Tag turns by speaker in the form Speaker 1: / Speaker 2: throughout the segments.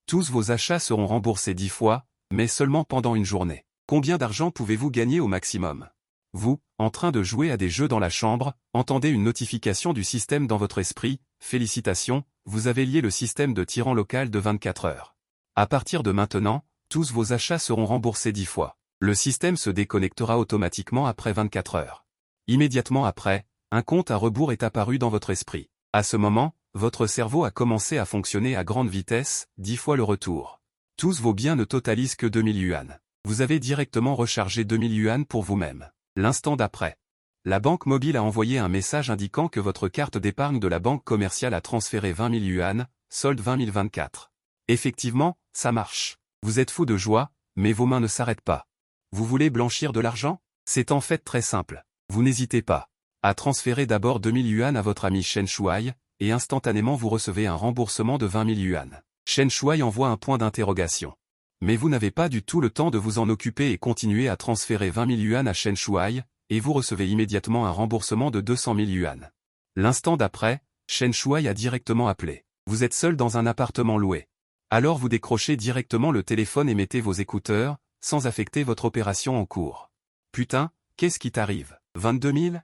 Speaker 1: Tous vos achats seront remboursés 10 fois, mais seulement pendant une journée. Combien d'argent pouvez-vous gagner au maximum? Vous, en train de jouer à des jeux dans la chambre, entendez une notification du système dans votre esprit. Félicitations, vous avez lié le système de tyran local de 24 heures. À partir de maintenant, tous vos achats seront remboursés 10 fois. Le système se déconnectera automatiquement après 24 heures. Immédiatement après, un compte à rebours est apparu dans votre esprit. À ce moment, votre cerveau a commencé à fonctionner à grande vitesse, 10 fois le retour. Tous vos biens ne totalisent que 2000 yuan. Vous avez directement rechargé 2000 yuan pour vous-même. L'instant d'après, la banque mobile a envoyé un message indiquant que votre carte d'épargne de la banque commerciale a transféré 20 000 yuan, solde 20 024. Effectivement, ça marche. Vous êtes fou de joie, mais vos mains ne s'arrêtent pas. Vous voulez blanchir de l'argent? C'est en fait très simple. Vous n'hésitez pas à transférer d'abord 2000 yuan à votre ami Chen Shuai, et instantanément vous recevez un remboursement de 20 000 yuan. Chen Shuai envoie un point d'interrogation. Mais vous n'avez pas du tout le temps de vous en occuper et continuez à transférer 20 000 yuan à Chen Shuai, et vous recevez immédiatement un remboursement de 200 000 yuan. L'instant d'après, Chen Shuai a directement appelé. Vous êtes seul dans un appartement loué. Alors vous décrochez directement le téléphone et mettez vos écouteurs, sans affecter votre opération en cours. Putain, qu'est-ce qui t'arrive? 22 000?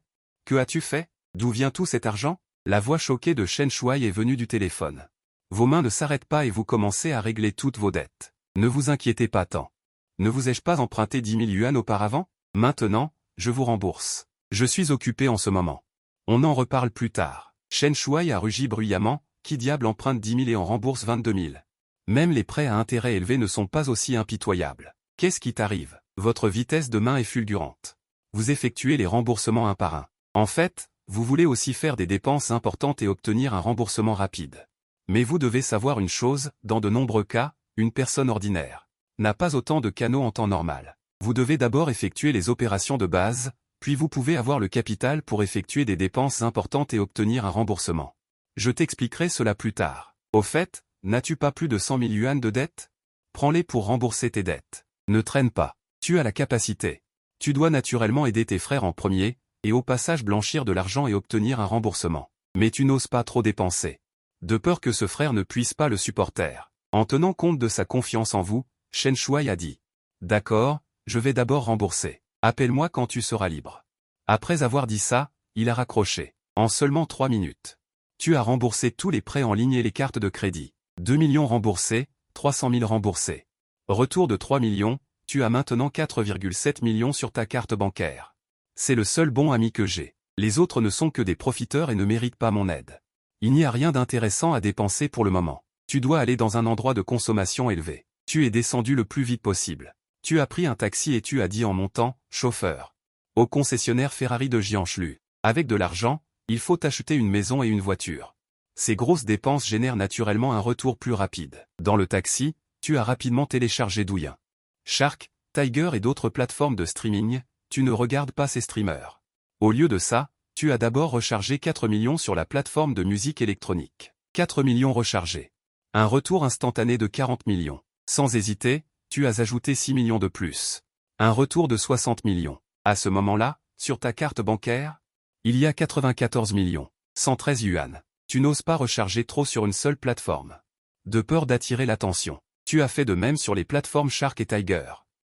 Speaker 1: Que as-tu fait? D'où vient tout cet argent? La voix choquée de Chen Shuai est venue du téléphone. Vos mains ne s'arrêtent pas et vous commencez à régler toutes vos dettes. Ne vous inquiétez pas tant. Ne vous ai-je pas emprunté 10 000 yuan auparavant? Maintenant, je vous rembourse. Je suis occupé en ce moment. On en reparle plus tard. Chen Shuai a rugi bruyamment. Qui diable emprunte 10 000 et en rembourse 22 000? Même les prêts à intérêt élevés ne sont pas aussi impitoyables. Qu'est-ce qui t'arrive? Votre vitesse de main est fulgurante. Vous effectuez les remboursements un par un. En fait, vous voulez aussi faire des dépenses importantes et obtenir un remboursement rapide. Mais vous devez savoir une chose, dans de nombreux cas, une personne ordinaire n'a pas autant de canaux en temps normal. Vous devez d'abord effectuer les opérations de base, puis vous pouvez avoir le capital pour effectuer des dépenses importantes et obtenir un remboursement. Je t'expliquerai cela plus tard. Au fait, n'as-tu pas plus de 100 000 yuan de dettes? Prends-les pour rembourser tes dettes. Ne traîne pas. Tu as la capacité. Tu dois naturellement aider tes frères en premier, et au passage blanchir de l'argent et obtenir un remboursement. Mais tu n'oses pas trop dépenser. De peur que ce frère ne puisse pas le supporter. En tenant compte de sa confiance en vous, Chen Shuai a dit. D'accord, je vais d'abord rembourser. Appelle-moi quand tu seras libre. Après avoir dit ça, il a raccroché. En seulement 3 minutes. Tu as remboursé tous les prêts en ligne et les cartes de crédit. 2 millions remboursés, 300 000 remboursés. Retour de 3 millions, tu as maintenant 4,7 millions sur ta carte bancaire. C'est le seul bon ami que j'ai. Les autres ne sont que des profiteurs et ne méritent pas mon aide. Il n'y a rien d'intéressant à dépenser pour le moment. Tu dois aller dans un endroit de consommation élevé. Tu es descendu le plus vite possible. Tu as pris un taxi et tu as dit en montant, chauffeur. Au concessionnaire Ferrari de Jiangsu. Avec de l'argent, il faut acheter une maison et une voiture. Ces grosses dépenses génèrent naturellement un retour plus rapide. Dans le taxi, tu as rapidement téléchargé Douyin, Shark, Tiger et d'autres plateformes de streaming, tu ne regardes pas ces streamers. Au lieu de ça, tu as d'abord rechargé 4 millions sur la plateforme de musique électronique. 4 millions rechargés. Un retour instantané de 40 millions. Sans hésiter, tu as ajouté 6 millions de plus. Un retour de 60 millions. À ce moment-là, sur ta carte bancaire, il y a 94 millions. 113 yuan. Tu n'oses pas recharger trop sur une seule plateforme. De peur d'attirer l'attention. Tu as fait de même sur les plateformes Shark et Tiger.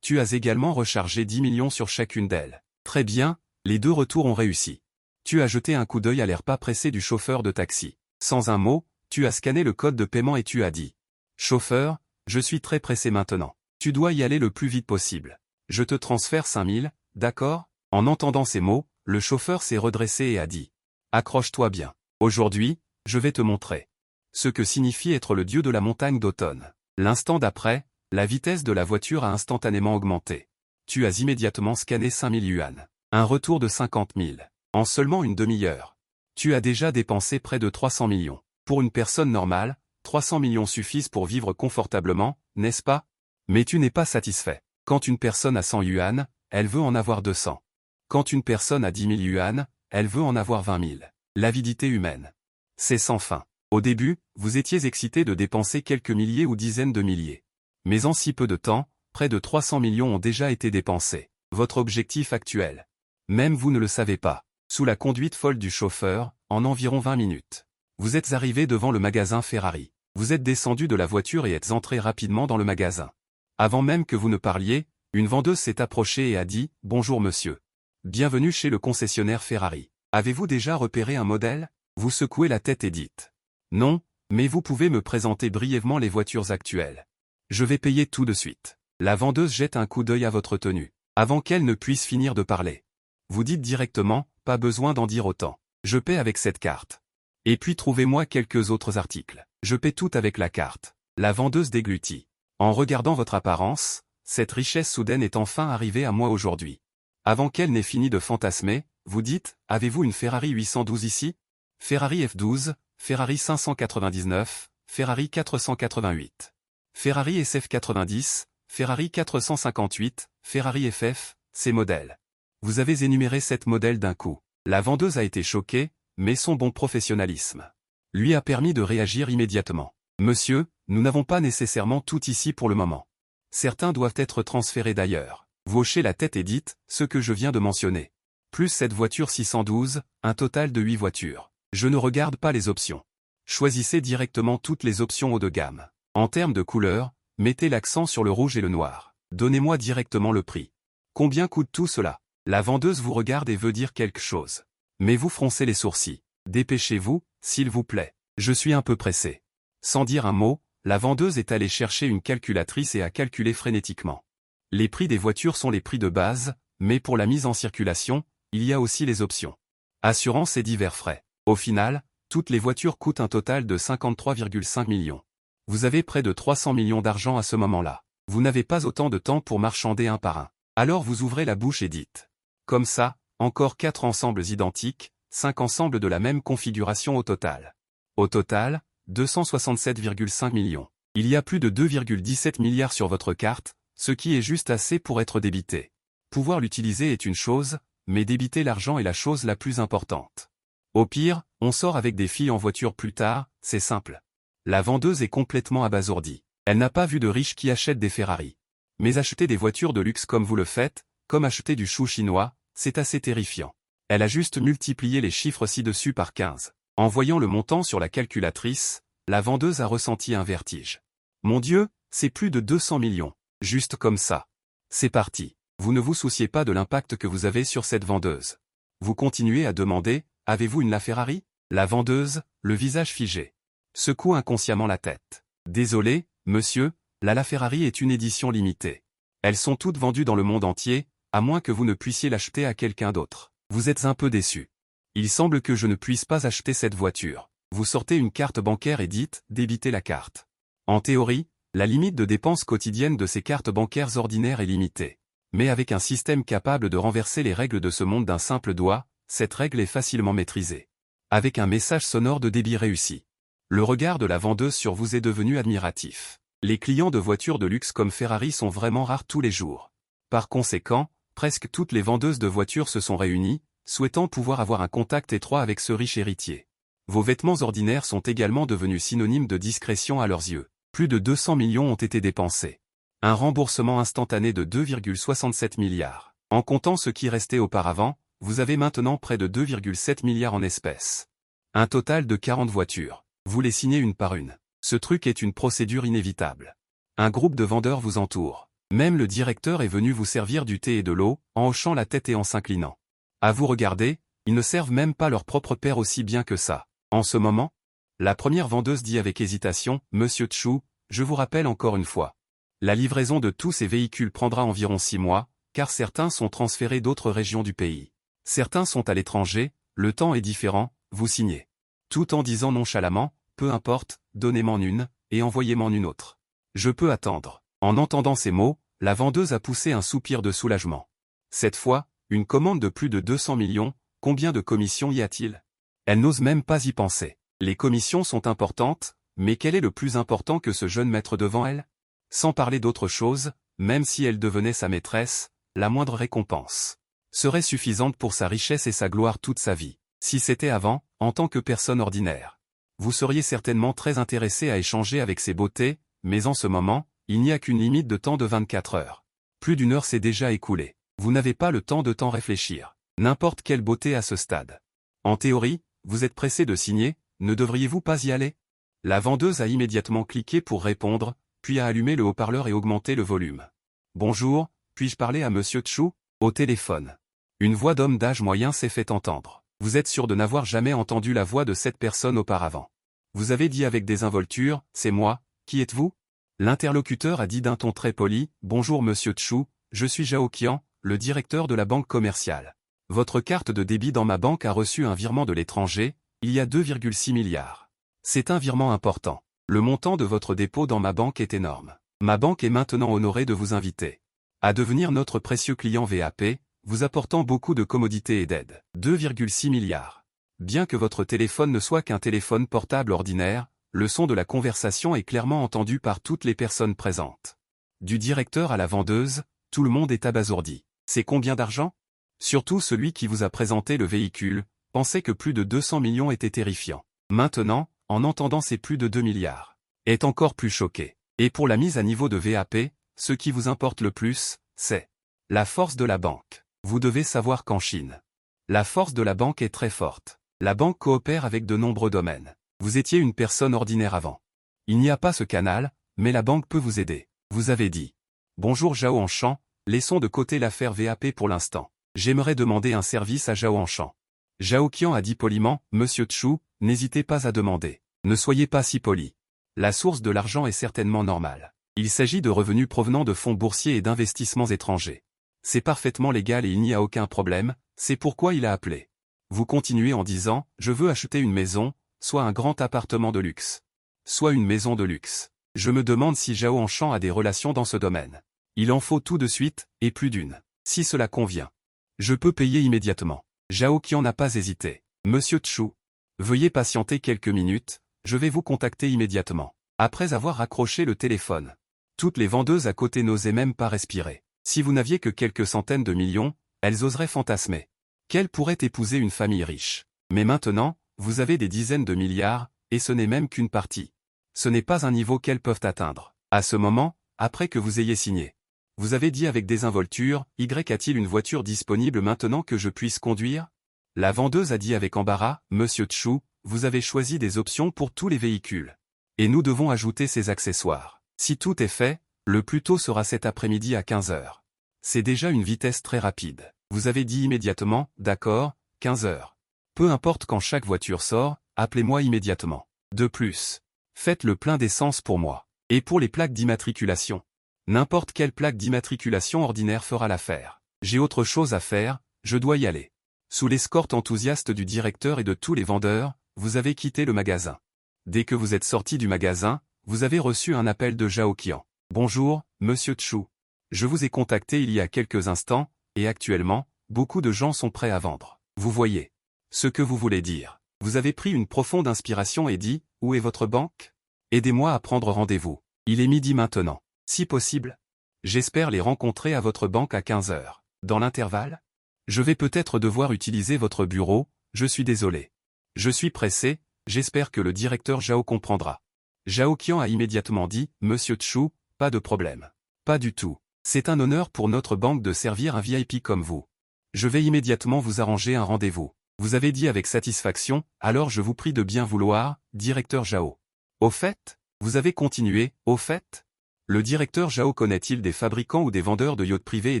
Speaker 1: Tu as également rechargé 10 millions sur chacune d'elles. Très bien, les deux retours ont réussi. Tu as jeté un coup d'œil à l'air pas pressé du chauffeur de taxi. Sans un mot, tu as scanné le code de paiement et tu as dit. Chauffeur, je suis très pressé maintenant. Tu dois y aller le plus vite possible. Je te transfère 5000, d'accord? En entendant ces mots, le chauffeur s'est redressé et a dit. Accroche-toi bien. Aujourd'hui, je vais te montrer ce que signifie être le dieu de la montagne d'automne. L'instant d'après, la vitesse de la voiture a instantanément augmenté. Tu as immédiatement scanné 5000 yuan. Un retour de 50 000. En seulement une demi-heure. Tu as déjà dépensé près de 300 millions. Pour une personne normale, 300 millions suffisent pour vivre confortablement, n'est-ce pas? Mais tu n'es pas satisfait. Quand une personne a 100 yuan, elle veut en avoir 200. Quand une personne a 10 000 yuan, elle veut en avoir 20 000. L'avidité humaine. C'est sans fin. Au début, vous étiez excité de dépenser quelques milliers ou dizaines de milliers. Mais en si peu de temps, près de 300 millions ont déjà été dépensés. Votre objectif actuel. Même vous ne le savez pas. Sous la conduite folle du chauffeur, en environ 20 minutes. Vous êtes arrivé devant le magasin Ferrari. Vous êtes descendu de la voiture et êtes entré rapidement dans le magasin. Avant même que vous ne parliez, une vendeuse s'est approchée et a dit « Bonjour monsieur. Bienvenue chez le concessionnaire Ferrari. Avez-vous déjà repéré un modèle ?» Vous secouez la tête et dites « Non, mais vous pouvez me présenter brièvement les voitures actuelles. Je vais payer tout de suite. » La vendeuse jette un coup d'œil à votre tenue, avant qu'elle ne puisse finir de parler. Vous dites directement « Pas besoin d'en dire autant. Je paie avec cette carte. Et puis trouvez-moi quelques autres articles. Je paie tout avec la carte. » La vendeuse déglutit. En regardant votre apparence, cette richesse soudaine est enfin arrivée à moi aujourd'hui. Avant qu'elle n'ait fini de fantasmer, vous dites « Avez-vous une Ferrari 812 ici ? Ferrari F12, Ferrari 599, Ferrari 488. Ferrari SF90, Ferrari 458, Ferrari FF, ces modèles. » Vous avez énuméré 7 modèles d'un coup. La vendeuse a été choquée, mais son bon professionnalisme lui a permis de réagir immédiatement. « Monsieur, nous n'avons pas nécessairement tout ici pour le moment. Certains doivent être transférés d'ailleurs. » Vous hochez la tête et dites « Ce que je viens de mentionner. Plus cette voiture 612, un total de 8 voitures. Je ne regarde pas les options. Choisissez directement toutes les options haut de gamme. En termes de couleur, mettez l'accent sur le rouge et le noir. Donnez-moi directement le prix. Combien coûte tout cela ? » La vendeuse vous regarde et veut dire quelque chose. Mais vous froncez les sourcils. « Dépêchez-vous, s'il vous plaît. Je suis un peu pressé. » Sans dire un mot, la vendeuse est allée chercher une calculatrice et a calculé frénétiquement. Les prix des voitures sont les prix de base, mais pour la mise en circulation, il y a aussi les options. Assurance et divers frais. Au final, toutes les voitures coûtent un total de 53,5 millions. Vous avez près de 300 millions d'argent à ce moment-là. Vous n'avez pas autant de temps pour marchander un par un. Alors vous ouvrez la bouche et dites. Comme ça, encore 4 ensembles identiques, 5 ensembles de la même configuration au total. Au total, 267,5 millions. Il y a plus de 2,17 milliards sur votre carte, ce qui est juste assez pour être débité. Pouvoir l'utiliser est une chose, mais débiter l'argent est la chose la plus importante. Au pire, on sort avec des filles en voiture plus tard, c'est simple. La vendeuse est complètement abasourdie. Elle n'a pas vu de riches qui achètent des Ferrari. Mais acheter des voitures de luxe comme vous le faites, comme acheter du chou chinois, c'est assez terrifiant. Elle a juste multiplié les chiffres ci-dessus par 15. En voyant le montant sur la calculatrice, la vendeuse a ressenti un vertige. Mon Dieu, c'est plus de 200 millions. Juste comme ça. C'est parti. Vous ne vous souciez pas de l'impact que vous avez sur cette vendeuse. Vous continuez à demander, avez-vous une Ferrari ? La vendeuse, le visage figé, secoue inconsciemment la tête. Désolé, monsieur, la Ferrari est une édition limitée. Elles sont toutes vendues dans le monde entier, à moins que vous ne puissiez l'acheter à quelqu'un d'autre. Vous êtes un peu déçu. Il semble que je ne puisse pas acheter cette voiture. Vous sortez une carte bancaire et dites, débitez la carte. En théorie, la limite de dépenses quotidiennes de ces cartes bancaires ordinaires est limitée. Mais avec un système capable de renverser les règles de ce monde d'un simple doigt, cette règle est facilement maîtrisée. Avec un message sonore de débit réussi. Le regard de la vendeuse sur vous est devenu admiratif. Les clients de voitures de luxe comme Ferrari sont vraiment rares tous les jours. Par conséquent, presque toutes les vendeuses de voitures se sont réunies, souhaitant pouvoir avoir un contact étroit avec ce riche héritier. Vos vêtements ordinaires sont également devenus synonymes de discrétion à leurs yeux. Plus de 200 millions ont été dépensés. Un remboursement instantané de 2,67 milliards. En comptant ce qui restait auparavant, vous avez maintenant près de 2,7 milliards en espèces. Un total de 40 voitures. Vous les signez une par une. Ce truc est une procédure inévitable. Un groupe de vendeurs vous entoure. Même le directeur est venu vous servir du thé et de l'eau, en hochant la tête et en s'inclinant. À vous regarder, ils ne servent même pas leur propre père aussi bien que ça. En ce moment, la première vendeuse dit avec hésitation, « Monsieur Tchou, je vous rappelle encore une fois. La livraison de tous ces véhicules prendra environ 6 mois, car certains sont transférés d'autres régions du pays. Certains sont à l'étranger, le temps est différent, vous signez. » Tout en disant nonchalamment, « Peu importe, donnez-m'en une, et envoyez-m'en une autre. Je peux attendre. » En entendant ces mots, la vendeuse a poussé un soupir de soulagement. Cette fois, une commande de plus de 200 millions, combien de commissions y a-t-il ? Elle n'ose même pas y penser. Les commissions sont importantes, mais quel est le plus important que ce jeune maître devant elle ? Sans parler d'autre chose, même si elle devenait sa maîtresse, la moindre récompense serait suffisante pour sa richesse et sa gloire toute sa vie. Si c'était avant, en tant que personne ordinaire, vous seriez certainement très intéressé à échanger avec ses beautés, mais en ce moment, il n'y a qu'une limite de temps de 24 heures. Plus d'1 heure s'est déjà écoulée. Vous n'avez pas le temps de tant réfléchir. N'importe quelle beauté à ce stade. En théorie, vous êtes pressé de signer, ne devriez-vous pas y aller ? La vendeuse a immédiatement cliqué pour répondre, puis a allumé le haut-parleur et augmenté le volume. Bonjour, puis-je parler à Monsieur Tchou? Au téléphone. Une voix d'homme d'âge moyen s'est fait entendre. Vous êtes sûr de n'avoir jamais entendu la voix de cette personne auparavant. Vous avez dit avec désinvolture, c'est moi, qui êtes-vous? L'interlocuteur a dit d'un ton très poli, bonjour Monsieur Tchou, je suis Zhao Qian, le directeur de la banque commerciale. Votre carte de débit dans ma banque a reçu un virement de l'étranger, il y a 2,6 milliards. C'est un virement important. Le montant de votre dépôt dans ma banque est énorme. Ma banque est maintenant honorée de vous inviter à devenir notre précieux client VAP, vous apportant beaucoup de commodités et d'aide. 2,6 milliards. Bien que votre téléphone ne soit qu'un téléphone portable ordinaire, le son de la conversation est clairement entendu par toutes les personnes présentes. Du directeur à la vendeuse, tout le monde est abasourdi. C'est combien d'argent? Surtout celui qui vous a présenté le véhicule, pensait que plus de 200 millions était terrifiant. Maintenant, en entendant ces plus de 2 milliards, est encore plus choqué. Et pour la mise à niveau de VAP, ce qui vous importe le plus, c'est la force de la banque. Vous devez savoir qu'en Chine, la force de la banque est très forte. La banque coopère avec de nombreux domaines. Vous étiez une personne ordinaire avant. Il n'y a pas ce canal, mais la banque peut vous aider. Vous avez dit. Bonjour Zhao Anshan, laissons de côté l'affaire VAP pour l'instant. J'aimerais demander un service à Zhao Anshan. Zhao Qian a dit poliment, Monsieur Tchou, n'hésitez pas à demander. Ne soyez pas si poli. La source de l'argent est certainement normale. Il s'agit de revenus provenant de fonds boursiers et d'investissements étrangers. C'est parfaitement légal et il n'y a aucun problème, c'est pourquoi il a appelé. Vous continuez en disant, je veux acheter une maison, soit un grand appartement de luxe, soit une maison de luxe. Je me demande si Zhao Anshan a des relations dans ce domaine. Il en faut tout de suite, et plus d'une. Si cela convient, je peux payer immédiatement. Zhao Qian n'a pas hésité. Monsieur Tchou, veuillez patienter quelques minutes, je vais vous contacter immédiatement. Après avoir raccroché le téléphone, toutes les vendeuses à côté n'osaient même pas respirer. Si vous n'aviez que quelques centaines de millions, elles oseraient fantasmer qu'elles pourraient épouser une famille riche. Mais maintenant, vous avez des dizaines de milliards, et ce n'est même qu'une partie. Ce n'est pas un niveau qu'elles peuvent atteindre. À ce moment, après que vous ayez signé, vous avez dit avec désinvolture, Y a-t-il une voiture disponible maintenant que je puisse conduire? La vendeuse a dit avec embarras, Monsieur Tchou, vous avez choisi des options pour tous les véhicules. Et nous devons ajouter ces accessoires. Si tout est fait, le plus tôt sera cet après-midi à 15 heures. C'est déjà une vitesse très rapide. Vous avez dit immédiatement, d'accord, 15 heures. Peu importe quand chaque voiture sort, appelez-moi immédiatement. De plus, faites le plein d'essence pour moi. Et pour les plaques d'immatriculation. N'importe quelle plaque d'immatriculation ordinaire fera l'affaire. J'ai autre chose à faire, je dois y aller. Sous l'escorte enthousiaste du directeur et de tous les vendeurs, vous avez quitté le magasin. Dès que vous êtes sorti du magasin, vous avez reçu un appel de Zhao Qian. Bonjour, Monsieur Tchou. Je vous ai contacté il y a quelques instants, et actuellement, beaucoup de gens sont prêts à vendre. Vous voyez ce que vous voulez dire. Vous avez pris une profonde inspiration et dit, où est votre banque? Aidez-moi à prendre rendez-vous. Il est midi maintenant. Si possible, j'espère les rencontrer à votre banque à 15 heures. Dans l'intervalle, je vais peut-être devoir utiliser votre bureau, je suis désolé. Je suis pressé, j'espère que le directeur Zhao comprendra. Zhao Qian a immédiatement dit, Monsieur Tchou, pas de problème. Pas du tout. C'est un honneur pour notre banque de servir un VIP comme vous. Je vais immédiatement vous arranger un rendez-vous. Vous avez dit avec satisfaction, alors je vous prie de bien vouloir, directeur Zhao. Au fait, vous avez continué, au fait? Le directeur Zhao connaît-il des fabricants ou des vendeurs de yachts privés et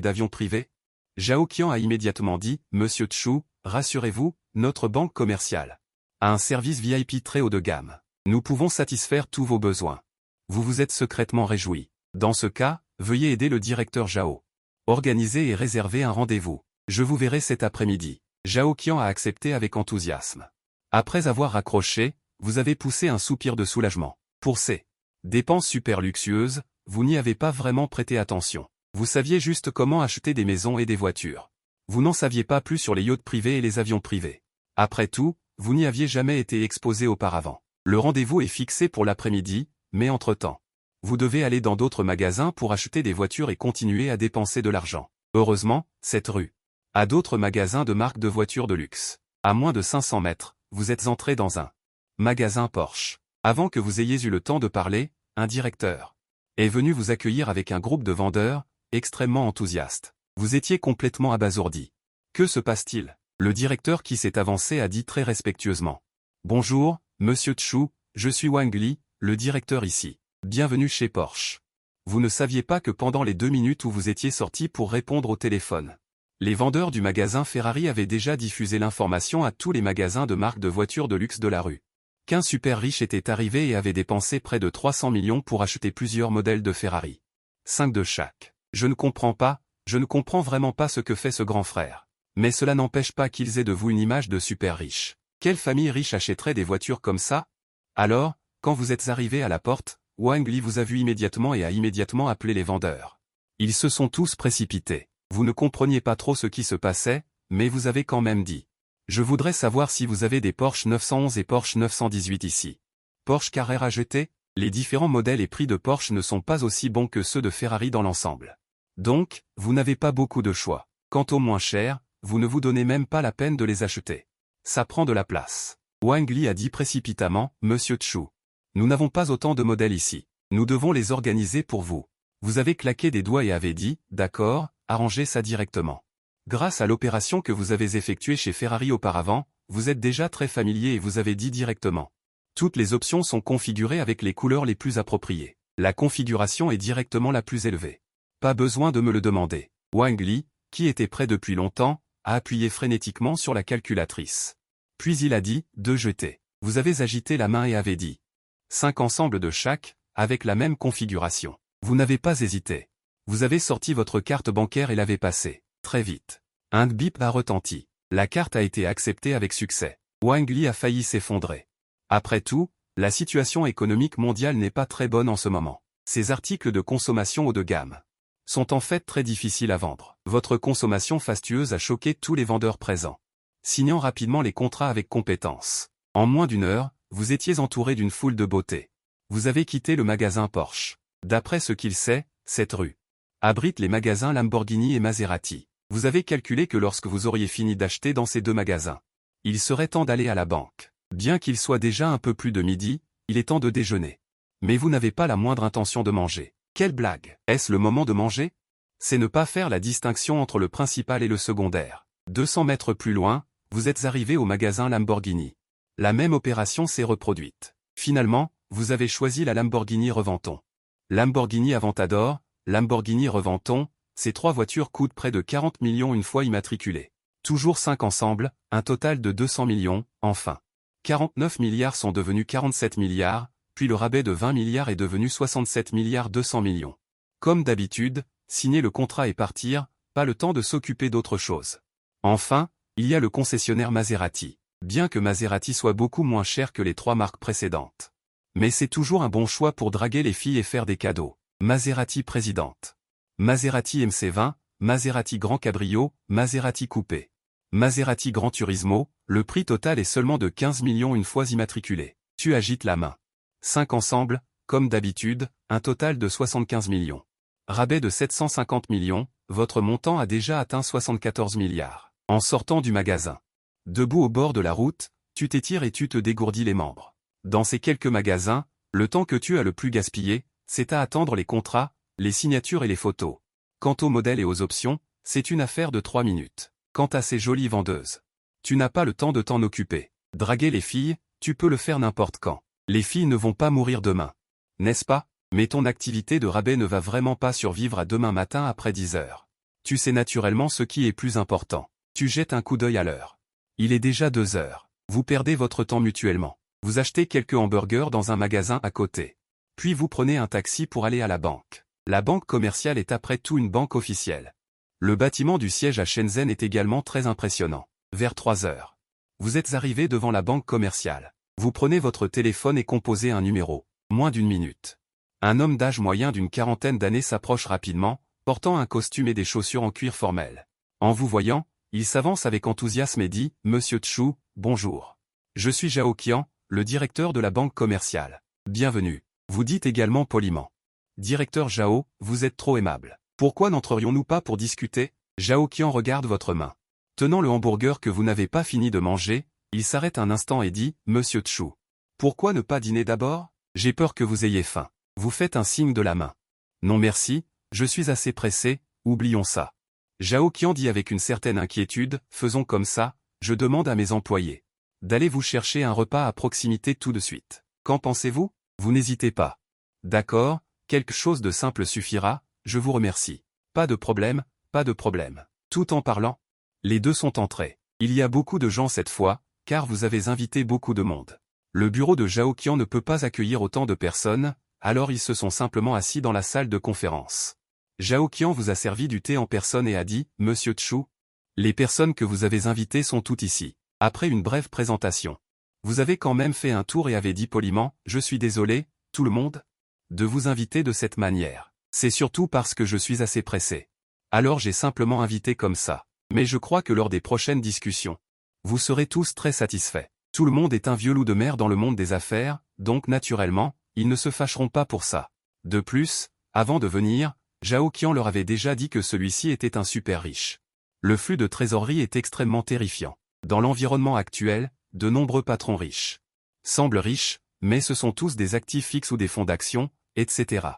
Speaker 1: d'avions privés? Zhao Qian a immédiatement dit, Monsieur Tchou, rassurez-vous, notre banque commerciale a un service VIP très haut de gamme. Nous pouvons satisfaire tous vos besoins. Vous vous êtes secrètement réjoui. Dans ce cas, veuillez aider le directeur Zhao. Organisez et réservez un rendez-vous. Je vous verrai cet après-midi. Zhao Qian a accepté avec enthousiasme. Après avoir raccroché, vous avez poussé un soupir de soulagement. Pour ces dépenses super luxueuses, vous n'y avez pas vraiment prêté attention. Vous saviez juste comment acheter des maisons et des voitures. Vous n'en saviez pas plus sur les yachts privés et les avions privés. Après tout, vous n'y aviez jamais été exposé auparavant. Le rendez-vous est fixé pour l'après-midi, mais entre-temps, vous devez aller dans d'autres magasins pour acheter des voitures et continuer à dépenser de l'argent. Heureusement, cette rue a d'autres magasins de marques de voitures de luxe. À moins de 500 mètres, vous êtes entré dans un magasin Porsche. Avant que vous ayez eu le temps de parler, un directeur est venu vous accueillir avec un groupe de vendeurs, extrêmement enthousiastes. Vous étiez complètement abasourdi. Que se passe-t-il? Le directeur qui s'est avancé a dit très respectueusement. Bonjour, Monsieur Tchou, Je suis Wang Li, le directeur ici. Bienvenue chez Porsche. Vous ne saviez pas que pendant les 2 minutes où vous étiez sorti pour répondre au téléphone, les vendeurs du magasin Ferrari avaient déjà diffusé l'information à tous les magasins de marques de voitures de luxe de la rue. Qu'un super riche était arrivé et avait dépensé près de 300 millions pour acheter plusieurs modèles de Ferrari. 5 de chaque. Je ne comprends vraiment pas ce que fait ce grand frère. Mais cela n'empêche pas qu'ils aient de vous une image de super riche. Quelle famille riche achèterait des voitures comme ça? Alors, quand vous êtes arrivé à la porte, Wang Li vous a vu immédiatement et a immédiatement appelé les vendeurs. Ils se sont tous précipités. Vous ne compreniez pas trop ce qui se passait, mais vous avez quand même dit. Je voudrais savoir si vous avez des Porsche 911 et Porsche 918 ici. Porsche Carrera GT? Les différents modèles et prix de Porsche ne sont pas aussi bons que ceux de Ferrari dans l'ensemble. Donc, vous n'avez pas beaucoup de choix. Quant aux moins chers, vous ne vous donnez même pas la peine de les acheter. Ça prend de la place. Wang Li a dit précipitamment, Monsieur Chu. Nous n'avons pas autant de modèles ici. Nous devons les organiser pour vous. Vous avez claqué des doigts et avez dit, d'accord, arrangez ça directement. Grâce à l'opération que vous avez effectuée chez Ferrari auparavant, vous êtes déjà très familier et vous avez dit directement. Toutes les options sont configurées avec les couleurs les plus appropriées. La configuration est directement la plus élevée. Pas besoin de me le demander. Wang Li, qui était prêt depuis longtemps, a appuyé frénétiquement sur la calculatrice. Puis il a dit, 2 GT. Vous avez agité la main et avez dit. 5 ensembles de chaque, avec la même configuration. Vous n'avez pas hésité. Vous avez sorti votre carte bancaire et l'avez passée. Très vite. Un bip a retenti. La carte a été acceptée avec succès. Wang Li a failli s'effondrer. Après tout, la situation économique mondiale n'est pas très bonne en ce moment. Ces articles de consommation haut de gamme sont en fait très difficiles à vendre. Votre consommation fastueuse a choqué tous les vendeurs présents. Signant rapidement les contrats avec compétence. En moins d'1 heure, vous étiez entouré d'une foule de beauté. Vous avez quitté le magasin Porsche. D'après ce qu'il sait, cette rue abrite les magasins Lamborghini et Maserati. Vous avez calculé que lorsque vous auriez fini d'acheter dans ces 2 magasins, il serait temps d'aller à la banque. Bien qu'il soit déjà un peu plus de midi, il est temps de déjeuner. Mais vous n'avez pas la moindre intention de manger. Quelle blague! Est-ce le moment de manger? C'est ne pas faire la distinction entre le principal et le secondaire. 200 mètres plus loin, vous êtes arrivé au magasin Lamborghini. La même opération s'est reproduite. Finalement, vous avez choisi la Lamborghini Reventon. Lamborghini Aventador, Lamborghini Reventon, ces 3 voitures coûtent près de 40 millions une fois immatriculées. Toujours 5 ensemble, un total de 200 millions, enfin. 49 milliards sont devenus 47 milliards, puis le rabais de 20 milliards est devenu 67 milliards 200 millions. Comme d'habitude, signer le contrat et partir, pas le temps de s'occuper d'autre chose. Enfin, il y a le concessionnaire Maserati. Bien que Maserati soit beaucoup moins cher que les 3 marques précédentes. Mais c'est toujours un bon choix pour draguer les filles et faire des cadeaux. Maserati Présidente. Maserati MC20, Maserati Grand Cabrio, Maserati Coupé. Maserati Grand Turismo, le prix total est seulement de 15 millions une fois immatriculé. Tu agites la main. 5 ensemble, comme d'habitude, un total de 75 millions. Rabais de 750 millions, votre montant a déjà atteint 74 milliards. En sortant du magasin. Debout au bord de la route, tu t'étires et tu te dégourdis les membres. Dans ces quelques magasins, le temps que tu as le plus gaspillé, c'est à attendre les contrats, les signatures et les photos. Quant aux modèles et aux options, c'est une affaire de 3 minutes. Quant à ces jolies vendeuses, tu n'as pas le temps de t'en occuper. Draguer les filles, tu peux le faire n'importe quand. Les filles ne vont pas mourir demain. N'est-ce pas? Mais ton activité de rabais ne va vraiment pas survivre à demain matin après 10 heures. Tu sais naturellement ce qui est plus important. Tu jettes un coup d'œil à l'heure. Il est déjà 2 heures. Vous perdez votre temps mutuellement. Vous achetez quelques hamburgers dans un magasin à côté. Puis vous prenez un taxi pour aller à la banque. La banque commerciale est après tout une banque officielle. Le bâtiment du siège à Shenzhen est également très impressionnant. Vers 3 heures. Vous êtes arrivé devant la banque commerciale. Vous prenez votre téléphone et composez un numéro. Moins d'1 minute. Un homme d'âge moyen d'une 40aine d'années s'approche rapidement, portant un costume et des chaussures en cuir formel. En vous voyant, il s'avance avec enthousiasme et dit « Monsieur Chu, bonjour. Je suis Zhao Qian, le directeur de la banque commerciale. Bienvenue. » Vous dites également poliment. « Directeur Zhao, vous êtes trop aimable. Pourquoi n'entrerions-nous pas pour discuter ?» Zhao Qian regarde votre main. Tenant le hamburger que vous n'avez pas fini de manger, il s'arrête un instant et dit « Monsieur Chu. Pourquoi ne pas dîner d'abord? J'ai peur que vous ayez faim. » Vous faites un signe de la main. « Non merci, je suis assez pressé, oublions ça. » Zhao Qian dit avec une certaine inquiétude, « Faisons comme ça, je demande à mes employés d'aller vous chercher un repas à proximité tout de suite. Qu'en pensez-vous? Vous n'hésitez pas. D'accord, quelque chose de simple suffira, je vous remercie. Pas de problème, pas de problème. Tout en parlant, les deux sont entrés. Il y a beaucoup de gens cette fois, car vous avez invité beaucoup de monde. Le bureau de Zhao Qian ne peut pas accueillir autant de personnes, alors ils se sont simplement assis dans la salle de conférence. Zhao Qian vous a servi du thé en personne et a dit, « Monsieur Chu, les personnes que vous avez invitées sont toutes ici. » Après une brève présentation, vous avez quand même fait un tour et avez dit poliment, « Je suis désolé, tout le monde, de vous inviter de cette manière. C'est surtout parce que je suis assez pressé. Alors j'ai simplement invité comme ça. Mais je crois que lors des prochaines discussions, vous serez tous très satisfaits. Tout le monde est un vieux loup de mer dans le monde des affaires, donc naturellement, ils ne se fâcheront pas pour ça. De plus, avant de venir, Zhao Qian leur avait déjà dit que celui-ci était un super riche. Le flux de trésorerie est extrêmement terrifiant. Dans l'environnement actuel, de nombreux patrons riches semblent riches, mais ce sont tous des actifs fixes ou des fonds d'actions, etc.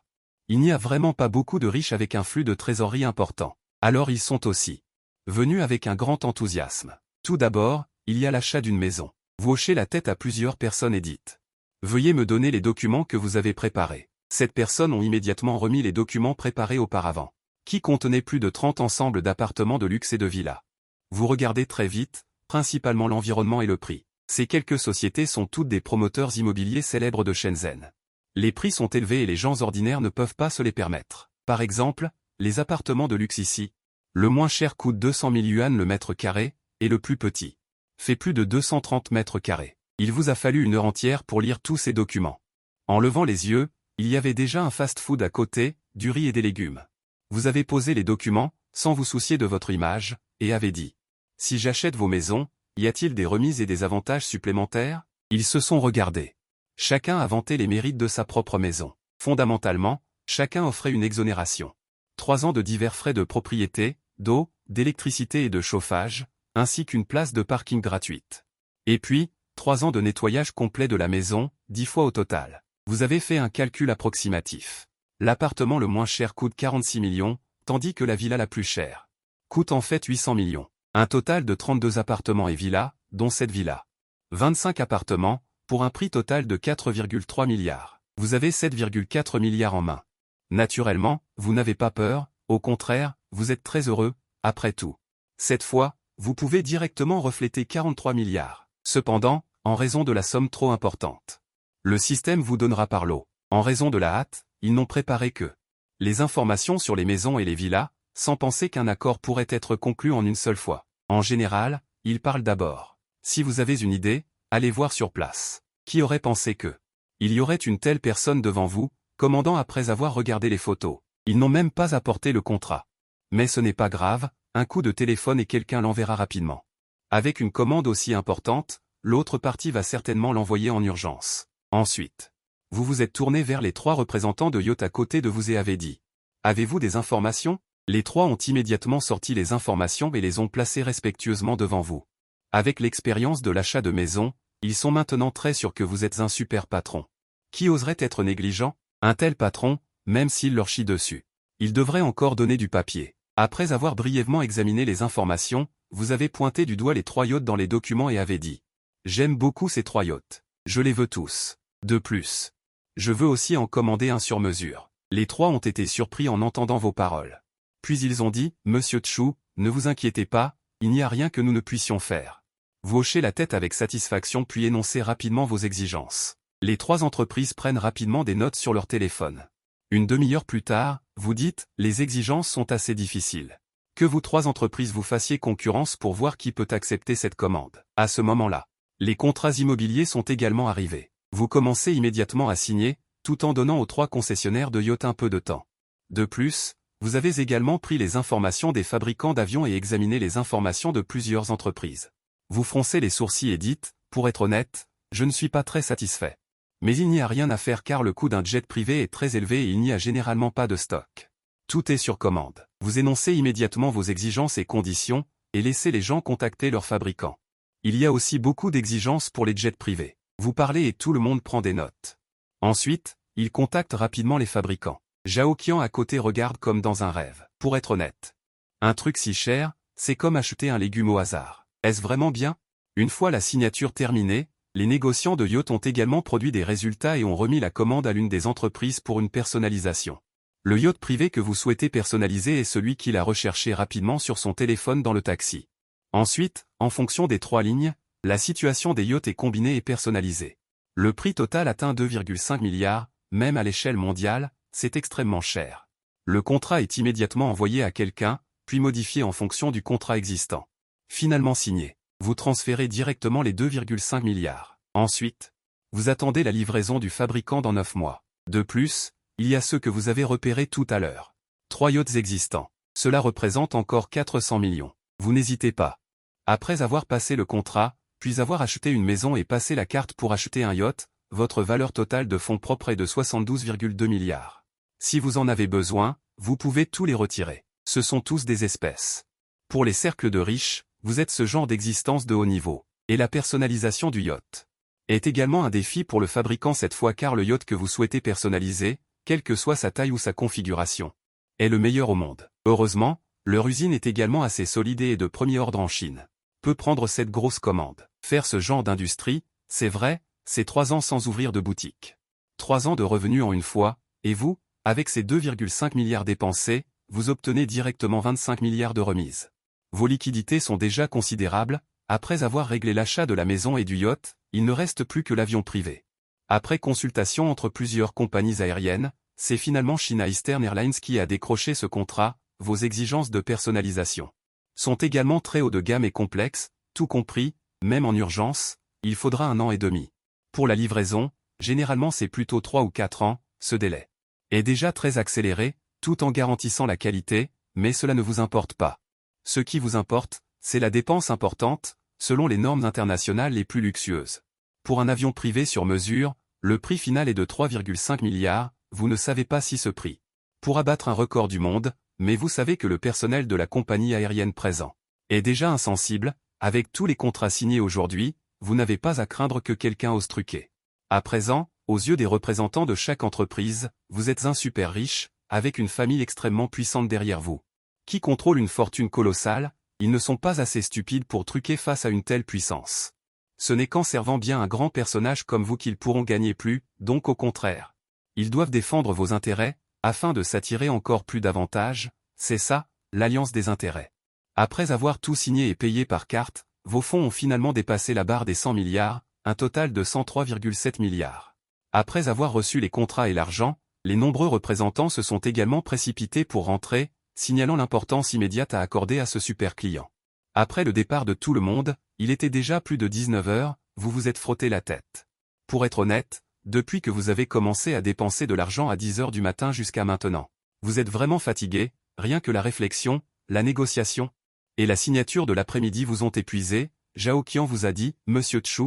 Speaker 1: Il n'y a vraiment pas beaucoup de riches avec un flux de trésorerie important. Alors ils sont aussi venus avec un grand enthousiasme. Tout d'abord, il y a l'achat d'une maison. Vous hochez la tête à plusieurs personnes et dites « Veuillez me donner les documents que vous avez préparés. » Cette personne ont immédiatement remis les documents préparés auparavant, qui contenaient plus de 30 ensembles d'appartements de luxe et de villas. Vous regardez très vite, principalement l'environnement et le prix. Ces quelques sociétés sont toutes des promoteurs immobiliers célèbres de Shenzhen. Les prix sont élevés et les gens ordinaires ne peuvent pas se les permettre. Par exemple, les appartements de luxe ici. Le moins cher coûte 200 000 yuan le mètre carré, et le plus petit fait plus de 230 mètres carrés. Il vous a fallu une heure entière pour lire tous ces documents. En levant les yeux, il y avait déjà un fast-food à côté, du riz et des légumes. Vous avez posé les documents, sans vous soucier de votre image, et avez dit « Si j'achète vos maisons, y a-t-il des remises et des avantages supplémentaires ?» Ils se sont regardés. Chacun a vanté les mérites de sa propre maison. Fondamentalement, chacun offrait une exonération. 3 ans de divers frais de propriété, d'eau, d'électricité et de chauffage, ainsi qu'une place de parking gratuite. Et puis, 3 ans de nettoyage complet de la maison, 10 fois au total. Vous avez fait un calcul approximatif. L'appartement le moins cher coûte 46 millions, tandis que la villa la plus chère coûte en fait 800 millions. Un total de 32 appartements et villas, dont cette villa. 25 appartements, pour un prix total de 4,3 milliards. Vous avez 7,4 milliards en main. Naturellement, vous n'avez pas peur, au contraire, vous êtes très heureux, après tout. Cette fois, vous pouvez directement refléter 43 milliards. Cependant, en raison de la somme trop importante, le système vous donnera par lot. En raison de la hâte, ils n'ont préparé que les informations sur les maisons et les villas, sans penser qu'un accord pourrait être conclu en une seule fois. En général, ils parlent d'abord. Si vous avez une idée, allez voir sur place. Qui aurait pensé que il y aurait une telle personne devant vous, commandant après avoir regardé les photos. Ils n'ont même pas apporté le contrat. Mais ce n'est pas grave, un coup de téléphone et quelqu'un l'enverra rapidement. Avec une commande aussi importante, l'autre partie va certainement l'envoyer en urgence. Ensuite, vous vous êtes tourné vers les 3 représentants de yacht à côté de vous et avez dit « Avez-vous des informations ?» Les 3 ont immédiatement sorti les informations et les ont placées respectueusement devant vous. Avec l'expérience de l'achat de maison, ils sont maintenant très sûrs que vous êtes un super patron. Qui oserait être négligent? Un tel patron, même s'il leur chie dessus. Il devrait encore donner du papier. Après avoir brièvement examiné les informations, vous avez pointé du doigt les 3 yachts dans les documents et avez dit « J'aime beaucoup ces 3 yachts. Je les veux tous. De plus, je veux aussi en commander un sur mesure. » Les 3 ont été surpris en entendant vos paroles. Puis ils ont dit « Monsieur Chu, ne vous inquiétez pas, il n'y a rien que nous ne puissions faire. » Vous hochez la tête avec satisfaction puis énoncez rapidement vos exigences. Les 3 entreprises prennent rapidement des notes sur leur téléphone. Une demi-heure plus tard, vous dites « Les exigences sont assez difficiles. Que vous 3 entreprises vous fassiez concurrence pour voir qui peut accepter cette commande. » À ce moment-là, les contrats immobiliers sont également arrivés. Vous commencez immédiatement à signer, tout en donnant aux 3 concessionnaires de yachts un peu de temps. De plus, vous avez également pris les informations des fabricants d'avions et examiné les informations de plusieurs entreprises. Vous froncez les sourcils et dites, pour être honnête, je ne suis pas très satisfait. Mais il n'y a rien à faire car le coût d'un jet privé est très élevé et il n'y a généralement pas de stock. Tout est sur commande. Vous énoncez immédiatement vos exigences et conditions, et laissez les gens contacter leurs fabricants. Il y a aussi beaucoup d'exigences pour les jets privés. Vous parlez et tout le monde prend des notes. Ensuite, ils contactent rapidement les fabricants. Zhao Qian à côté regarde comme dans un rêve. Pour être honnête, un truc si cher, c'est comme acheter un légume au hasard. Est-ce vraiment bien? Une fois la signature terminée, Les négociants de yacht ont également produit des résultats et ont remis la commande à l'une des entreprises pour une personnalisation. Le yacht privé que vous souhaitez personnaliser est celui qu'il a recherché rapidement sur son téléphone dans le taxi. Ensuite, en fonction des 3 lignes, la situation des yachts est combinée et personnalisée. Le prix total atteint 2,5 milliards, même à l'échelle mondiale, c'est extrêmement cher. Le contrat est immédiatement envoyé à quelqu'un, puis modifié en fonction du contrat existant. Finalement signé, vous transférez directement les 2,5 milliards. Ensuite, vous attendez la livraison du fabricant dans 9 mois. De plus, il y a ceux que vous avez repérés tout à l'heure. 3 yachts existants. Cela représente encore 400 millions. Vous n'hésitez pas. Après avoir passé le contrat, puis avoir acheté une maison et passé la carte pour acheter un yacht, votre valeur totale de fonds propres est de 72,2 milliards. Si vous en avez besoin, vous pouvez tous les retirer. Ce sont tous des espèces. Pour les cercles de riches, vous êtes ce genre d'existence de haut niveau. Et la personnalisation du yacht est également un défi pour le fabricant cette fois car le yacht que vous souhaitez personnaliser, quelle que soit sa taille ou sa configuration, est le meilleur au monde. Heureusement, leur usine est également assez solide et de premier ordre en Chine. Peut prendre cette grosse commande. Faire ce genre d'industrie, c'est vrai, c'est 3 ans sans ouvrir de boutique. 3 ans de revenus en une fois, et vous, avec ces 2,5 milliards dépensés, vous obtenez directement 25 milliards de remises. Vos liquidités sont déjà considérables, après avoir réglé l'achat de la maison et du yacht, il ne reste plus que l'avion privé. Après consultation entre plusieurs compagnies aériennes, c'est finalement China Eastern Airlines qui a décroché ce contrat. Vos exigences de personnalisation sont également très haut de gamme et complexes, tout compris, même en urgence, il faudra 1 an et demi. Pour la livraison, généralement c'est plutôt 3 ou 4 ans, ce délai est déjà très accéléré, tout en garantissant la qualité, mais cela ne vous importe pas. Ce qui vous importe, c'est la dépense importante, selon les normes internationales les plus luxueuses. Pour un avion privé sur mesure, le prix final est de 3,5 milliards, vous ne savez pas si ce prix pourra battre un record du monde, mais vous savez que le personnel de la compagnie aérienne présent est déjà insensible, avec tous les contrats signés aujourd'hui, vous n'avez pas à craindre que quelqu'un ose truquer. À présent, aux yeux des représentants de chaque entreprise, vous êtes un super riche, avec une famille extrêmement puissante derrière vous, qui contrôle une fortune colossale, ils ne sont pas assez stupides pour truquer face à une telle puissance. Ce n'est qu'en servant bien un grand personnage comme vous qu'ils pourront gagner plus, donc au contraire. Ils doivent défendre vos intérêts, afin de s'attirer encore plus d'avantages, c'est ça, l'alliance des intérêts. Après avoir tout signé et payé par carte, vos fonds ont finalement dépassé la barre des 100 milliards, un total de 103,7 milliards. Après avoir reçu les contrats et l'argent, les nombreux représentants se sont également précipités pour rentrer, signalant l'importance immédiate à accorder à ce super client. Après le départ de tout le monde, il était déjà plus de 19 heures, vous vous êtes frotté la tête. Pour être honnête, depuis que vous avez commencé à dépenser de l'argent à 10 heures du matin jusqu'à maintenant, vous êtes vraiment fatigué, rien que la réflexion, la négociation et la signature de l'après-midi vous ont épuisé. Zhao Qian vous a dit, Monsieur Chu,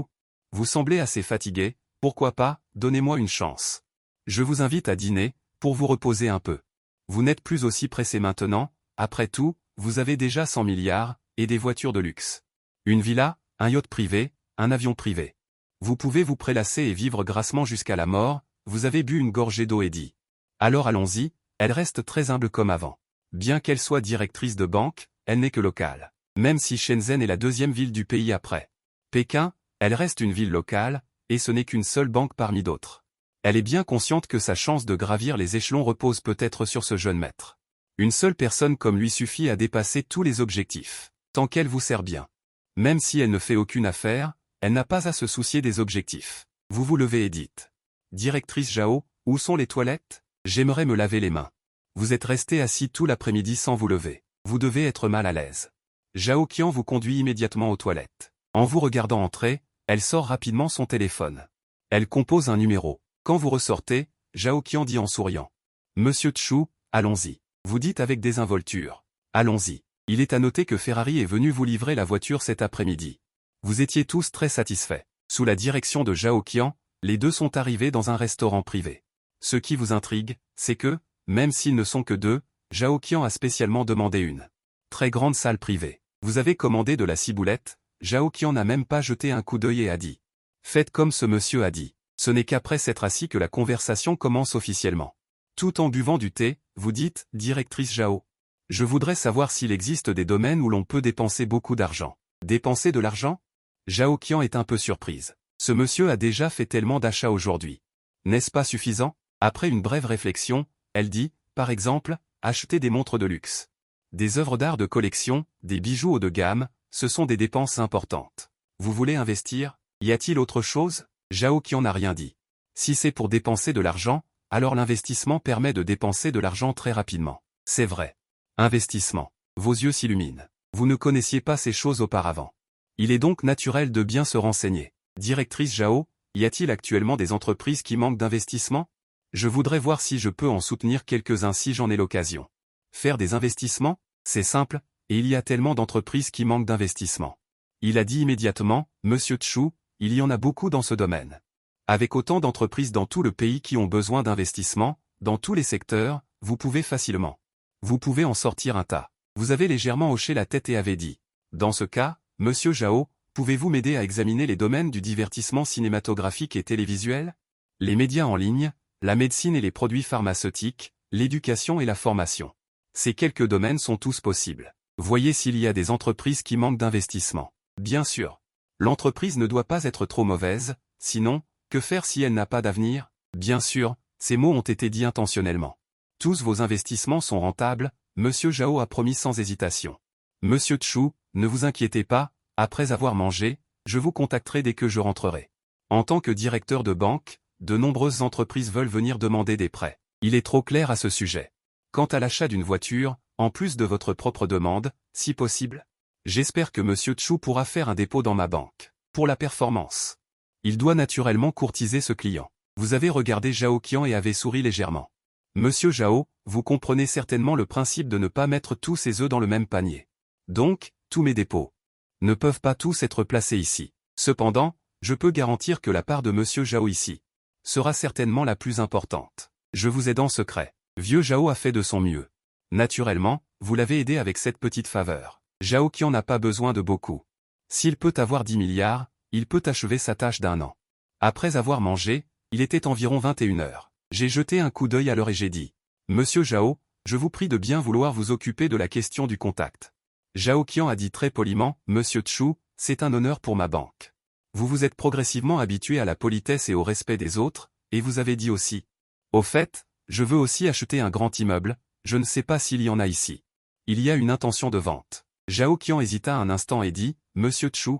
Speaker 1: vous semblez assez fatigué, pourquoi pas, donnez-moi une chance. Je vous invite à dîner, pour vous reposer un peu. Vous n'êtes plus aussi pressé maintenant, après tout, vous avez déjà 100 milliards, et des voitures de luxe. Une villa, un yacht privé, un avion privé. Vous pouvez vous prélasser et vivre grassement jusqu'à la mort, vous avez bu une gorgée d'eau et dit. Alors allons-y, elle reste très humble comme avant. Bien qu'elle soit directrice de banque, elle n'est que locale. Même si Shenzhen est la 2e ville du pays après Pékin, elle reste une ville locale, et ce n'est qu'une seule banque parmi d'autres. Elle est bien consciente que sa chance de gravir les échelons repose peut-être sur ce jeune maître. Une seule personne comme lui suffit à dépasser tous les objectifs, tant qu'elle vous sert bien. Même si elle ne fait aucune affaire, elle n'a pas à se soucier des objectifs. Vous vous levez et dites. Directrice Zhao, où sont les toilettes? J'aimerais me laver les mains. Vous êtes resté assis tout l'après-midi sans vous lever. Vous devez être mal à l'aise. Zhao Qian vous conduit immédiatement aux toilettes. En vous regardant entrer, elle sort rapidement son téléphone. Elle compose un numéro. Quand vous ressortez, Zhao Qian dit en souriant. Monsieur Chu, allons-y. Vous dites avec désinvolture. Allons-y. Il est à noter que Ferrari est venu vous livrer la voiture cet après-midi. Vous étiez tous très satisfaits. Sous la direction de Zhao Qian, les deux sont arrivés dans un restaurant privé. Ce qui vous intrigue, c'est que, même s'ils ne sont que deux, Zhao Qian a spécialement demandé une très grande salle privée. Vous avez commandé de la ciboulette, Zhao Qian n'a même pas jeté un coup d'œil et a dit. Faites comme ce monsieur a dit. Ce n'est qu'après s'être assis que la conversation commence officiellement. Tout en buvant du thé, vous dites, directrice Zhao. Je voudrais savoir s'il existe des domaines où l'on peut dépenser beaucoup d'argent. Dépenser de l'argent? Zhao Qian est un peu surprise. Ce monsieur a déjà fait tellement d'achats aujourd'hui. N'est-ce pas suffisant? Après une brève réflexion, elle dit, par exemple, acheter des montres de luxe. Des œuvres d'art de collection, des bijoux haut de gamme, ce sont des dépenses importantes. Vous voulez investir? Y a-t-il autre chose? Zhao Qian n'a rien dit. Si c'est pour dépenser de l'argent, alors l'investissement permet de dépenser de l'argent très rapidement. C'est vrai. Investissement. Vos yeux s'illuminent. Vous ne connaissiez pas ces choses auparavant. Il est donc naturel de bien se renseigner. Directrice Zhao, y a-t-il actuellement des entreprises qui manquent d'investissement? Je voudrais voir si je peux en soutenir quelques-uns si j'en ai l'occasion. Faire des investissements? C'est simple, et il y a tellement d'entreprises qui manquent d'investissement. Il a dit immédiatement, Monsieur Chu, il y en a beaucoup dans ce domaine. Avec autant d'entreprises dans tout le pays qui ont besoin d'investissement, dans tous les secteurs, vous pouvez facilement. Vous pouvez en sortir un tas. Vous avez légèrement hoché la tête et avez dit. Dans ce cas, Monsieur Zhao, pouvez-vous m'aider à examiner les domaines du divertissement cinématographique et télévisuel? Les médias en ligne, la médecine et les produits pharmaceutiques, l'éducation et la formation. Ces quelques domaines sont tous possibles. Voyez s'il y a des entreprises qui manquent d'investissement. Bien sûr. L'entreprise ne doit pas être trop mauvaise, sinon, que faire si elle n'a pas d'avenir? Bien sûr, ces mots ont été dits intentionnellement. Tous vos investissements sont rentables, Monsieur Zhao a promis sans hésitation. Monsieur Chu, ne vous inquiétez pas, après avoir mangé, je vous contacterai dès que je rentrerai. En tant que directeur de banque, de nombreuses entreprises veulent venir demander des prêts. Il est trop clair à ce sujet. Quant à l'achat d'une voiture, en plus de votre propre demande, si possible, j'espère que Monsieur Chu pourra faire un dépôt dans ma banque. Pour la performance. Il doit naturellement courtiser ce client. Vous avez regardé Zhao Qian et avez souri légèrement. Monsieur Zhao, vous comprenez certainement le principe de ne pas mettre tous ses œufs dans le même panier. Donc, tous mes dépôts ne peuvent pas tous être placés ici. Cependant, je peux garantir que la part de Monsieur Zhao ici sera certainement la plus importante. Je vous aide en secret. Vieux Zhao a fait de son mieux. Naturellement, vous l'avez aidé avec cette petite faveur. Zhao Qian n'a pas besoin de beaucoup. S'il peut avoir 10 milliards, il peut achever sa tâche d'un an. Après avoir mangé, il était environ 21 heures. J'ai jeté un coup d'œil à l'heure et j'ai dit. Monsieur Zhao, je vous prie de bien vouloir vous occuper de la question du contact. Zhao Qian a dit très poliment, Monsieur Chu, c'est un honneur pour ma banque. Vous vous êtes progressivement habitué à la politesse et au respect des autres, et vous avez dit aussi. Au fait, je veux aussi acheter un grand immeuble, je ne sais pas s'il y en a ici. Il y a une intention de vente. Zhao Qian hésita un instant et dit, Monsieur Chu,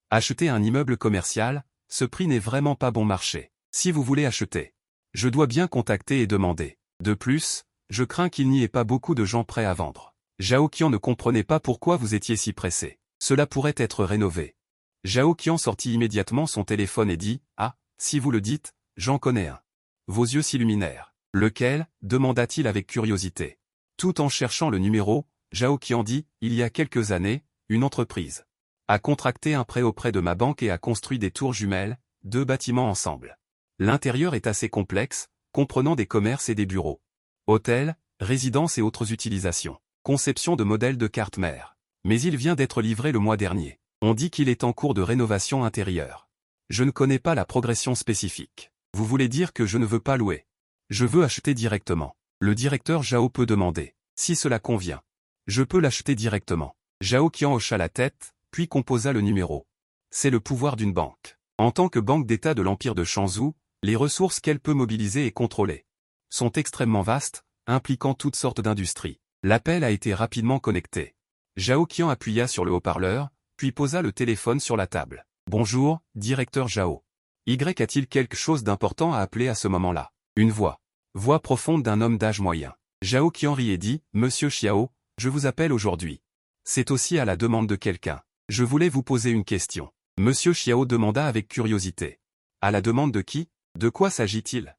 Speaker 1: acheter un immeuble commercial, ce prix n'est vraiment pas bon marché. Si vous voulez acheter, je dois bien contacter et demander. De plus, je crains qu'il n'y ait pas beaucoup de gens prêts à vendre. Zhao Qian ne comprenait pas pourquoi vous étiez si pressé. Cela pourrait être rénové. Zhao Qian sortit immédiatement son téléphone et dit, ah, si vous le dites, j'en connais un. Vos yeux s'illuminèrent. Lequel? Demanda-t-il avec curiosité. Tout en cherchant le numéro, Zhao Qian dit, il y a quelques années, une entreprise a contracté un prêt auprès de ma banque et a construit des tours jumelles, 2 bâtiments ensemble. L'intérieur est assez complexe, comprenant des commerces et des bureaux. Hôtels, résidences et autres utilisations. Conception de modèles de carte mère. Mais il vient d'être livré le mois dernier. On dit qu'il est en cours de rénovation intérieure. Je ne connais pas la progression spécifique. Vous voulez dire que je ne veux pas louer? Je veux acheter directement. Le directeur Zhao peut demander. Si cela convient. Je peux l'acheter directement. Zhao Qian hocha la tête, puis composa le numéro. C'est le pouvoir d'une banque. En tant que banque d'État de l'Empire de Shanzhou, les ressources qu'elle peut mobiliser et contrôler sont extrêmement vastes, impliquant toutes sortes d'industries. L'appel a été rapidement connecté. Zhao Qian appuya sur le haut-parleur, puis posa le téléphone sur la table. Bonjour, directeur Zhao. Y a-t-il quelque chose d'important à appeler à ce moment-là? Une voix. Voix profonde d'un homme d'âge moyen. Zhao Qian rit et dit, Monsieur Xiao, je vous appelle aujourd'hui. C'est aussi à la demande de quelqu'un. Je voulais vous poser une question. Monsieur Xiao demanda avec curiosité. À la demande de qui? De quoi s'agit-il?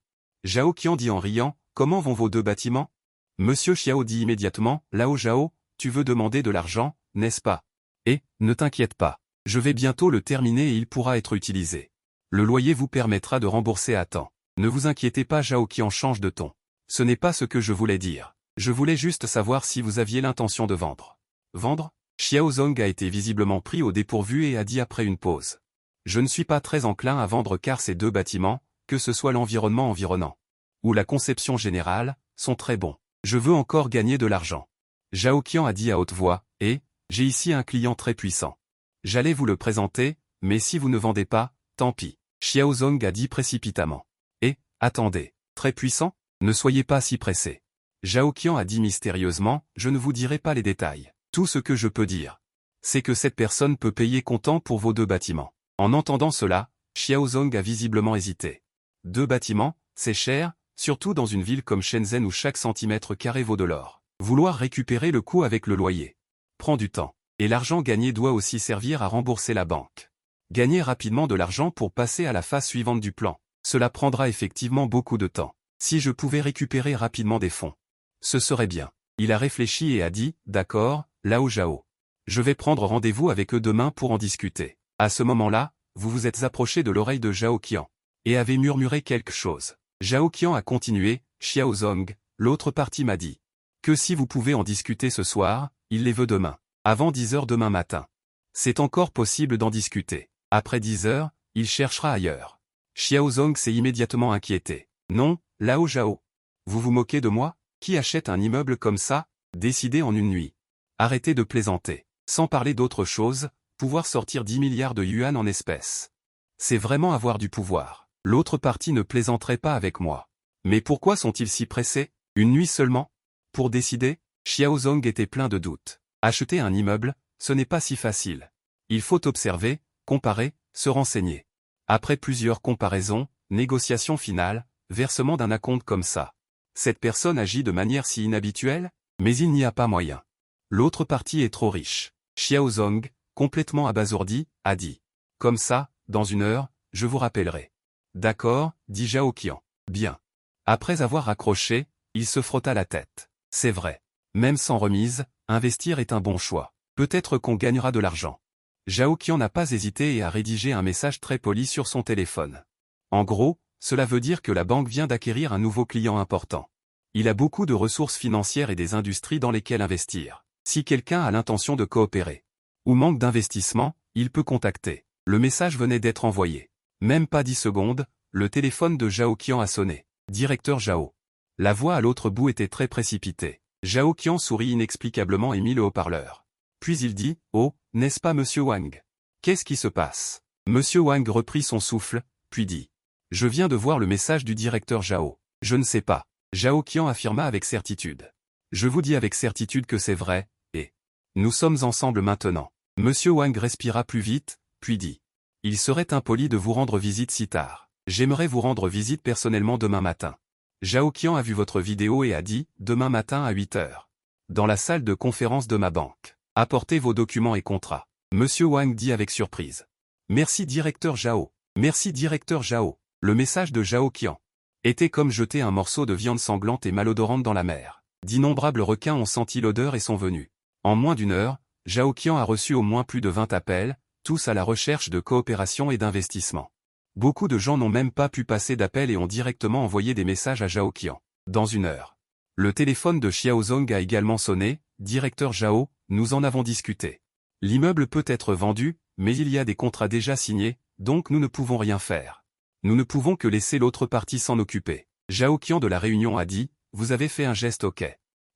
Speaker 1: Zhao Qian dit en riant, comment vont vos 2 bâtiments? Monsieur Xiao dit immédiatement, Lao Zhao, tu veux demander de l'argent, n'est-ce pas? Et, ne t'inquiète pas, je vais bientôt le terminer et il pourra être utilisé. Le loyer vous permettra de rembourser à temps. Ne vous inquiétez pas, Zhao Qian change de ton. Ce n'est pas ce que je voulais dire. Je voulais juste savoir si vous aviez l'intention de vendre. Vendre? Xiao Zong a été visiblement pris au dépourvu et a dit après une pause. Je ne suis pas très enclin à vendre car ces 2 bâtiments, que ce soit l'environnement environnant ou la conception générale, sont très bons. Je veux encore gagner de l'argent. Zhao Qian a dit à haute voix, et, j'ai ici un client très puissant. J'allais vous le présenter, mais si vous ne vendez pas, tant pis. Xiaozong a dit précipitamment. Et, attendez, très puissant? Ne soyez pas si pressé. Zhao Qian a dit mystérieusement, je ne vous dirai pas les détails. Tout ce que je peux dire, c'est que cette personne peut payer comptant pour vos 2 bâtiments. En entendant cela, Xiaozong a visiblement hésité. 2 bâtiments, c'est cher, surtout dans une ville comme Shenzhen où chaque centimètre carré vaut de l'or. Vouloir récupérer le coût avec le loyer prend du temps. Et l'argent gagné doit aussi servir à rembourser la banque. Gagner rapidement de l'argent pour passer à la phase suivante du plan. Cela prendra effectivement beaucoup de temps. Si je pouvais récupérer rapidement des fonds, ce serait bien. Il a réfléchi et a dit, d'accord, Lao Zhao. Je vais prendre rendez-vous avec eux demain pour en discuter. À ce moment-là, vous vous êtes approché de l'oreille de Zhao Qian et avez murmuré quelque chose. Zhao Qian a continué, Xiaozong, l'autre partie m'a dit que si vous pouvez en discuter ce soir, il les veut demain. Avant 10 heures demain matin. C'est encore possible d'en discuter. Après 10 heures, il cherchera ailleurs. Xiaozong s'est immédiatement inquiété. Non, Lao Zhao. Vous vous moquez de moi? Qui achète un immeuble comme ça, décidé en une nuit? Arrêtez de plaisanter. Sans parler d'autre chose, pouvoir sortir 10 milliards de yuan en espèces. C'est vraiment avoir du pouvoir. L'autre partie ne plaisanterait pas avec moi. Mais pourquoi sont-ils si pressés? Une nuit seulement? Pour décider? Xiaozong était plein de doutes. Acheter un immeuble, ce n'est pas si facile. Il faut observer, comparer, se renseigner. Après plusieurs comparaisons, négociation finale, versement d'un acompte comme ça. Cette personne agit de manière si inhabituelle, mais il n'y a pas moyen. L'autre partie est trop riche. Xiaozong, complètement abasourdi, a dit. Comme ça, dans 1 heure, je vous rappellerai. D'accord, dit Zhao Qian. Bien. Après avoir raccroché, il se frotta la tête. C'est vrai. Même sans remise, investir est un bon choix. Peut-être qu'on gagnera de l'argent. Zhao Qian n'a pas hésité et a rédigé un message très poli sur son téléphone. En gros, cela veut dire que la banque vient d'acquérir un nouveau client important. Il a beaucoup de ressources financières et des industries dans lesquelles investir. Si quelqu'un a l'intention de coopérer ou manque d'investissement, il peut contacter. Le message venait d'être envoyé. Même pas 10 secondes, le téléphone de Zhao Qian a sonné. Directeur Zhao. La voix à l'autre bout était très précipitée. Zhao Qian sourit inexplicablement et mit le haut-parleur. Puis il dit, « Oh, n'est-ce pas monsieur Wang? Qu'est-ce qui se passe ?» Monsieur Wang reprit son souffle, puis dit, « Je viens de voir le message du directeur Zhao. Je ne sais pas. » Zhao Qian affirma avec certitude. « Je vous dis avec certitude que c'est vrai, et nous sommes ensemble maintenant. » Monsieur Wang respira plus vite, puis dit, « Il serait impoli de vous rendre visite si tard. J'aimerais vous rendre visite personnellement demain matin. » Zhao Qian a vu votre vidéo et a dit, demain matin à 8 heures. Dans la salle de conférence de ma banque. Apportez vos documents et contrats. Monsieur Wang dit avec surprise. Merci directeur Zhao. Merci directeur Zhao. Le message de Zhao Qian était comme jeter un morceau de viande sanglante et malodorante dans la mer. D'innombrables requins ont senti l'odeur et sont venus. En moins d'1 heure, Zhao Qian a reçu au moins plus de 20 appels, tous à la recherche de coopération et d'investissement. Beaucoup de gens n'ont même pas pu passer d'appel et ont directement envoyé des messages à Zhao Qian. Dans 1 heure. Le téléphone de Xiaozong a également sonné, directeur Zhao, nous en avons discuté. L'immeuble peut être vendu, mais il y a des contrats déjà signés, donc nous ne pouvons rien faire. Nous ne pouvons que laisser l'autre partie s'en occuper. Zhao Qian de la réunion a dit, vous avez fait un geste ok.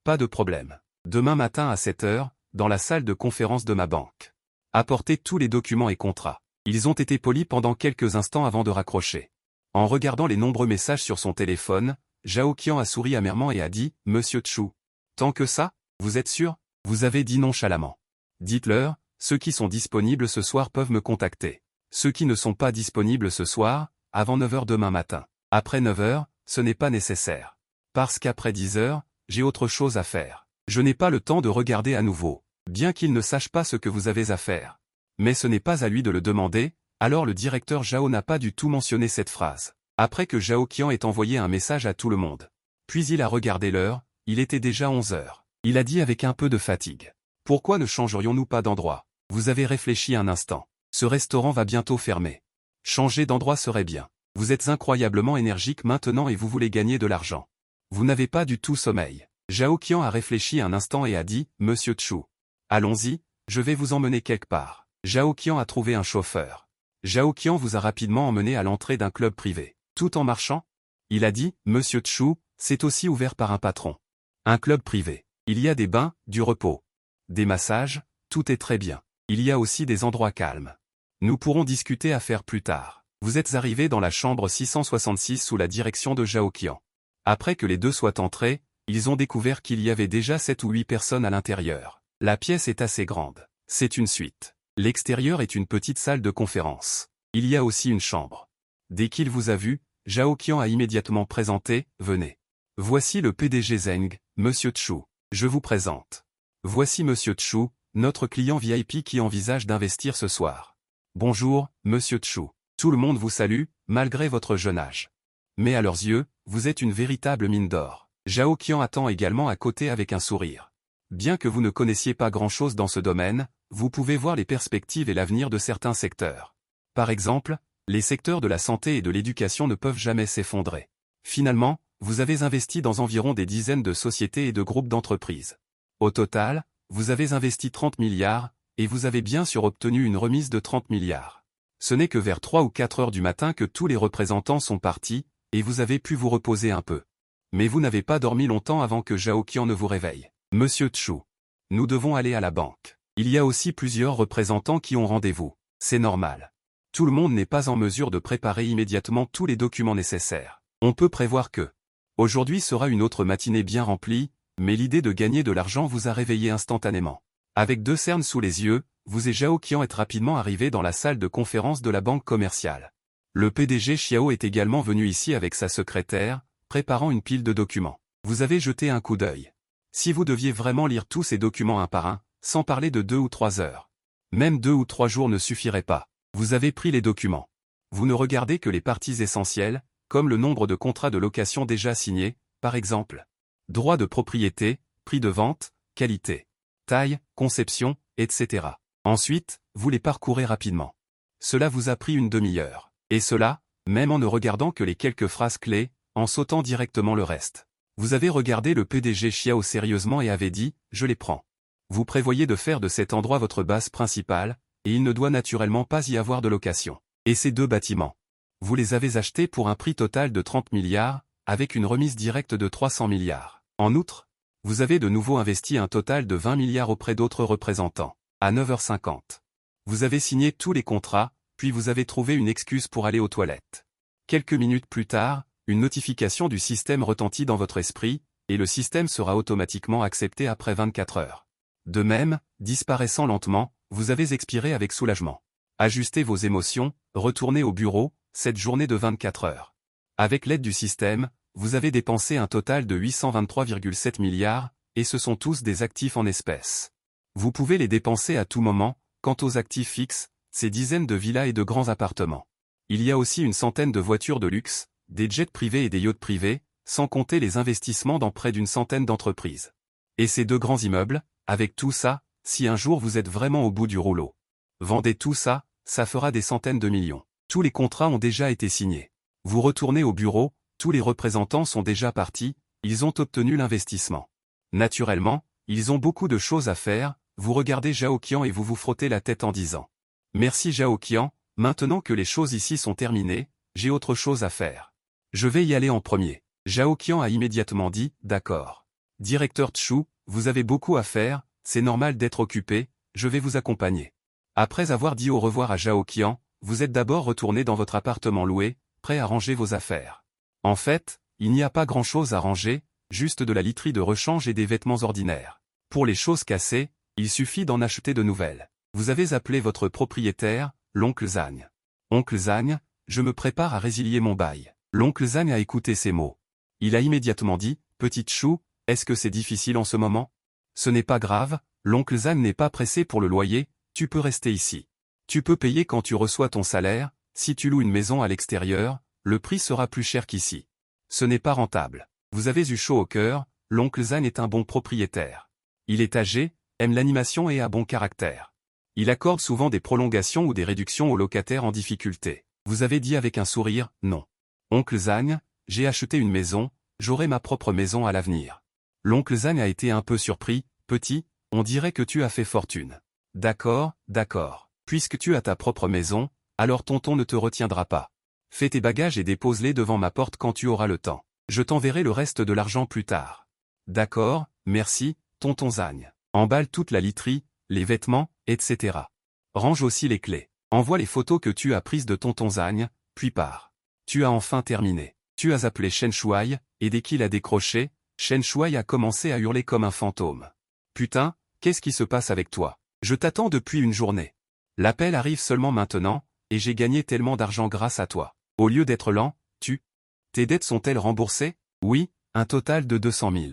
Speaker 1: Pas de problème. Demain matin à 7 heures, dans la salle de conférence de ma banque. Apportez tous les documents et contrats. Ils ont été polis pendant quelques instants avant de raccrocher. En regardant les nombreux messages sur son téléphone, Zhao Qian a souri amèrement et a dit, Monsieur Chu. Tant que ça, vous êtes sûr? Vous avez dit nonchalamment. Dites-leur, ceux qui sont disponibles ce soir peuvent me contacter. Ceux qui ne sont pas disponibles ce soir, avant 9 heures demain matin. Après 9 heures, ce n'est pas nécessaire. Parce qu'après 10 heures, j'ai autre chose à faire. Je n'ai pas le temps de regarder à nouveau, bien qu'il ne sache pas ce que vous avez à faire. Mais ce n'est pas à lui de le demander, alors le directeur Zhao n'a pas du tout mentionné cette phrase. Après que Zhao Qian ait envoyé un message à tout le monde. Puis il a regardé l'heure, il était déjà 11 heures. Il a dit avec un peu de fatigue. Pourquoi ne changerions-nous pas d'endroit? Vous avez réfléchi un instant. Ce restaurant va bientôt fermer. Changer d'endroit serait bien. Vous êtes incroyablement énergique maintenant et vous voulez gagner de l'argent. Vous n'avez pas du tout sommeil. Zhao Qian a réfléchi un instant et a dit, Monsieur Chu. Allons-y, je vais vous emmener quelque part. Zhao Qian a trouvé un chauffeur. Zhao Qian vous a rapidement emmené à l'entrée d'un club privé. Tout en marchant, il a dit, Monsieur Chu, c'est aussi ouvert par un patron. Un club privé. Il y a des bains, du repos. Des massages, tout est très bien. Il y a aussi des endroits calmes. Nous pourrons discuter affaires plus tard. Vous êtes arrivé dans la chambre 666 sous la direction de Zhao Qian. Après que les deux soient entrés, ils ont découvert qu'il y avait déjà 7 ou 8 personnes à l'intérieur. La pièce est assez grande. C'est une suite. L'extérieur est une petite salle de conférence. Il y a aussi une chambre. Dès qu'il vous a vu, Zhao Qian a immédiatement présenté « Venez. Voici le PDG Zeng, Monsieur Chu. Je vous présente. Voici Monsieur Chu, notre client VIP qui envisage d'investir ce soir. Bonjour, Monsieur Chu. Tout le monde vous salue, malgré votre jeune âge. Mais à leurs yeux, vous êtes une véritable mine d'or. » Zhao Qian attend également à côté avec un sourire. Bien que vous ne connaissiez pas grand-chose dans ce domaine, vous pouvez voir les perspectives et l'avenir de certains secteurs. Par exemple, les secteurs de la santé et de l'éducation ne peuvent jamais s'effondrer. Finalement, vous avez investi dans environ des dizaines de sociétés et de groupes d'entreprises. Au total, vous avez investi 30 milliards, et vous avez bien sûr obtenu une remise de 30 milliards. Ce n'est que vers 3 ou 4 heures du matin que tous les représentants sont partis, et vous avez pu vous reposer un peu. Mais vous n'avez pas dormi longtemps avant que Zhao Qian ne vous réveille. Monsieur Chu. Nous devons aller à la banque. Il y a aussi plusieurs représentants qui ont rendez-vous. C'est normal. Tout le monde n'est pas en mesure de préparer immédiatement tous les documents nécessaires. On peut prévoir que aujourd'hui sera une autre matinée bien remplie, mais l'idée de gagner de l'argent vous a réveillé instantanément. Avec 2 cernes sous les yeux, vous et Zhao Qian êtes rapidement arrivés dans la salle de conférence de la banque commerciale. Le PDG Xiao est également venu ici avec sa secrétaire, préparant une pile de documents. Vous avez jeté un coup d'œil. Si vous deviez vraiment lire tous ces documents un par un, sans parler de 2 ou 3 heures. Même 2 ou 3 jours ne suffiraient pas. Vous avez pris les documents. Vous ne regardez que les parties essentielles, comme le nombre de contrats de location déjà signés, par exemple. Droit de propriété, prix de vente, qualité, taille, conception, etc. Ensuite, vous les parcourez rapidement. Cela vous a pris une demi-heure. Et cela, même en ne regardant que les quelques phrases clés, en sautant directement le reste. Vous avez regardé le PDG Xiao sérieusement et avez dit « Je les prends ». Vous prévoyez de faire de cet endroit votre base principale, et il ne doit naturellement pas y avoir de location. Et ces 2 bâtiments. Vous les avez achetés pour un prix total de 30 milliards, avec une remise directe de 300 milliards. En outre, vous avez de nouveau investi un total de 20 milliards auprès d'autres représentants. À 9h50. Vous avez signé tous les contrats, puis vous avez trouvé une excuse pour aller aux toilettes. Quelques minutes plus tard, une notification du système retentit dans votre esprit, et le système sera automatiquement accepté après 24 heures. De même, disparaissant lentement, vous avez expiré avec soulagement. Ajustez vos émotions, retournez au bureau, cette journée de 24 heures. Avec l'aide du système, vous avez dépensé un total de 823,7 milliards, et ce sont tous des actifs en espèces. Vous pouvez les dépenser à tout moment. Quant aux actifs fixes, ces dizaines de villas et de grands appartements. Il y a aussi une centaine de voitures de luxe, des jets privés et des yachts privés, sans compter les investissements dans près d'une centaine d'entreprises. Et ces 2 grands immeubles, avec tout ça, si un jour vous êtes vraiment au bout du rouleau. Vendez tout ça, ça fera des centaines de millions. Tous les contrats ont déjà été signés. Vous retournez au bureau, tous les représentants sont déjà partis, ils ont obtenu l'investissement. Naturellement, ils ont beaucoup de choses à faire, vous regardez Zhao Qian et vous vous frottez la tête en disant « Merci Zhao Qian, maintenant que les choses ici sont terminées, j'ai autre chose à faire. Je vais y aller en premier. » Zhao Qian a immédiatement dit « D'accord. Directeur Chu, vous avez beaucoup à faire, c'est normal d'être occupé, je vais vous accompagner. » Après avoir dit au revoir à Zhao Qian, vous êtes d'abord retourné dans votre appartement loué, prêt à ranger vos affaires. En fait, il n'y a pas grand-chose à ranger, juste de la literie de rechange et des vêtements ordinaires. Pour les choses cassées, il suffit d'en acheter de nouvelles. Vous avez appelé votre propriétaire, l'oncle Zhang. Oncle Zhang, je me prépare à résilier mon bail. L'oncle Zhang a écouté ces mots. Il a immédiatement dit, petite Chou, est-ce que c'est difficile en ce moment? Ce n'est pas grave, l'oncle Zhang n'est pas pressé pour le loyer, tu peux rester ici. Tu peux payer quand tu reçois ton salaire, si tu loues une maison à l'extérieur, le prix sera plus cher qu'ici. Ce n'est pas rentable. Vous avez eu chaud au cœur, l'oncle Zhang est un bon propriétaire. Il est âgé, aime l'animation et a bon caractère. Il accorde souvent des prolongations ou des réductions aux locataires en difficulté. Vous avez dit avec un sourire, non. Oncle Zhang, j'ai acheté une maison, j'aurai ma propre maison à l'avenir. L'oncle Zhang a été un peu surpris, petit, on dirait que tu as fait fortune. D'accord, d'accord. Puisque tu as ta propre maison, alors tonton ne te retiendra pas. Fais tes bagages et dépose-les devant ma porte quand tu auras le temps. Je t'enverrai le reste de l'argent plus tard. D'accord, merci, tonton Zhang. Emballe toute la literie, les vêtements, etc. Range aussi les clés. Envoie les photos que tu as prises de tonton Zhang, puis pars. Tu as enfin terminé. Tu as appelé Chen Shuai, et dès qu'il a décroché, Chen Shuai a commencé à hurler comme un fantôme. Putain, qu'est-ce qui se passe avec toi? Je t'attends depuis une journée. L'appel arrive seulement maintenant, et j'ai gagné tellement d'argent grâce à toi. Au lieu d'être lent, tes dettes sont-elles remboursées? Oui, un total de 200 000.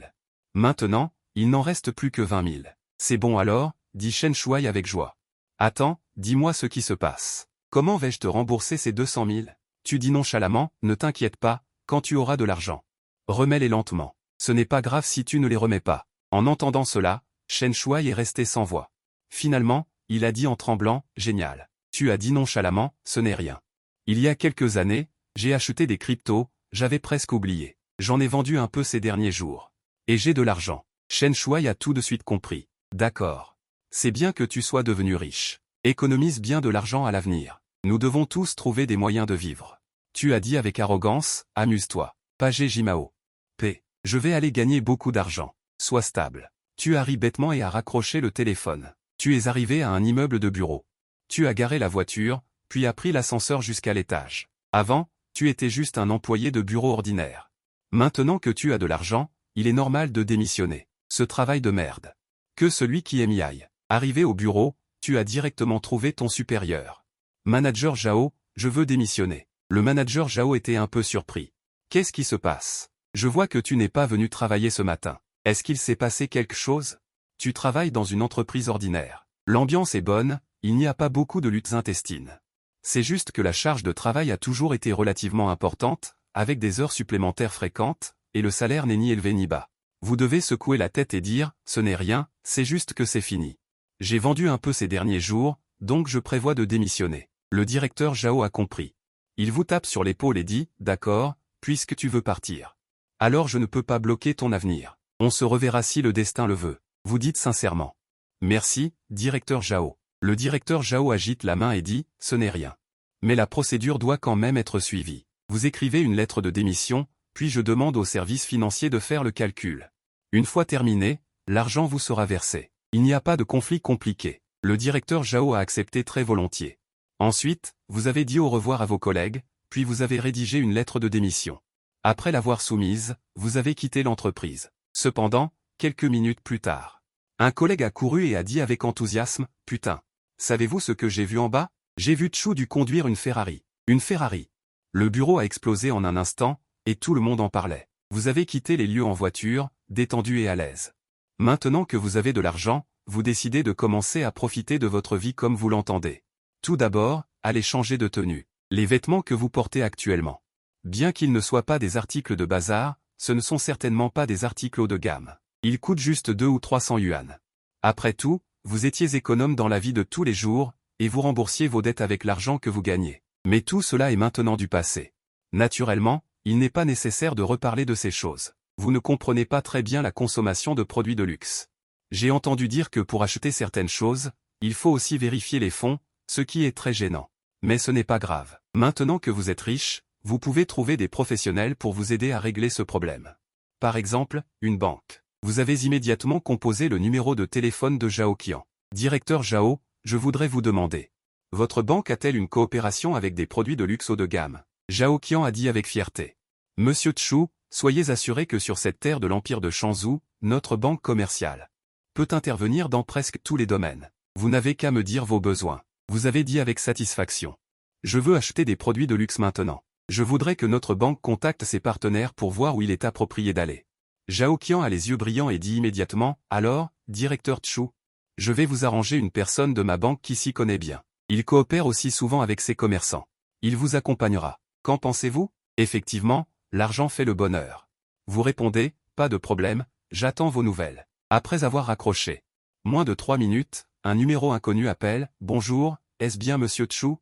Speaker 1: Maintenant, il n'en reste plus que 20 000. C'est bon alors, dit Chen Shuai avec joie. Attends, dis-moi ce qui se passe. Comment vais-je te rembourser ces 200 000? Tu dis nonchalamment, ne t'inquiète pas, quand tu auras de l'argent. Remets-les lentement. Ce n'est pas grave si tu ne les remets pas. En entendant cela, Chen Shuai est resté sans voix. Finalement, il a dit en tremblant, génial. Tu as dit nonchalamment, ce n'est rien. Il y a quelques années, j'ai acheté des cryptos, j'avais presque oublié. J'en ai vendu un peu ces derniers jours. Et j'ai de l'argent. Chen Shuai a tout de suite compris. D'accord. C'est bien que tu sois devenu riche. Économise bien de l'argent à l'avenir. Nous devons tous trouver des moyens de vivre. Tu as dit avec arrogance, amuse-toi. Page Jimao. P. Je vais aller gagner beaucoup d'argent. Sois stable. Tu as ri bêtement et as raccroché le téléphone. Tu es arrivé à un immeuble de bureau. Tu as garé la voiture, puis as pris l'ascenseur jusqu'à l'étage. Avant, tu étais juste un employé de bureau ordinaire. Maintenant que tu as de l'argent, il est normal de démissionner. Ce travail de merde. Que celui qui aime y aille. Arrivé au bureau, tu as directement trouvé ton supérieur. Manager Zhao, je veux démissionner. Le manager Zhao était un peu surpris. Qu'est-ce qui se passe? Je vois que tu n'es pas venu travailler ce matin. Est-ce qu'il s'est passé quelque chose? Tu travailles dans une entreprise ordinaire. L'ambiance est bonne, il n'y a pas beaucoup de luttes intestines. C'est juste que la charge de travail a toujours été relativement importante, avec des heures supplémentaires fréquentes, et le salaire n'est ni élevé ni bas. Vous devez secouer la tête et dire, ce n'est rien, c'est juste que c'est fini. J'ai vendu un peu ces derniers jours, donc je prévois de démissionner. Le directeur Zhao a compris. Il vous tape sur l'épaule et dit, d'accord, puisque tu veux partir. Alors je ne peux pas bloquer ton avenir. On se reverra si le destin le veut. Vous dites sincèrement. Merci, directeur Zhao. Le directeur Zhao agite la main et dit, ce n'est rien. Mais la procédure doit quand même être suivie. Vous écrivez une lettre de démission, puis je demande au service financier de faire le calcul. Une fois terminé, l'argent vous sera versé. Il n'y a pas de conflit compliqué. Le directeur Zhao a accepté très volontiers. Ensuite, vous avez dit au revoir à vos collègues, puis vous avez rédigé une lettre de démission. Après l'avoir soumise, vous avez quitté l'entreprise. Cependant, quelques minutes plus tard, un collègue a couru et a dit avec enthousiasme, « Putain, savez-vous ce que j'ai vu en bas? J'ai vu Tchou du conduire une Ferrari. Une Ferrari. » Le bureau a explosé en un instant, et tout le monde en parlait. Vous avez quitté les lieux en voiture, détendu et à l'aise. Maintenant que vous avez de l'argent, vous décidez de commencer à profiter de votre vie comme vous l'entendez. Tout d'abord, allez changer de tenue. Les vêtements que vous portez actuellement. Bien qu'ils ne soient pas des articles de bazar, ce ne sont certainement pas des articles haut de gamme. Ils coûtent juste 200 ou 300 yuan. Après tout, vous étiez économe dans la vie de tous les jours, et vous remboursiez vos dettes avec l'argent que vous gagnez. Mais tout cela est maintenant du passé. Naturellement, il n'est pas nécessaire de reparler de ces choses. Vous ne comprenez pas très bien la consommation de produits de luxe. J'ai entendu dire que pour acheter certaines choses, il faut aussi vérifier les fonds, ce qui est très gênant. Mais ce n'est pas grave. Maintenant que vous êtes riche, vous pouvez trouver des professionnels pour vous aider à régler ce problème. Par exemple, une banque. Vous avez immédiatement composé le numéro de téléphone de Zhao Qian. Directeur Zhao, je voudrais vous demander. Votre banque a-t-elle une coopération avec des produits de luxe haut de gamme? Zhao Qian a dit avec fierté. Monsieur Tchu, soyez assuré que sur cette terre de l'empire de Shanzhou, notre banque commerciale peut intervenir dans presque tous les domaines. Vous n'avez qu'à me dire vos besoins. Vous avez dit avec satisfaction. Je veux acheter des produits de luxe maintenant. Je voudrais que notre banque contacte ses partenaires pour voir où il est approprié d'aller. Zhao Qian a les yeux brillants et dit immédiatement, alors, directeur Tchu, je vais vous arranger une personne de ma banque qui s'y connaît bien. Il coopère aussi souvent avec ses commerçants. Il vous accompagnera. Qu'en pensez-vous? Effectivement, l'argent fait le bonheur. Vous répondez, pas de problème, j'attends vos nouvelles. Après avoir raccroché. Moins de 3 minutes, un numéro inconnu appelle, bonjour, est-ce bien monsieur Tchu?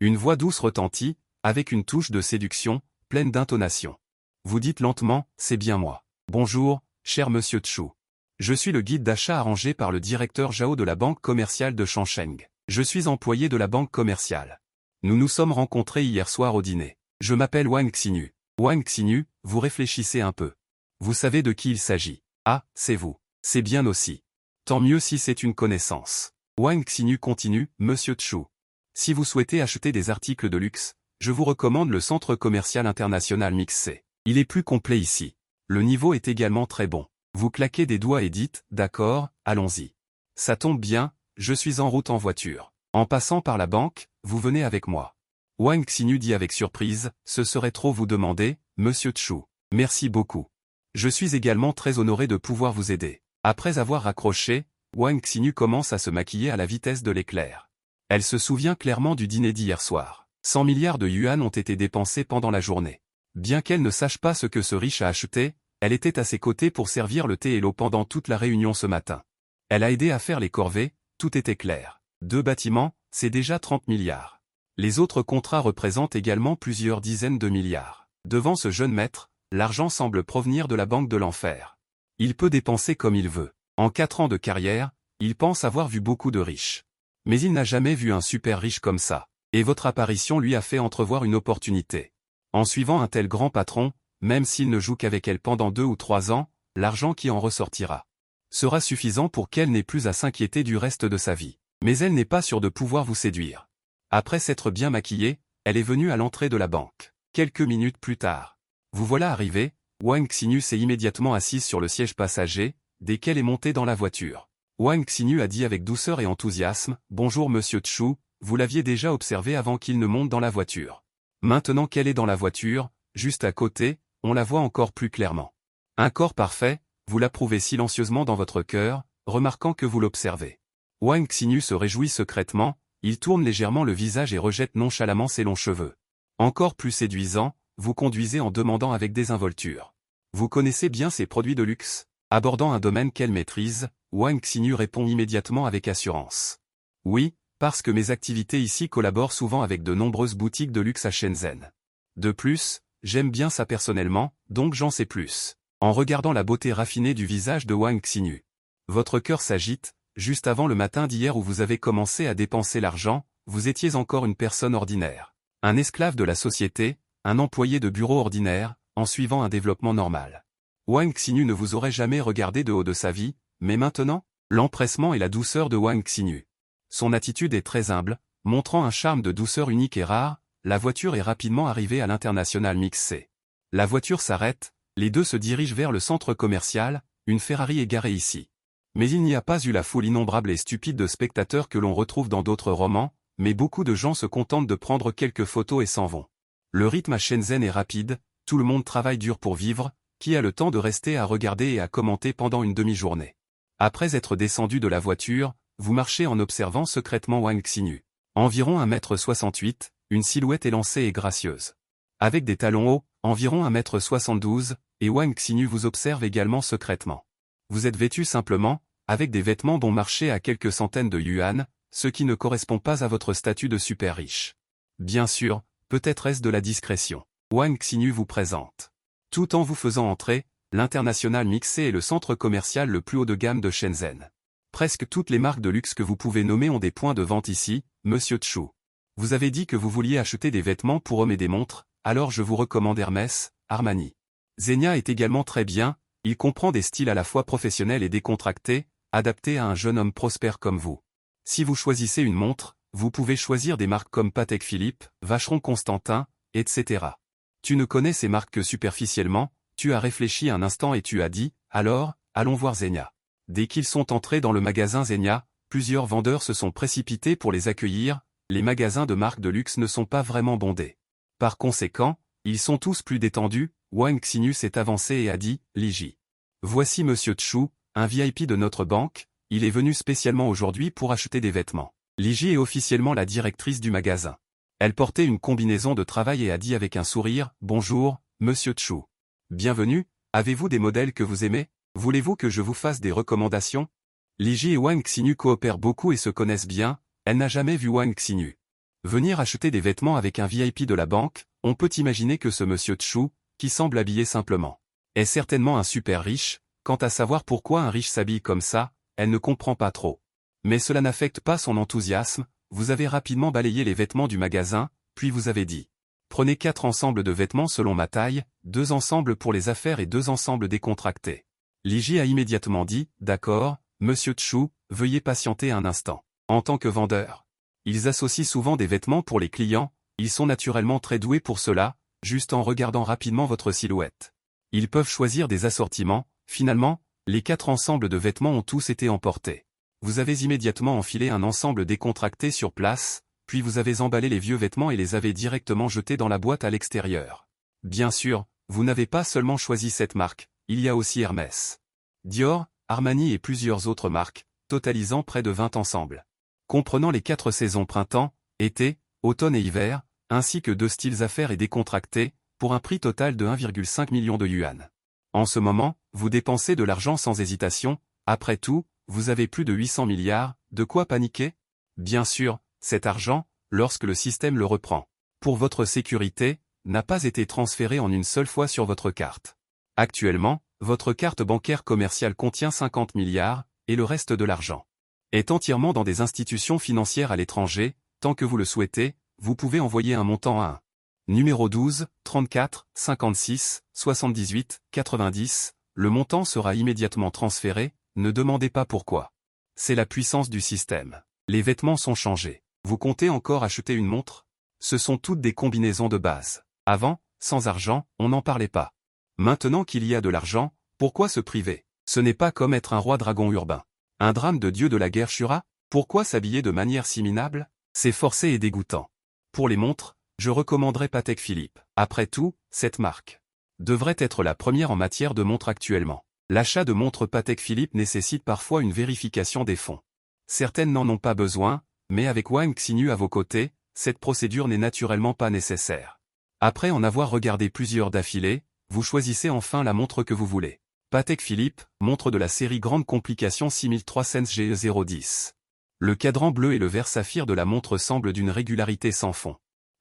Speaker 1: Une voix douce retentit, avec une touche de séduction, pleine d'intonation. Vous dites lentement, c'est bien moi. Bonjour, cher monsieur Tchu. Je suis le guide d'achat arrangé par le directeur Zhao de la banque commerciale de Shangsheng. Je suis employé de la banque commerciale. Nous nous sommes rencontrés hier soir au dîner. Je m'appelle Wang Xinu. Wang Xinu, vous réfléchissez un peu. Vous savez de qui il s'agit. Ah, c'est vous. C'est bien aussi. Tant mieux si c'est une connaissance. Wang Xinu continue, monsieur Tchu. Si vous souhaitez acheter des articles de luxe, Je vous recommande le Centre commercial international MixC. Il est plus complet ici. Le niveau est également très bon. Vous claquez des doigts et dites, d'accord, allons-y. Ça tombe bien, je suis en route en voiture. En passant par la banque, vous venez avec moi. Wang Xinyu dit avec surprise, ce serait trop vous demander, monsieur Chu. Merci beaucoup. Je suis également très honoré de pouvoir vous aider. Après avoir raccroché, Wang Xinyu commence à se maquiller à la vitesse de l'éclair. Elle se souvient clairement du dîner d'hier soir. 100 milliards de yuan ont été dépensés pendant la journée. Bien qu'elle ne sache pas ce que ce riche a acheté, elle était à ses côtés pour servir le thé et l'eau pendant toute la réunion ce matin. Elle a aidé à faire les corvées, tout était clair. 2 bâtiments, c'est déjà 30 milliards. Les autres contrats représentent également plusieurs dizaines de milliards. Devant ce jeune maître, l'argent semble provenir de la banque de l'enfer. Il peut dépenser comme il veut. En 4 ans de carrière, il pense avoir vu beaucoup de riches. Mais il n'a jamais vu un super riche comme ça. Et votre apparition lui a fait entrevoir une opportunité. En suivant un tel grand patron, même s'il ne joue qu'avec elle pendant 2 ou 3 ans, l'argent qui en ressortira sera suffisant pour qu'elle n'ait plus à s'inquiéter du reste de sa vie. Mais elle n'est pas sûre de pouvoir vous séduire. Après s'être bien maquillée, elle est venue à l'entrée de la banque. Quelques minutes plus tard. Vous voilà arrivé, Wang Xinyu s'est immédiatement assise sur le siège passager, dès qu'elle est montée dans la voiture. Wang Xinyu a dit avec douceur et enthousiasme, « Bonjour monsieur Chu, vous l'aviez déjà observé avant qu'il ne monte dans la voiture. Maintenant qu'elle est dans la voiture, juste à côté, on la voit encore plus clairement. Un corps parfait, vous l'approuvez silencieusement dans votre cœur, remarquant que vous l'observez. » Wang Xinyu se réjouit secrètement, il tourne légèrement le visage et rejette nonchalamment ses longs cheveux. Encore plus séduisant, vous conduisez en demandant avec désinvolture. Vous connaissez bien ces produits de luxe? Abordant un domaine qu'elle maîtrise, Wang Xinyu répond immédiatement avec assurance. Oui, parce que mes activités ici collaborent souvent avec de nombreuses boutiques de luxe à Shenzhen. De plus, j'aime bien ça personnellement, donc j'en sais plus. En regardant la beauté raffinée du visage de Wang Xinyu. Votre cœur s'agite, juste avant le matin d'hier où vous avez commencé à dépenser l'argent, vous étiez encore une personne ordinaire. Un esclave de la société, un employé de bureau ordinaire, en suivant un développement normal. Wang Xinyu ne vous aurait jamais regardé de haut de sa vie, mais maintenant, l'empressement et la douceur de Wang Xinyu. Son attitude est très humble, montrant un charme de douceur unique et rare, la voiture est rapidement arrivée à l'International MixC. La voiture s'arrête, les deux se dirigent vers le centre commercial, une Ferrari est garée ici. Mais il n'y a pas eu la foule innombrable et stupide de spectateurs que l'on retrouve dans d'autres romans, mais beaucoup de gens se contentent de prendre quelques photos et s'en vont. Le rythme à Shenzhen est rapide, tout le monde travaille dur pour vivre, qui a le temps de rester à regarder et à commenter pendant une demi-journée. Après être descendu de la voiture, vous marchez en observant secrètement Wang Xinyu. Environ 1,68 m, une silhouette élancée et gracieuse. Avec des talons hauts, environ 1,72 m, et Wang Xinyu vous observe également secrètement. Vous êtes vêtu simplement, avec des vêtements bon marché à quelques centaines de yuan, ce qui ne correspond pas à votre statut de super riche. Bien sûr, peut-être est-ce de la discrétion. Wang Xinyu vous présente. Tout en vous faisant entrer, l'International MixC est le centre commercial le plus haut de gamme de Shenzhen. Presque toutes les marques de luxe que vous pouvez nommer ont des points de vente ici, monsieur Chu. Vous avez dit que vous vouliez acheter des vêtements pour hommes et des montres, alors je vous recommande Hermès, Armani. Zegna est également très bien, il comprend des styles à la fois professionnels et décontractés, adaptés à un jeune homme prospère comme vous. Si vous choisissez une montre, vous pouvez choisir des marques comme Patek Philippe, Vacheron Constantin, etc. Tu ne connais ces marques que superficiellement, tu as réfléchi un instant et tu as dit, alors, allons voir Zegna. Dès qu'ils sont entrés dans le magasin Zegna, plusieurs vendeurs se sont précipités pour les accueillir, les magasins de marques de luxe ne sont pas vraiment bondés. Par conséquent, ils sont tous plus détendus, Wang Xinyu s'est avancé et a dit, Liji. Voici monsieur Chu, un VIP de notre banque, il est venu spécialement aujourd'hui pour acheter des vêtements. Liji est officiellement la directrice du magasin. Elle portait une combinaison de travail et a dit avec un sourire, bonjour, monsieur Chu. Bienvenue, avez-vous des modèles que vous aimez? Voulez-vous que je vous fasse des recommandations? Liji et Wang Xinyu coopèrent beaucoup et se connaissent bien, elle n'a jamais vu Wang Xinyu venir acheter des vêtements avec un VIP de la banque, on peut imaginer que ce monsieur Chu, qui semble habillé simplement, est certainement un super riche, quant à savoir pourquoi un riche s'habille comme ça, elle ne comprend pas trop. Mais cela n'affecte pas son enthousiasme, vous avez rapidement balayé les vêtements du magasin, puis vous avez dit. Prenez 4 ensembles de vêtements selon ma taille, 2 ensembles pour les affaires et 2 ensembles décontractés. Liji a immédiatement dit, d'accord, monsieur Chu, veuillez patienter un instant. En tant que vendeur, ils associent souvent des vêtements pour les clients, Ils sont naturellement très doués pour cela, juste en regardant rapidement votre silhouette. Ils peuvent choisir des assortiments, finalement, les 4 ensembles de vêtements ont tous été emportés. Vous avez immédiatement enfilé un ensemble décontracté sur place, puis vous avez emballé les vieux vêtements et les avez directement jetés dans la boîte à l'extérieur. Bien sûr, vous n'avez pas seulement choisi cette marque, il y a aussi Hermès, Dior, Armani et plusieurs autres marques, totalisant près de 20 ensembles. Comprenant les 4 saisons printemps, été, automne et hiver, ainsi que 2 styles affaires et décontractés, pour un prix total de 1,5 million de yuan. En ce moment, vous dépensez de l'argent sans hésitation, après tout, vous avez plus de 800 milliards, de quoi paniquer? Bien sûr, cet argent, lorsque le système le reprend, pour votre sécurité, n'a pas été transféré en une seule fois sur votre carte. Actuellement, votre carte bancaire commerciale contient 50 milliards, et le reste de l'argent est entièrement dans des institutions financières à l'étranger. Tant que vous le souhaitez, vous pouvez envoyer un montant à un numéro 12, 34, 56, 78, 90, le montant sera immédiatement transféré, ne demandez pas pourquoi. C'est la puissance du système. Les vêtements sont changés. Vous comptez encore acheter une montre? Ce sont toutes des combinaisons de base. Avant, sans argent, on n'en parlait pas. Maintenant qu'il y a de l'argent, pourquoi se priver? Ce n'est pas comme être un roi dragon urbain. Un drame de dieu de la guerre Shura? Pourquoi s'habiller de manière si minable? C'est forcé et dégoûtant. Pour les montres, je recommanderais Patek Philippe. Après tout, cette marque devrait être la première en matière de montres actuellement. L'achat de montres Patek Philippe nécessite parfois une vérification des fonds. Certaines n'en ont pas besoin, mais avec Wang Xinyu à vos côtés, cette procédure n'est naturellement pas nécessaire. Après en avoir regardé plusieurs d'affilée, vous choisissez enfin la montre que vous voulez. Patek Philippe, montre de la série Grande Complication 6300 GE010. Le cadran bleu et le vert saphir de la montre semblent d'une régularité sans fond.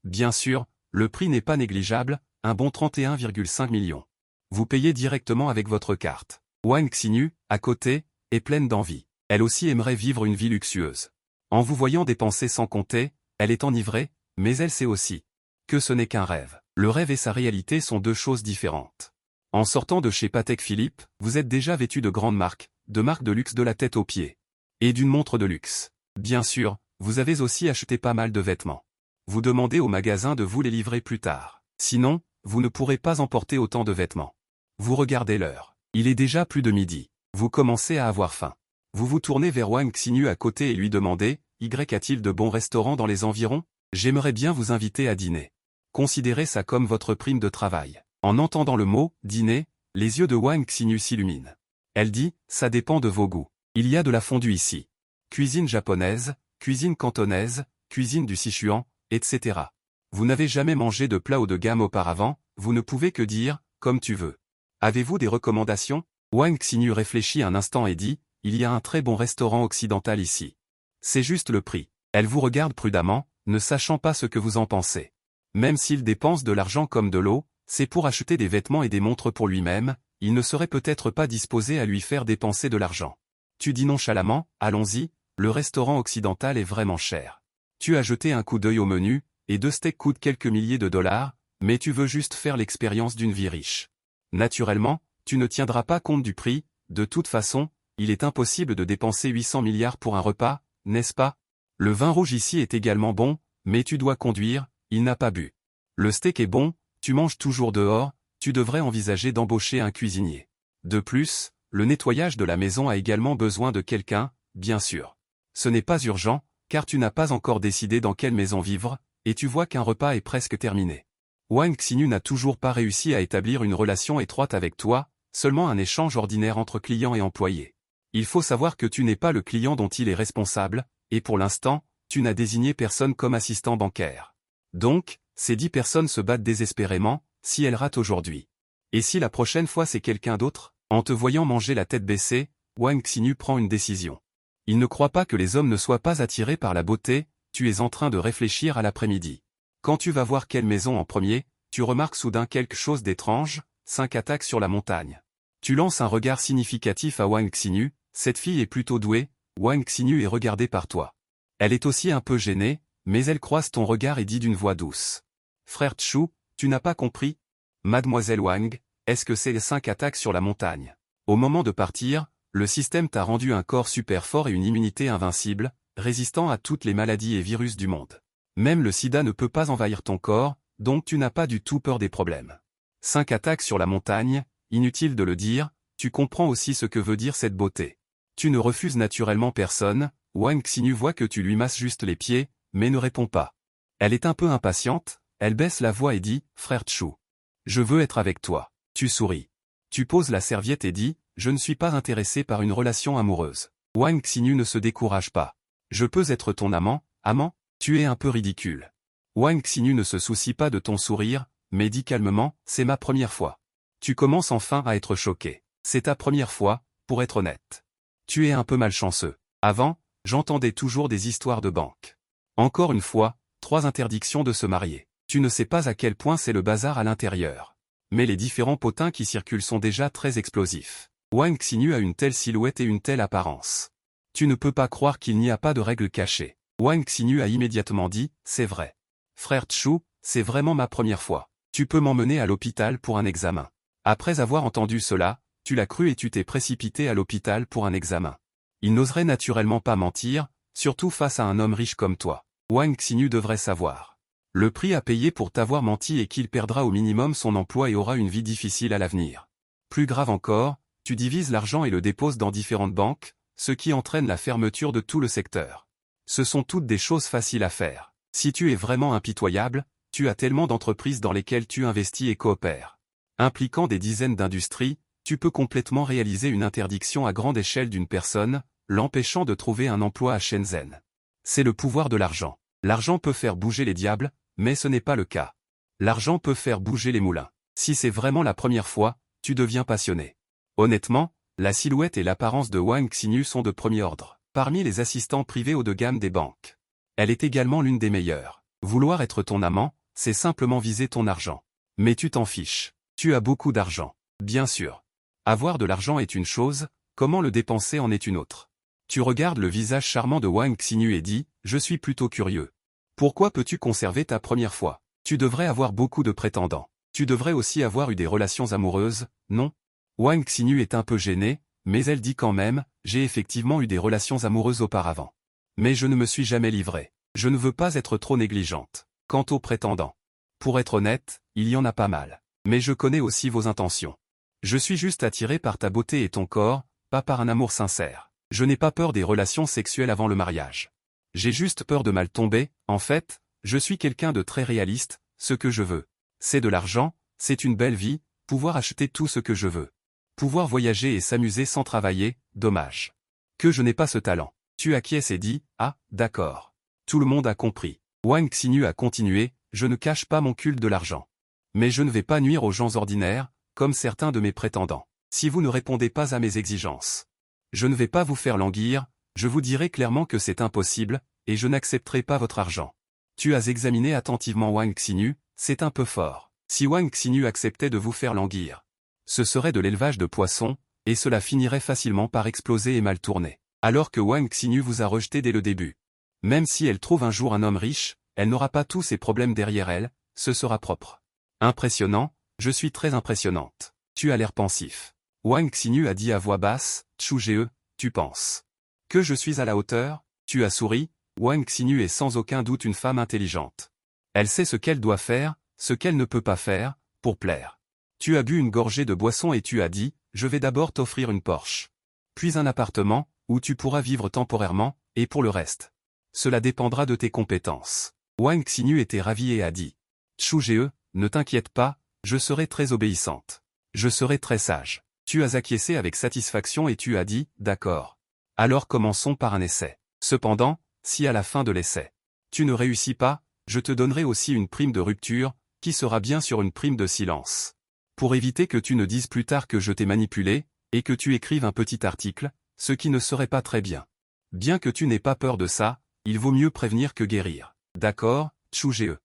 Speaker 1: Bien sûr, le prix n'est pas négligeable, un bon 31,5 millions. Vous payez directement avec votre carte. Wang Xinyu, à côté, est pleine d'envie. Elle aussi aimerait vivre une vie luxueuse. En vous voyant dépenser sans compter, elle est enivrée, mais elle sait aussi que ce n'est qu'un rêve. Le rêve et sa réalité sont 2 choses différentes. En sortant de chez Patek Philippe, vous êtes déjà vêtu de grandes marques de luxe de la tête aux pieds. Et d'une montre de luxe. Bien sûr, vous avez aussi acheté pas mal de vêtements. Vous demandez au magasin de vous les livrer plus tard. Sinon, vous ne pourrez pas emporter autant de vêtements. Vous regardez l'heure. Il est déjà plus de midi. Vous commencez à avoir faim. Vous vous tournez vers Wang Xinyu à côté et lui demandez, Y a-t-il de bons restaurants dans les environs? J'aimerais bien vous inviter à dîner. Considérez ça comme votre prime de travail. En entendant le mot « dîner », les yeux de Wang Xinyu s'illuminent. Elle dit « ça dépend de vos goûts. Il y a de la fondue ici. Cuisine japonaise, cuisine cantonaise, cuisine du Sichuan, etc. Vous n'avez jamais mangé de plat haut de gamme auparavant, vous ne pouvez que dire « comme tu veux ». Avez-vous des recommandations? Wang Xinyu réfléchit un instant et dit « il y a un très bon restaurant occidental ici. C'est juste le prix. » Elle vous regarde prudemment, ne sachant pas ce que vous en pensez. Même s'il dépense de l'argent comme de l'eau, c'est pour acheter des vêtements et des montres pour lui-même, il ne serait peut-être pas disposé à lui faire dépenser de l'argent. Tu dis nonchalamment, allons-y, le restaurant occidental est vraiment cher. Tu as jeté un coup d'œil au menu, et 2 steaks coûtent quelques milliers de dollars, mais tu veux juste faire l'expérience d'une vie riche. Naturellement, tu ne tiendras pas compte du prix, de toute façon, il est impossible de dépenser 800 milliards pour un repas, n'est-ce pas? Le vin rouge ici est également bon, mais tu dois conduire, il n'a pas bu. Le steak est bon, tu manges toujours dehors, tu devrais envisager d'embaucher un cuisinier. De plus, le nettoyage de la maison a également besoin de quelqu'un, bien sûr. Ce n'est pas urgent, car tu n'as pas encore décidé dans quelle maison vivre, et tu vois qu'un repas est presque terminé. Wang Xinyu n'a toujours pas réussi à établir une relation étroite avec toi, seulement un échange ordinaire entre client et employé. Il faut savoir que tu n'es pas le client dont il est responsable, et pour l'instant, tu n'as désigné personne comme assistant bancaire. Donc, ces 10 personnes se battent désespérément, si elles ratent aujourd'hui. Et si la prochaine fois c'est quelqu'un d'autre? En te voyant manger la tête baissée, Wang Xinyu prend une décision. Il ne croit pas que les hommes ne soient pas attirés par la beauté, tu es en train de réfléchir à l'après-midi. Quand tu vas voir quelle maison en premier, tu remarques soudain quelque chose d'étrange, 5 attaques sur la montagne. Tu lances un regard significatif à Wang Xinyu, cette fille est plutôt douée, Wang Xinyu est regardée par toi. Elle est aussi un peu gênée, mais elle croise ton regard et dit d'une voix douce. Frère Chu, tu n'as pas compris? Mademoiselle Wang, est-ce que c'est les 5 attaques sur la montagne? Au moment de partir, le système t'a rendu un corps super fort et une immunité invincible, résistant à toutes les maladies et virus du monde. Même le sida ne peut pas envahir ton corps, donc tu n'as pas du tout peur des problèmes. 5 attaques sur la montagne, inutile de le dire, tu comprends aussi ce que veut dire cette beauté. Tu ne refuses naturellement personne, Wang Xinyu voit que tu lui masses juste les pieds, mais ne répond pas. Elle est un peu impatiente, elle baisse la voix et dit, « Frère Chu. Je veux être avec toi. » Tu souris. Tu poses la serviette et dis, « Je ne suis pas intéressé par une relation amoureuse. » Wang Xinyu ne se décourage pas. « Je peux être ton amant, amant? Tu es un peu ridicule. » Wang Xinyu ne se soucie pas de ton sourire, mais dit calmement, « C'est ma première fois. » Tu commences enfin à être choqué. C'est ta première fois, pour être honnête. Tu es un peu malchanceux. Avant, j'entendais toujours des histoires de banque. Encore une fois, 3 interdictions de se marier. Tu ne sais pas à quel point c'est le bazar à l'intérieur. Mais les différents potins qui circulent sont déjà très explosifs. Wang Xinyu a une telle silhouette et une telle apparence. Tu ne peux pas croire qu'il n'y a pas de règles cachées. Wang Xinyu a immédiatement dit, « C'est vrai. Frère Chu, c'est vraiment ma première fois. Tu peux m'emmener à l'hôpital pour un examen. » Après avoir entendu cela, tu l'as cru et tu t'es précipité à l'hôpital pour un examen. Il n'oserait naturellement pas mentir, surtout face à un homme riche comme toi. Wang Xinyu devrait savoir. Le prix à payer pour t'avoir menti est qu'il perdra au minimum son emploi et aura une vie difficile à l'avenir. Plus grave encore, tu divises l'argent et le déposes dans différentes banques, ce qui entraîne la fermeture de tout le secteur. Ce sont toutes des choses faciles à faire. Si tu es vraiment impitoyable, tu as tellement d'entreprises dans lesquelles tu investis et coopères. Impliquant des dizaines d'industries, tu peux complètement réaliser une interdiction à grande échelle d'une personne, l'empêchant de trouver un emploi à Shenzhen. C'est le pouvoir de l'argent. L'argent peut faire bouger les diables, mais ce n'est pas le cas. L'argent peut faire bouger les moulins. Si c'est vraiment la première fois, tu deviens passionné. Honnêtement, la silhouette et l'apparence de Wang Xinyu sont de premier ordre, parmi les assistants privés haut de gamme des banques. Elle est également l'une des meilleures. Vouloir être ton amant, c'est simplement viser ton argent. Mais tu t'en fiches. Tu as beaucoup d'argent. Bien sûr. Avoir de l'argent est une chose, comment le dépenser en est une autre. Tu regardes le visage charmant de Wang Xinyu et dis, « Je suis plutôt curieux. Pourquoi peux-tu conserver ta première fois? Tu devrais avoir beaucoup de prétendants. Tu devrais aussi avoir eu des relations amoureuses, non ?» Wang Xinyu est un peu gênée, mais elle dit quand même, « J'ai effectivement eu des relations amoureuses auparavant. Mais je ne me suis jamais livrée. Je ne veux pas être trop négligente. Quant aux prétendants. Pour être honnête, il y en a pas mal. Mais je connais aussi vos intentions. Je suis juste attiré par ta beauté et ton corps, pas par un amour sincère. Je n'ai pas peur des relations sexuelles avant le mariage. J'ai juste peur de mal tomber, en fait, je suis quelqu'un de très réaliste, ce que je veux. C'est de l'argent, c'est une belle vie, pouvoir acheter tout ce que je veux. Pouvoir voyager et s'amuser sans travailler, dommage. Que je n'ai pas ce talent. » Tu acquiesces et dis, « Ah, d'accord. » Tout le monde a compris. Wang Xinyu a continué, « Je ne cache pas mon culte de l'argent. Mais je ne vais pas nuire aux gens ordinaires, comme certains de mes prétendants. Si vous ne répondez pas à mes exigences, je ne vais pas vous faire languir, je vous dirai clairement que c'est impossible, et je n'accepterai pas votre argent. » Tu as examiné attentivement Wang Xinyu, c'est un peu fort. Si Wang Xinyu acceptait de vous faire languir, ce serait de l'élevage de poissons, et cela finirait facilement par exploser et mal tourner. Alors que Wang Xinyu vous a rejeté dès le début. Même si elle trouve un jour un homme riche, elle n'aura pas tous ses problèmes derrière elle, ce sera propre. Impressionnant, je suis très impressionnante. Tu as l'air pensif. Wang Xinyu a dit à voix basse, Chu Ge, tu penses que je suis à la hauteur? Tu as souri, Wang Xinyu est sans aucun doute une femme intelligente. Elle sait ce qu'elle doit faire, ce qu'elle ne peut pas faire, pour plaire. Tu as bu une gorgée de boisson et tu as dit, je vais d'abord t'offrir une Porsche. Puis un appartement, où tu pourras vivre temporairement, et pour le reste. Cela dépendra de tes compétences. Wang Xinyu était ravie et a dit, Chu Ge, ne t'inquiète pas, je serai très obéissante. Je serai très sage. Tu as acquiescé avec satisfaction et tu as dit, d'accord. Alors commençons par un essai. Cependant, si à la fin de l'essai, tu ne réussis pas, je te donnerai aussi une prime de rupture, qui sera bien sûr une prime de silence. Pour éviter que tu ne dises plus tard que je t'ai manipulé, et que tu écrives un petit article, ce qui ne serait pas très bien. Bien que tu n'aies pas peur de ça, il vaut mieux prévenir que guérir. D'accord, Chu Ge.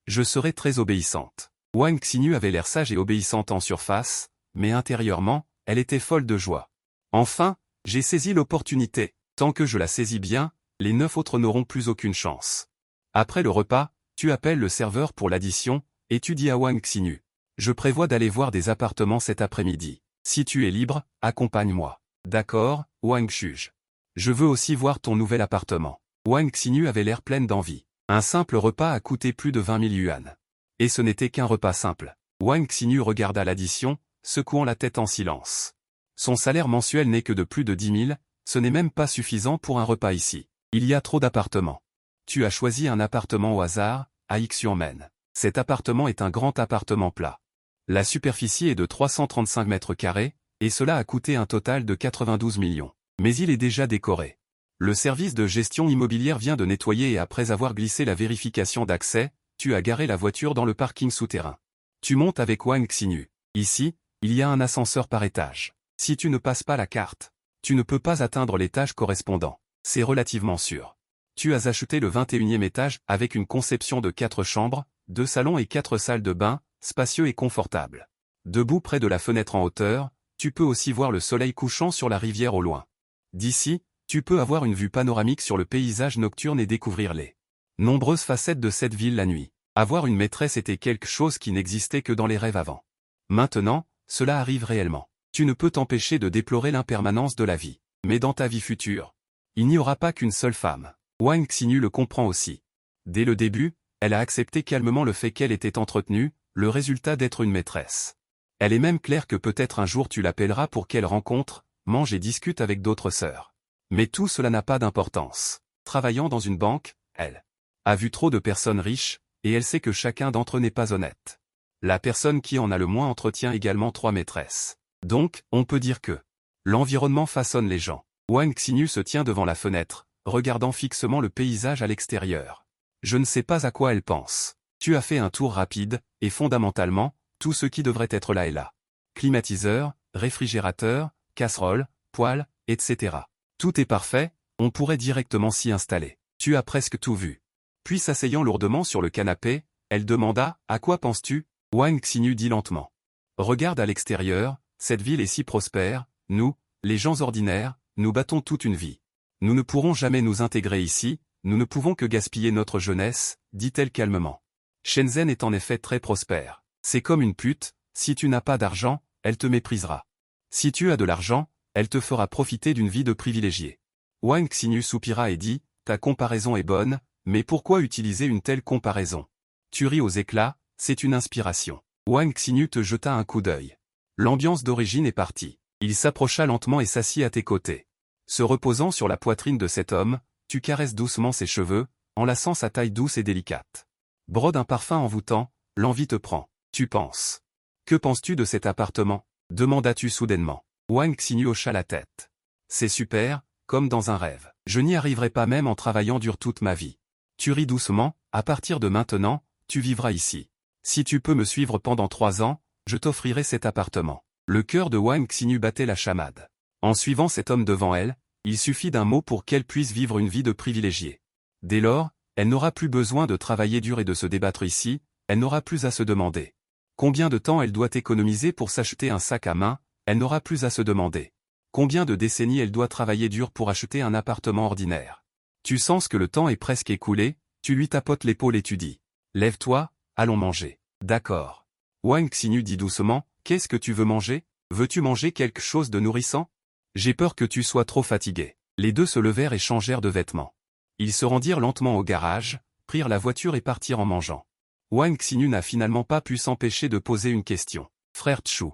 Speaker 1: Je serai très obéissante. Wang Xinyu avait l'air sage et obéissante en surface, mais intérieurement, elle était folle de joie. Enfin, j'ai saisi l'opportunité. Tant que je la saisis bien, les 9 autres n'auront plus aucune chance. Après le repas, tu appelles le serveur pour l'addition, et tu dis à Wang Xinyu. Je prévois d'aller voir des appartements cet après-midi. Si tu es libre, accompagne-moi. D'accord, Wang Xuj. Je veux aussi voir ton nouvel appartement. Wang Xinyu avait l'air pleine d'envie. Un simple repas a coûté plus de 20 000 yuan. Et ce n'était qu'un repas simple. Wang Xinyu regarda l'addition, secouant la tête en silence. Son salaire mensuel n'est que de plus de 10 000, ce n'est même pas suffisant pour un repas ici. Il y a trop d'appartements. Tu as choisi un appartement au hasard, à Xiumen. Cet appartement est un grand appartement plat. La superficie est de 335 mètres carrés, et cela a coûté un total de 92 millions. Mais il est déjà décoré. Le service de gestion immobilière vient de nettoyer et après avoir glissé la vérification d'accès, tu as garé la voiture dans le parking souterrain. Tu montes avec Wang Xinyu. Ici, il y a un ascenseur par étage. Si tu ne passes pas la carte, tu ne peux pas atteindre l'étage correspondant. C'est relativement sûr. Tu as acheté le 21e étage avec une conception de 4 chambres, 2 salons et 4 salles de bain, spacieux et confortables. Debout près de la fenêtre en hauteur, tu peux aussi voir le soleil couchant sur la rivière au loin. D'ici, tu peux avoir une vue panoramique sur le paysage nocturne et découvrir les nombreuses facettes de cette ville la nuit. Avoir une maîtresse était quelque chose qui n'existait que dans les rêves avant. Maintenant, cela arrive réellement. Tu ne peux t'empêcher de déplorer l'impermanence de la vie. Mais dans ta vie future, il n'y aura pas qu'une seule femme. Wang Xinyu le comprend aussi. Dès le début, elle a accepté calmement le fait qu'elle était entretenue, le résultat d'être une maîtresse. Elle est même claire que peut-être un jour tu l'appelleras pour qu'elle rencontre, mange et discute avec d'autres sœurs. Mais tout cela n'a pas d'importance. Travaillant dans une banque, elle a vu trop de personnes riches, et elle sait que chacun d'entre eux n'est pas honnête. La personne qui en a le moins entretient également 3 maîtresses. Donc, on peut dire que l'environnement façonne les gens. Wang Xinyu se tient devant la fenêtre, regardant fixement le paysage à l'extérieur. Je ne sais pas à quoi elle pense. Tu as fait un tour rapide, et fondamentalement, tout ce qui devrait être là est là. Climatiseur, réfrigérateur, casserole, poêle, etc. Tout est parfait, on pourrait directement s'y installer. Tu as presque tout vu. Puis s'asseyant lourdement sur le canapé, elle demanda « À quoi penses-tu » Wang Xinyu dit lentement. « Regarde à l'extérieur, cette ville est si prospère, nous, les gens ordinaires, nous battons toute une vie. Nous ne pourrons jamais nous intégrer ici, nous ne pouvons que gaspiller notre jeunesse, dit-elle calmement. Shenzhen est en effet très prospère. C'est comme une pute, si tu n'as pas d'argent, elle te méprisera. Si tu as de l'argent, elle te fera profiter d'une vie de privilégié. » Wang Xinyu soupira et dit, « Ta comparaison est bonne, mais pourquoi utiliser une telle comparaison? Tu ris aux éclats, c'est une inspiration. » Wang Xinyu te jeta un coup d'œil. L'ambiance d'origine est partie. Il s'approcha lentement et s'assit à tes côtés. Se reposant sur la poitrine de cet homme, tu caresses doucement ses cheveux, enlaçant sa taille douce et délicate. Brode un parfum envoûtant, l'envie te prend. Tu penses. Que penses-tu de cet appartement? Demanda-tu soudainement. Wang Xinyu hocha la tête. C'est super, comme dans un rêve. Je n'y arriverai pas même en travaillant dur toute ma vie. Tu ris doucement, à partir de maintenant, tu vivras ici. Si tu peux me suivre pendant 3 ans, je t'offrirai cet appartement. Le cœur de Wang Xinyu battait la chamade. En suivant cet homme devant elle, il suffit d'un mot pour qu'elle puisse vivre une vie de privilégiée. Dès lors, elle n'aura plus besoin de travailler dur et de se débattre ici, elle n'aura plus à se demander combien de temps elle doit économiser pour s'acheter un sac à main, elle n'aura plus à se demander combien de décennies elle doit travailler dur pour acheter un appartement ordinaire. Tu sens que le temps est presque écoulé, tu lui tapotes l'épaule et tu dis « Lève-toi, allons manger. » D'accord. Wang Xinyu dit doucement, « Qu'est-ce que tu veux manger? Veux-tu manger quelque chose de nourrissant? J'ai peur que tu sois trop fatigué. » Les deux se levèrent et changèrent de vêtements. Ils se rendirent lentement au garage, prirent la voiture et partirent en mangeant. Wang Xinyu n'a finalement pas pu s'empêcher de poser une question. « Frère Chu,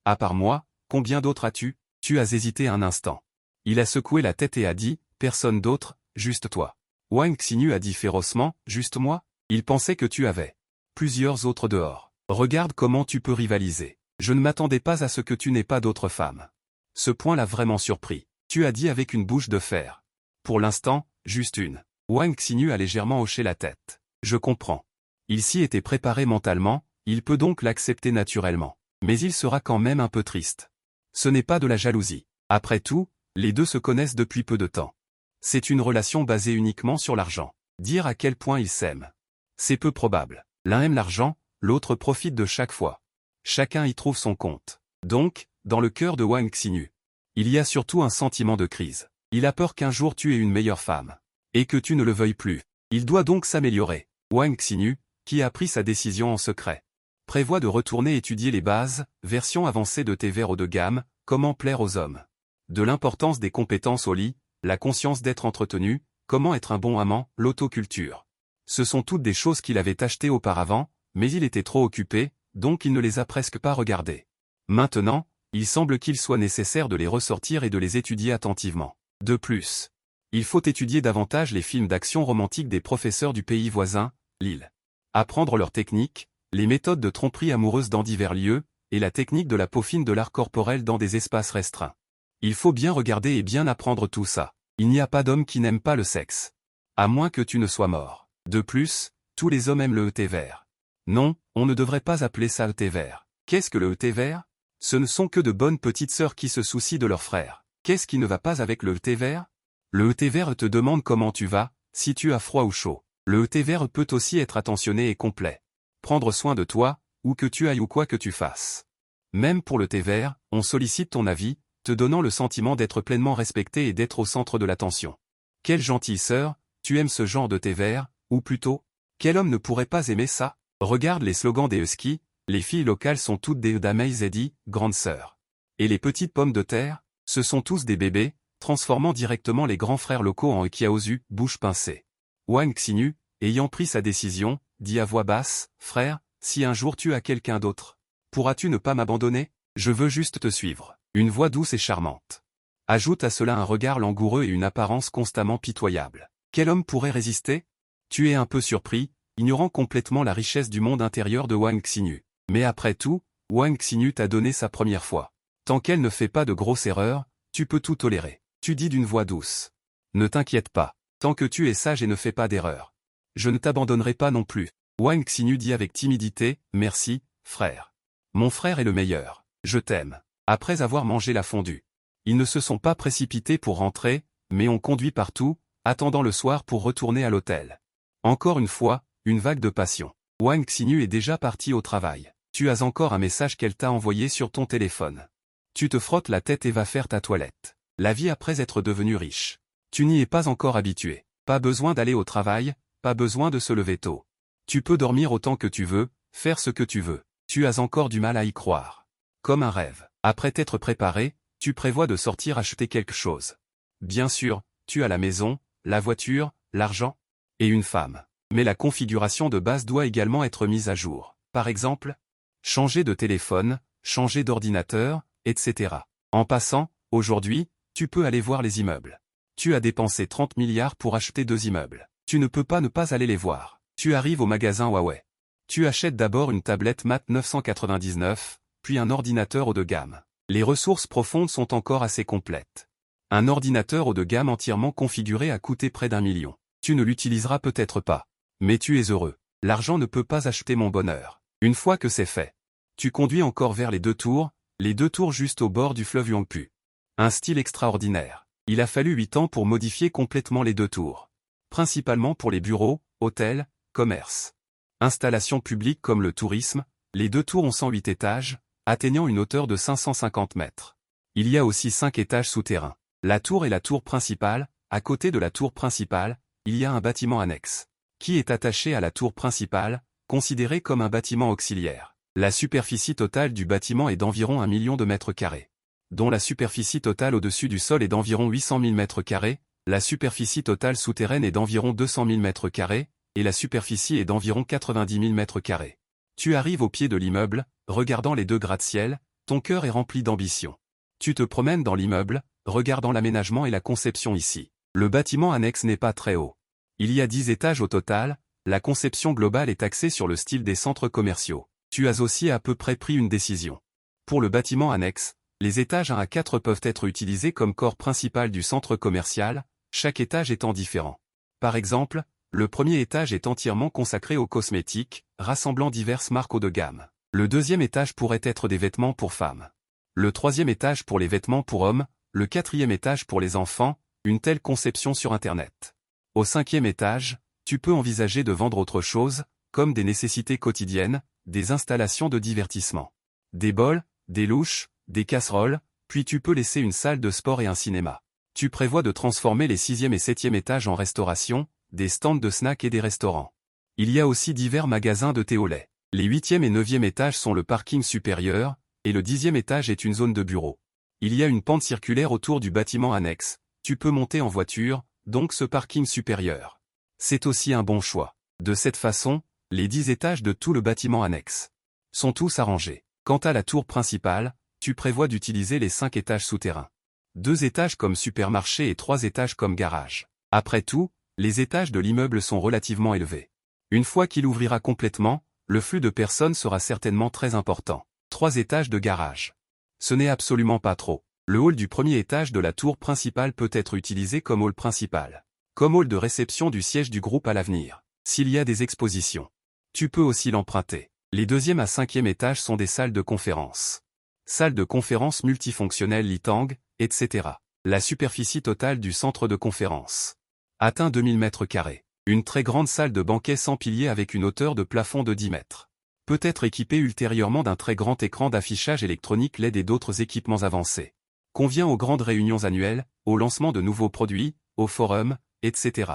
Speaker 1: à part moi, combien d'autres as-tu? » Tu as hésité un instant. Il a secoué la tête et a dit, « Personne d'autre, juste toi. » Wang Xinyu a dit férocement, « Juste moi? Il pensait que tu avais plusieurs autres dehors. Regarde comment tu peux rivaliser. Je ne m'attendais pas à ce que tu n'aies pas d'autres femmes. » Ce point l'a vraiment surpris. Tu as dit avec une bouche de fer. « Pour l'instant, juste une. » Wang Xinyu a légèrement hoché la tête. « Je comprends. » Il s'y était préparé mentalement, il peut donc l'accepter naturellement. Mais il sera quand même un peu triste. Ce n'est pas de la jalousie. Après tout, les deux se connaissent depuis peu de temps. C'est une relation basée uniquement sur l'argent. Dire à quel point ils s'aiment. C'est peu probable. L'un aime l'argent, l'autre profite de chaque fois. Chacun y trouve son compte. Donc, dans le cœur de Wang Xinyu, il y a surtout un sentiment de crise. Il a peur qu'un jour tu aies une meilleure femme. Et que tu ne le veuilles plus. Il doit donc s'améliorer. Wang Xinyu, qui a pris sa décision en secret, prévoit de retourner étudier les bases, version avancée de thé vert haut de gamme, comment plaire aux hommes. De l'importance des compétences au lit, la conscience d'être entretenu, comment être un bon amant, l'autoculture. Ce sont toutes des choses qu'il avait achetées auparavant, mais il était trop occupé, donc il ne les a presque pas regardées. Maintenant, il semble qu'il soit nécessaire de les ressortir et de les étudier attentivement. De plus, il faut étudier davantage les films d'action romantique des professeurs du pays voisin, l'île. Apprendre leurs techniques, les méthodes de tromperie amoureuse dans divers lieux, et la technique de la peaufine de l'art corporel dans des espaces restreints. Il faut bien regarder et bien apprendre tout ça. Il n'y a pas d'homme qui n'aime pas le sexe. À moins que tu ne sois mort. De plus, tous les hommes aiment le thé vert. Non, on ne devrait pas appeler ça le thé vert. Qu'est-ce que le thé vert? Ce ne sont que de bonnes petites sœurs qui se soucient de leurs frères. Qu'est-ce qui ne va pas avec le thé vert? Le thé vert te demande comment tu vas, si tu as froid ou chaud. Le thé vert peut aussi être attentionné et complet. Prendre soin de toi, où que tu ailles ou quoi que tu fasses. Même pour le thé vert, on sollicite ton avis, te donnant le sentiment d'être pleinement respecté et d'être au centre de l'attention. Quelle gentille sœur, tu aimes ce genre de thé vert, ou plutôt, quel homme ne pourrait pas aimer ça? Regarde les slogans des huskies, les filles locales sont toutes des Damays Eddie, grande sœur. Et les petites pommes de terre, ce sont tous des bébés, transformant directement les grands frères locaux en Ekiaozu, bouche pincée. Wang Xinyu, ayant pris sa décision, dit à voix basse, « Frère, si un jour tu as quelqu'un d'autre, pourras-tu ne pas m'abandonner? Je veux juste te suivre. » Une voix douce et charmante. Ajoute à cela un regard langoureux et une apparence constamment pitoyable. Quel homme pourrait résister? Tu es un peu surpris, ignorant complètement la richesse du monde intérieur de Wang Xinyu. Mais après tout, Wang Xinyu t'a donné sa première fois. Tant qu'elle ne fait pas de grosses erreurs, tu peux tout tolérer. Tu dis d'une voix douce. Ne t'inquiète pas, tant que tu es sage et ne fais pas d'erreur. Je ne t'abandonnerai pas non plus. Wang Xinyu dit avec timidité, merci, frère. Mon frère est le meilleur. Je t'aime. Après avoir mangé la fondue. Ils ne se sont pas précipités pour rentrer, mais ont conduit partout, attendant le soir pour retourner à l'hôtel. Encore une fois, une vague de passion. Wang Xinyu est déjà parti au travail. Tu as encore un message qu'elle t'a envoyé sur ton téléphone. Tu te frottes la tête et vas faire ta toilette. La vie après être devenu riche. Tu n'y es pas encore habitué. Pas besoin d'aller au travail, pas besoin de se lever tôt. Tu peux dormir autant que tu veux, faire ce que tu veux. Tu as encore du mal à y croire. Comme un rêve. Après t'être préparé, tu prévois de sortir acheter quelque chose. Bien sûr, tu as la maison, la voiture, l'argent et une femme. Mais la configuration de base doit également être mise à jour. Par exemple, changer de téléphone, changer d'ordinateur, etc. En passant, aujourd'hui, tu peux aller voir les immeubles. Tu as dépensé 30 milliards pour acheter 2 immeubles. Tu ne peux pas ne pas aller les voir. Tu arrives au magasin Huawei. Tu achètes d'abord une tablette Mat 999, puis un ordinateur haut de gamme. Les ressources profondes sont encore assez complètes. Un ordinateur haut de gamme entièrement configuré a coûté près d'1 million. Tu ne l'utiliseras peut-être pas. Mais tu es heureux. L'argent ne peut pas acheter mon bonheur. Une fois que c'est fait, tu conduis encore vers les 2 tours juste au bord du fleuve Yangpu. Un style extraordinaire. Il a fallu 8 ans pour modifier complètement les 2 tours. Principalement pour les bureaux, hôtels, commerces. Installations publiques comme le tourisme, les 2 tours ont 108 étages, atteignant une hauteur de 550 mètres. Il y a aussi 5 étages souterrains. La tour est la tour principale, à côté de la tour principale, il y a un bâtiment annexe, qui est attaché à la tour principale, considéré comme un bâtiment auxiliaire. La superficie totale du bâtiment est d'environ 1 million de mètres carrés, dont la superficie totale au-dessus du sol est d'environ 800 000 mètres carrés, la superficie totale souterraine est d'environ 200 000 mètres carrés, et la superficie est d'environ 90 000 mètres carrés. Tu arrives au pied de l'immeuble, regardant les 2 gratte-ciel, ton cœur est rempli d'ambition. Tu te promènes dans l'immeuble, regardant l'aménagement et la conception ici. Le bâtiment annexe n'est pas très haut. Il y a 10 étages au total, la conception globale est axée sur le style des centres commerciaux. Tu as aussi à peu près pris une décision. Pour le bâtiment annexe, les étages 1 à 4 peuvent être utilisés comme corps principal du centre commercial, chaque étage étant différent. Par exemple, le premier étage est entièrement consacré aux cosmétiques, rassemblant diverses marques haut de gamme. Le deuxième étage pourrait être des vêtements pour femmes. Le troisième étage pour les vêtements pour hommes, le quatrième étage pour les enfants, une telle conception sur Internet. Au 5e étage, tu peux envisager de vendre autre chose, comme des nécessités quotidiennes, des installations de divertissement. Des bols, des louches, des casseroles, puis tu peux laisser une salle de sport et un cinéma. Tu prévois de transformer les 6e et 7e étages en restauration, des stands de snacks et des restaurants. Il y a aussi divers magasins de thé au lait. Les 8e et 9e étages sont le parking supérieur, et le 10e étage est une zone de bureau. Il y a une pente circulaire autour du bâtiment annexe. Tu peux monter en voiture, donc ce parking supérieur. C'est aussi un bon choix. De cette façon, les 10 étages de tout le bâtiment annexe sont tous arrangés. Quant à la tour principale, tu prévois d'utiliser les 5 étages souterrains. 2 étages comme supermarché et 3 étages comme garage. Après tout, les étages de l'immeuble sont relativement élevés. Une fois qu'il ouvrira complètement, le flux de personnes sera certainement très important. 3 étages de garage. Ce n'est absolument pas trop. Le hall du premier étage de la tour principale peut être utilisé comme hall principal. Comme hall de réception du siège du groupe à l'avenir. S'il y a des expositions, tu peux aussi l'emprunter. Les 2e à 5e étages sont des salles de conférence. Salles de conférence multifonctionnelles Litang, etc. La superficie totale du centre de conférence atteint 2000 m². Une très grande salle de banquet sans piliers avec une hauteur de plafond de 10 mètres. Peut être équipée ultérieurement d'un très grand écran d'affichage électronique LED et d'autres équipements avancés. Convient aux grandes réunions annuelles, au lancement de nouveaux produits, aux forums, etc.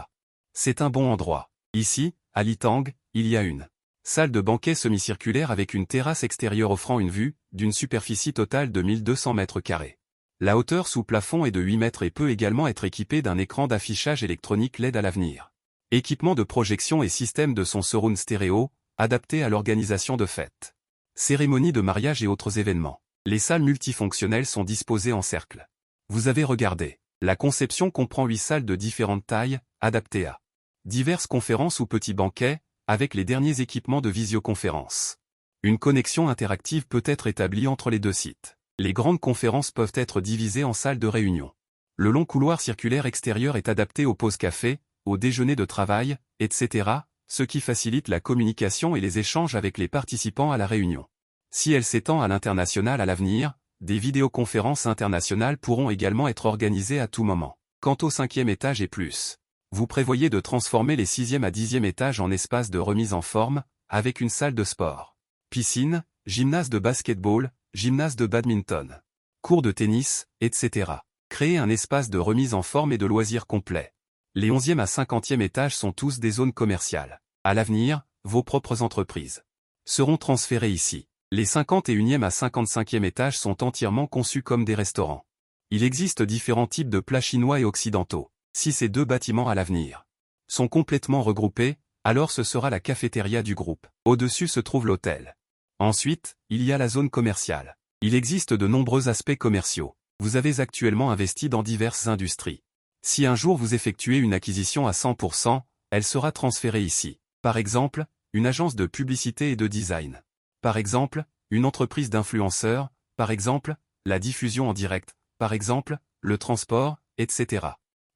Speaker 1: C'est un bon endroit. Ici, à Litang, il y a une salle de banquet semi-circulaire avec une terrasse extérieure offrant une vue, d'une superficie totale de 1200 m². La hauteur sous plafond est de 8 mètres et peut également être équipée d'un écran d'affichage électronique LED à l'avenir. Équipement de projection et système de son surround stéréo, adapté à l'organisation de fêtes, cérémonies de mariage et autres événements. Les salles multifonctionnelles sont disposées en cercle. Vous avez regardé. La conception comprend 8 salles de différentes tailles, adaptées à diverses conférences ou petits banquets, avec les derniers équipements de visioconférence. Une connexion interactive peut être établie entre les 2 sites. Les grandes conférences peuvent être divisées en salles de réunion. Le long couloir circulaire extérieur est adapté aux pauses café, aux déjeuners de travail, etc., ce qui facilite la communication et les échanges avec les participants à la réunion. Si elle s'étend à l'international à l'avenir, des vidéoconférences internationales pourront également être organisées à tout moment. Quant au 5e étage et plus, vous prévoyez de transformer les 6e à 10e étages en espace de remise en forme, avec une salle de sport, piscine, gymnase de basketball, gymnase de badminton, cours de tennis, etc. Créer un espace de remise en forme et de loisirs complet. Les 11e à 50e étages sont tous des zones commerciales. À l'avenir, vos propres entreprises seront transférées ici. Les 51e à 55e étages sont entièrement conçus comme des restaurants. Il existe différents types de plats chinois et occidentaux. Si ces 2 bâtiments à l'avenir sont complètement regroupés, alors ce sera la cafétéria du groupe. Au-dessus se trouve l'hôtel. Ensuite, il y a la zone commerciale. Il existe de nombreux aspects commerciaux. Vous avez actuellement investi dans diverses industries. Si un jour vous effectuez une acquisition à 100%, elle sera transférée ici. Par exemple, une agence de publicité et de design. Par exemple, une entreprise d'influenceurs, par exemple, la diffusion en direct, par exemple, le transport, etc.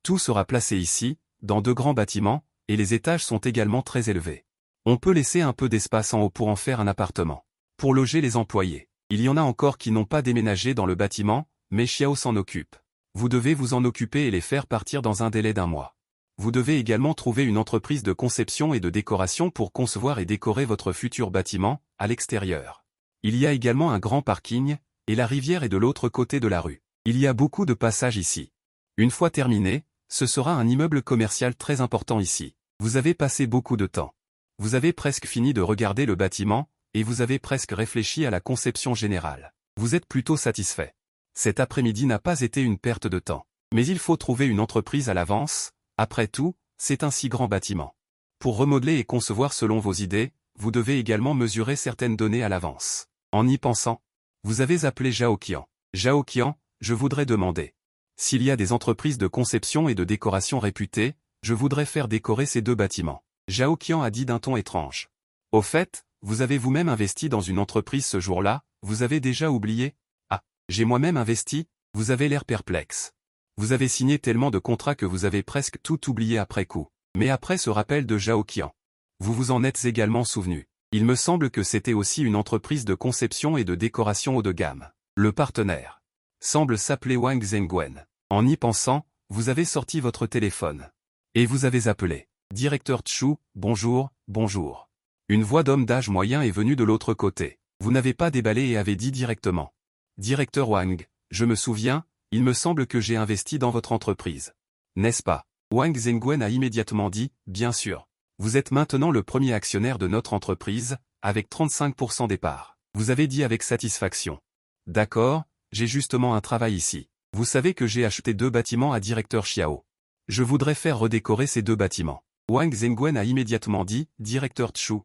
Speaker 1: Tout sera placé ici, dans 2 grands bâtiments, et les étages sont également très élevés. On peut laisser un peu d'espace en haut pour en faire un appartement. Pour loger les employés. Il y en a encore qui n'ont pas déménagé dans le bâtiment, mais Xiao s'en occupe. Vous devez vous en occuper et les faire partir dans un délai d'1 mois. Vous devez également trouver une entreprise de conception et de décoration pour concevoir et décorer votre futur bâtiment, à l'extérieur. Il y a également un grand parking, et la rivière est de l'autre côté de la rue. Il y a beaucoup de passages ici. Une fois terminé, ce sera un immeuble commercial très important ici. Vous avez passé beaucoup de temps. Vous avez presque fini de regarder le bâtiment, et vous avez presque réfléchi à la conception générale. Vous êtes plutôt satisfait. Cet après-midi n'a pas été une perte de temps. Mais il faut trouver une entreprise à l'avance. Après tout, c'est un si grand bâtiment. Pour remodeler et concevoir selon vos idées, vous devez également mesurer certaines données à l'avance. En y pensant, vous avez appelé Zhao Qian. Zhao Qian, je voudrais demander. S'il y a des entreprises de conception et de décoration réputées, je voudrais faire décorer ces 2 bâtiments. Zhao Qian a dit d'un ton étrange. Au fait, vous avez vous-même investi dans une entreprise ce jour-là, vous avez déjà oublié? Ah, j'ai moi-même investi, vous avez l'air perplexe. Vous avez signé tellement de contrats que vous avez presque tout oublié après coup. Mais après ce rappel de Zhao Qian, vous vous en êtes également souvenu. Il me semble que c'était aussi une entreprise de conception et de décoration haut de gamme. Le partenaire semble s'appeler Wang Zhengwen. En y pensant, vous avez sorti votre téléphone. Et vous avez appelé. Directeur Chu, bonjour, bonjour. Une voix d'homme d'âge moyen est venue de l'autre côté. Vous n'avez pas déballé et avez dit directement. Directeur Wang, je me souviens, il me semble que j'ai investi dans votre entreprise. N'est-ce pas? Wang Zhengwen a immédiatement dit, bien sûr. Vous êtes maintenant le premier actionnaire de notre entreprise, avec 35% des parts. Vous avez dit avec satisfaction. D'accord, j'ai justement un travail ici. Vous savez que j'ai acheté 2 bâtiments à directeur Xiao. Je voudrais faire redécorer ces 2 bâtiments. Wang Zhenguan a immédiatement dit, directeur Chu.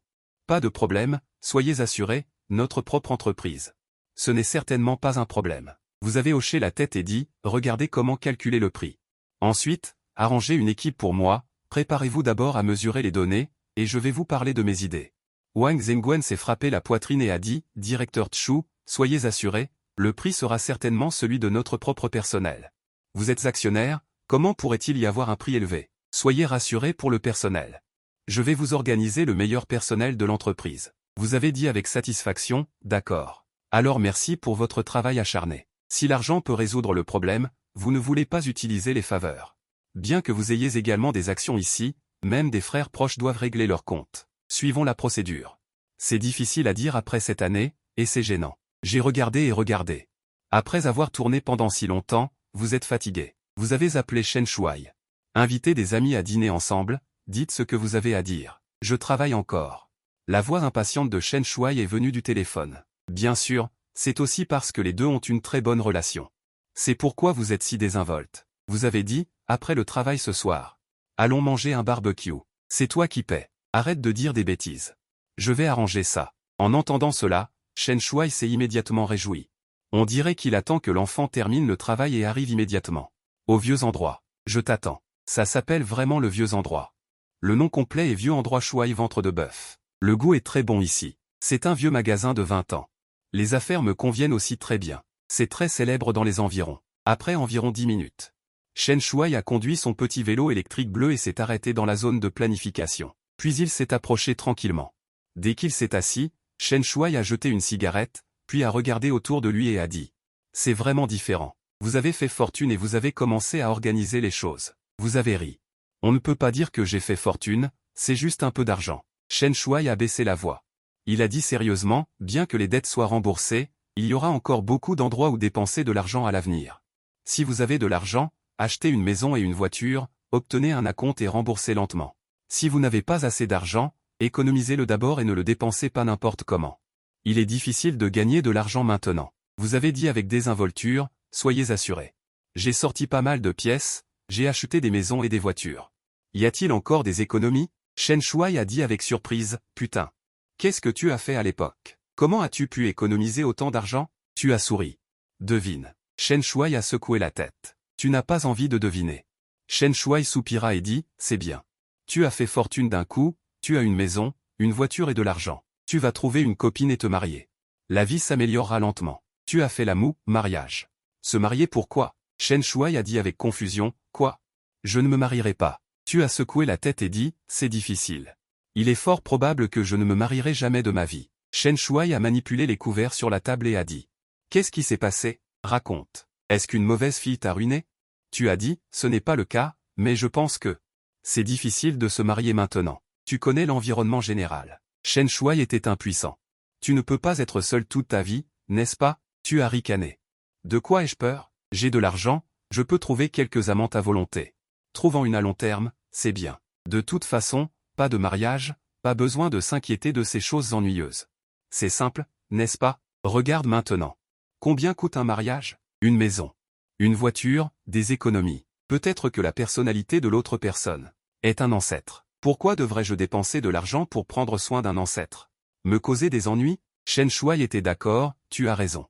Speaker 1: Pas de problème, soyez assuré, notre propre entreprise. Ce n'est certainement pas un problème. Vous avez hoché la tête et dit, regardez comment calculer le prix. Ensuite, arrangez une équipe pour moi, préparez-vous d'abord à mesurer les données, et je vais vous parler de mes idées. Wang Zhenguan s'est frappé la poitrine et a dit, directeur Chu, soyez assuré, le prix sera certainement celui de notre propre personnel. Vous êtes actionnaire, comment pourrait-il y avoir un prix élevé? Soyez rassuré pour le personnel. Je vais vous organiser le meilleur personnel de l'entreprise. Vous avez dit avec satisfaction, d'accord. Alors merci pour votre travail acharné. Si l'argent peut résoudre le problème, vous ne voulez pas utiliser les faveurs. Bien que vous ayez également des actions ici, même des frères proches doivent régler leurs comptes. Suivons la procédure. C'est difficile à dire après cette année, et c'est gênant. J'ai regardé et regardé. Après avoir tourné pendant si longtemps, vous êtes fatigué. Vous avez appelé Shen Shuai. Invitez des amis à dîner ensemble, dites ce que vous avez à dire. Je travaille encore. La voix impatiente de Shen Shuai est venue du téléphone. Bien sûr, c'est aussi parce que les deux ont une très bonne relation. C'est pourquoi vous êtes si désinvolte. Vous avez dit, après le travail ce soir. Allons manger un barbecue. C'est toi qui paie. Arrête de dire des bêtises. Je vais arranger ça. En entendant cela, Shen Shuai s'est immédiatement réjoui. On dirait qu'il attend que l'enfant termine le travail et arrive immédiatement. Au vieux endroit. Je t'attends. Ça s'appelle vraiment le vieux endroit. Le nom complet est Vieux Endroit Shuai Ventre de Bœuf. Le goût est très bon ici. C'est un vieux magasin de 20 ans. Les affaires me conviennent aussi très bien. C'est très célèbre dans les environs. Après environ 10 minutes. Shen Shuai a conduit son petit vélo électrique bleu et s'est arrêté dans la zone de planification. Puis il s'est approché tranquillement. Dès qu'il s'est assis, Shen Shuai a jeté une cigarette, puis a regardé autour de lui et a dit. C'est vraiment différent. Vous avez fait fortune et vous avez commencé à organiser les choses. Vous avez ri. On ne peut pas dire que j'ai fait fortune, c'est juste un peu d'argent. Shen Shuai a baissé la voix. Il a dit sérieusement, bien que les dettes soient remboursées, il y aura encore beaucoup d'endroits où dépenser de l'argent à l'avenir. Si vous avez de l'argent, achetez une maison et une voiture, obtenez un acompte et remboursez lentement. Si vous n'avez pas assez d'argent, économisez-le d'abord et ne le dépensez pas n'importe comment. Il est difficile de gagner de l'argent maintenant. Vous avez dit avec désinvolture, soyez assurés. J'ai sorti pas mal de pièces, j'ai acheté des maisons et des voitures. Y a-t-il encore des économies? Shen Shuai a dit avec surprise, putain. Qu'est-ce que tu as fait à l'époque? Comment as-tu pu économiser autant d'argent? Tu as souri. Devine. Shen Shuai a secoué la tête. Tu n'as pas envie de deviner. Shen Shuai soupira et dit, c'est bien. Tu as fait fortune d'un coup, tu as une maison, une voiture et de l'argent. Tu vas trouver une copine et te marier. La vie s'améliorera lentement. Tu as fait la moue, mariage. Se marier pourquoi? Shen Shuai a dit avec confusion, quoi? Je ne me marierai pas. Tu as secoué la tête et dit, c'est difficile. Il est fort probable que je ne me marierai jamais de ma vie. Shen Shuai a manipulé les couverts sur la table et a dit. Qu'est-ce qui s'est passé? Raconte. Est-ce qu'une mauvaise fille t'a ruiné? Tu as dit, ce n'est pas le cas, mais je pense que c'est difficile de se marier maintenant. Tu connais l'environnement général. Shen Shuai était impuissant. Tu ne peux pas être seul toute ta vie, n'est-ce pas? Tu as ricané. De quoi ai-je peur? J'ai de l'argent, je peux trouver quelques amantes à volonté. Trouvant une à long terme, c'est bien. De toute façon, pas de mariage, pas besoin de s'inquiéter de ces choses ennuyeuses. C'est simple, n'est-ce pas? Regarde maintenant. Combien coûte un mariage? Une maison. Une voiture, des économies. Peut-être que la personnalité de l'autre personne est un ancêtre. Pourquoi devrais-je dépenser de l'argent pour prendre soin d'un ancêtre? Me causer des ennuis? Shen Shuai était d'accord, tu as raison.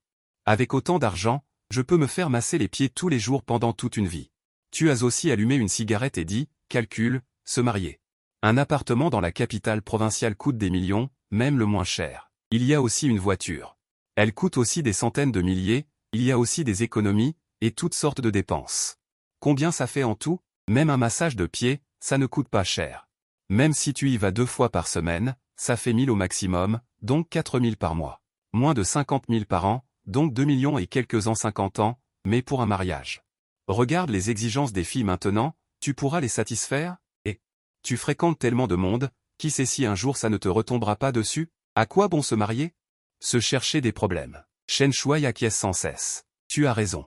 Speaker 1: Avec autant d'argent, je peux me faire masser les pieds tous les jours pendant toute une vie. Tu as aussi allumé une cigarette et dit, calcul, se marier. Un appartement dans la capitale provinciale coûte des millions, même le moins cher. Il y a aussi une voiture. Elle coûte aussi des centaines de milliers, il y a aussi des économies, et toutes sortes de dépenses. Combien ça fait en tout? Même un massage de pieds, ça ne coûte pas cher. Même si tu y vas 2 fois par semaine, ça fait 1000 au maximum, donc 4000 par mois. Moins de 50 000 par an, donc 2 millions et quelques en 50 ans, mais pour un mariage. Regarde les exigences des filles maintenant, tu pourras les satisfaire? Et tu fréquentes tellement de monde, qui sait si un jour ça ne te retombera pas dessus? À quoi bon se marier? Se chercher des problèmes. Shen Shuai acquiesce sans cesse. Tu as raison.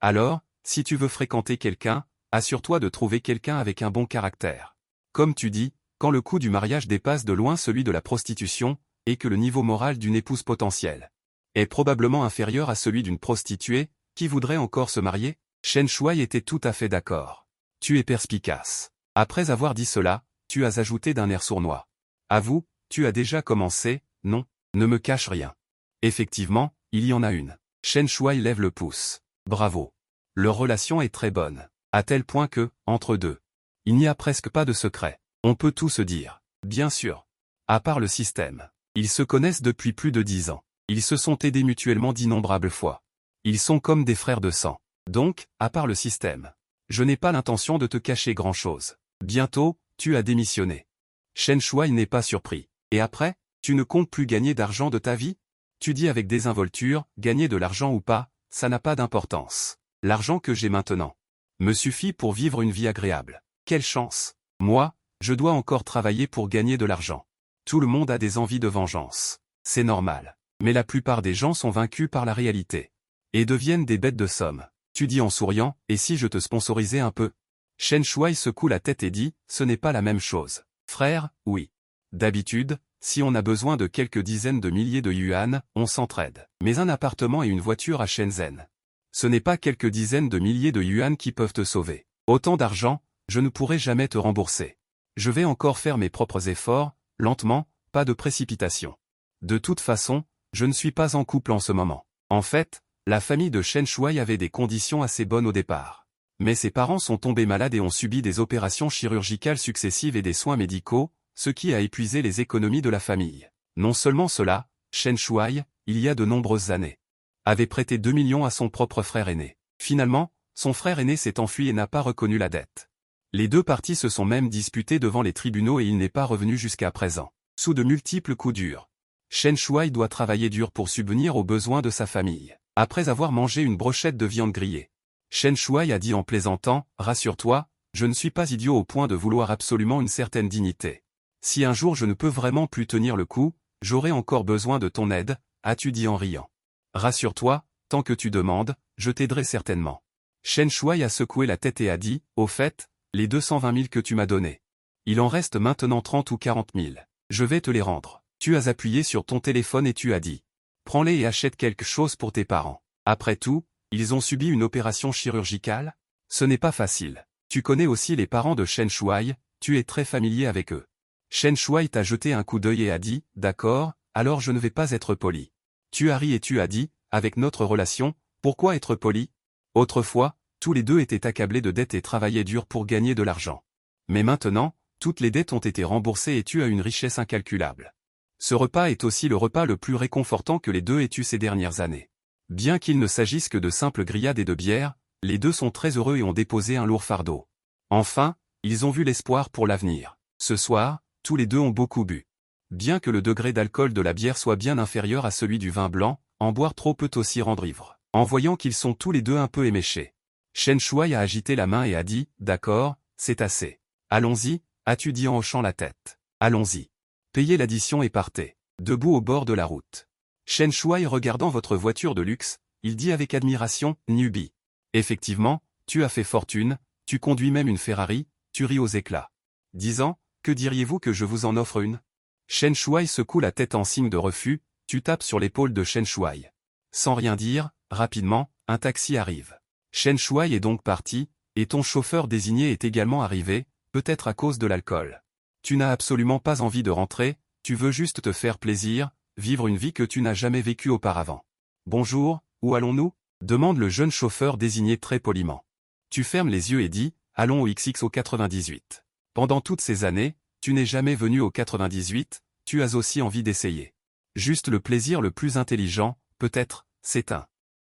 Speaker 1: Alors, si tu veux fréquenter quelqu'un, assure-toi de trouver quelqu'un avec un bon caractère. Comme tu dis, quand le coût du mariage dépasse de loin celui de la prostitution, et que le niveau moral d'une épouse potentielle est probablement inférieur à celui d'une prostituée, qui voudrait encore se marier? Shen Shuai était tout à fait d'accord. Tu es perspicace. Après avoir dit cela, tu as ajouté d'un air sournois. Avoue, tu as déjà commencé, non? Ne me cache rien. Effectivement, il y en a une. Chen Shuai lève le pouce. Bravo. Leur relation est très bonne. À tel point que, entre deux, il n'y a presque pas de secret. On peut tout se dire. Bien sûr. À part le système. Ils se connaissent depuis plus de 10 ans. Ils se sont aidés mutuellement d'innombrables fois. Ils sont comme des frères de sang. Donc, à part le système. Je n'ai pas l'intention de te cacher grand-chose. Bientôt, tu as démissionné. Chen Shuai n'est pas surpris. Et après, tu ne comptes plus gagner d'argent de ta vie? Tu dis avec désinvolture, gagner de l'argent ou pas, ça n'a pas d'importance. L'argent que j'ai maintenant me suffit pour vivre une vie agréable. Quelle chance! Moi, je dois encore travailler pour gagner de l'argent. Tout le monde a des envies de vengeance. C'est normal. Mais la plupart des gens sont vaincus par la réalité. Et deviennent des bêtes de somme. Tu dis en souriant, et si je te sponsorisais un peu? Chen Shuai secoue la tête et dit, ce n'est pas la même chose. Frère, oui. D'habitude, si on a besoin de quelques dizaines de milliers de yuan, on s'entraide. Mais un appartement et une voiture à Shenzhen. Ce n'est pas quelques dizaines de milliers de yuan qui peuvent te sauver. Autant d'argent, je ne pourrai jamais te rembourser. Je vais encore faire mes propres efforts, lentement, pas de précipitation. De toute façon, je ne suis pas en couple en ce moment. En fait, la famille de Chen Shuai avait des conditions assez bonnes au départ. Mais ses parents sont tombés malades et ont subi des opérations chirurgicales successives et des soins médicaux, ce qui a épuisé les économies de la famille. Non seulement cela, Chen Shuai, il y a de nombreuses années, avait prêté 2 millions à son propre frère aîné. Finalement, son frère aîné s'est enfui et n'a pas reconnu la dette. Les deux parties se sont même disputées devant les tribunaux et il n'est pas revenu jusqu'à présent. Sous de multiples coups durs, Chen Shuai doit travailler dur pour subvenir aux besoins de sa famille. Après avoir mangé une brochette de viande grillée, Chen Shuai a dit en plaisantant, « Rassure-toi, je ne suis pas idiot au point de vouloir absolument une certaine dignité. Si un jour je ne peux vraiment plus tenir le coup, j'aurai encore besoin de ton aide, as-tu dit en riant. Rassure-toi, tant que tu demandes, je t'aiderai certainement. » Chen Shuai a secoué la tête et a dit, « Au fait, les 220 000 que tu m'as donnés. Il en reste maintenant 30 ou 40 000. Je vais te les rendre. » Tu as appuyé sur ton téléphone et tu as dit, « Prends-les et achète quelque chose pour tes parents. » Après tout, ils ont subi une opération chirurgicale? Ce n'est pas facile. Tu connais aussi les parents de Chen Shuai, tu es très familier avec eux. Chen Shuai t'a jeté un coup d'œil et a dit, « D'accord, alors je ne vais pas être poli. » Tu as ri et tu as dit, « Avec notre relation, pourquoi être poli? » Autrefois, tous les deux étaient accablés de dettes et travaillaient dur pour gagner de l'argent. Mais maintenant, toutes les dettes ont été remboursées et tu as une richesse incalculable. Ce repas est aussi le repas le plus réconfortant que les deux aient eu ces dernières années. Bien qu'il ne s'agisse que de simples grillades et de bière, les deux sont très heureux et ont déposé un lourd fardeau. Enfin, ils ont vu l'espoir pour l'avenir. Ce soir, tous les deux ont beaucoup bu. Bien que le degré d'alcool de la bière soit bien inférieur à celui du vin blanc, en boire trop peut aussi rendre ivre. En voyant qu'ils sont tous les deux un peu éméchés, Chen Shuai a agité la main et a dit, « D'accord, c'est assez. Allons-y, as-tu dit en hochant la tête. Allons-y. Payez l'addition et partez. » Debout au bord de la route, Chen Shuai regardant votre voiture de luxe, il dit avec admiration, « Newbie. Effectivement, tu as fait fortune, tu conduis même une Ferrari, tu ris aux éclats. 10 ans, que diriez-vous que je vous en offre une? » Chen Shuai secoue la tête en signe de refus, tu tapes sur l'épaule de Chen Shuai. Sans rien dire, rapidement, un taxi arrive. Chen Shuai est donc parti, et ton chauffeur désigné est également arrivé, peut-être à cause de l'alcool. Tu n'as absolument pas envie de rentrer, tu veux juste te faire plaisir, vivre une vie que tu n'as jamais vécue auparavant. Bonjour, où allons-nous? Demande le jeune chauffeur désigné très poliment. Tu fermes les yeux et dis, allons au XXO 98. Pendant toutes ces années, tu n'es jamais venu au 98, tu as aussi envie d'essayer. Juste le plaisir le plus intelligent, peut-être, c'est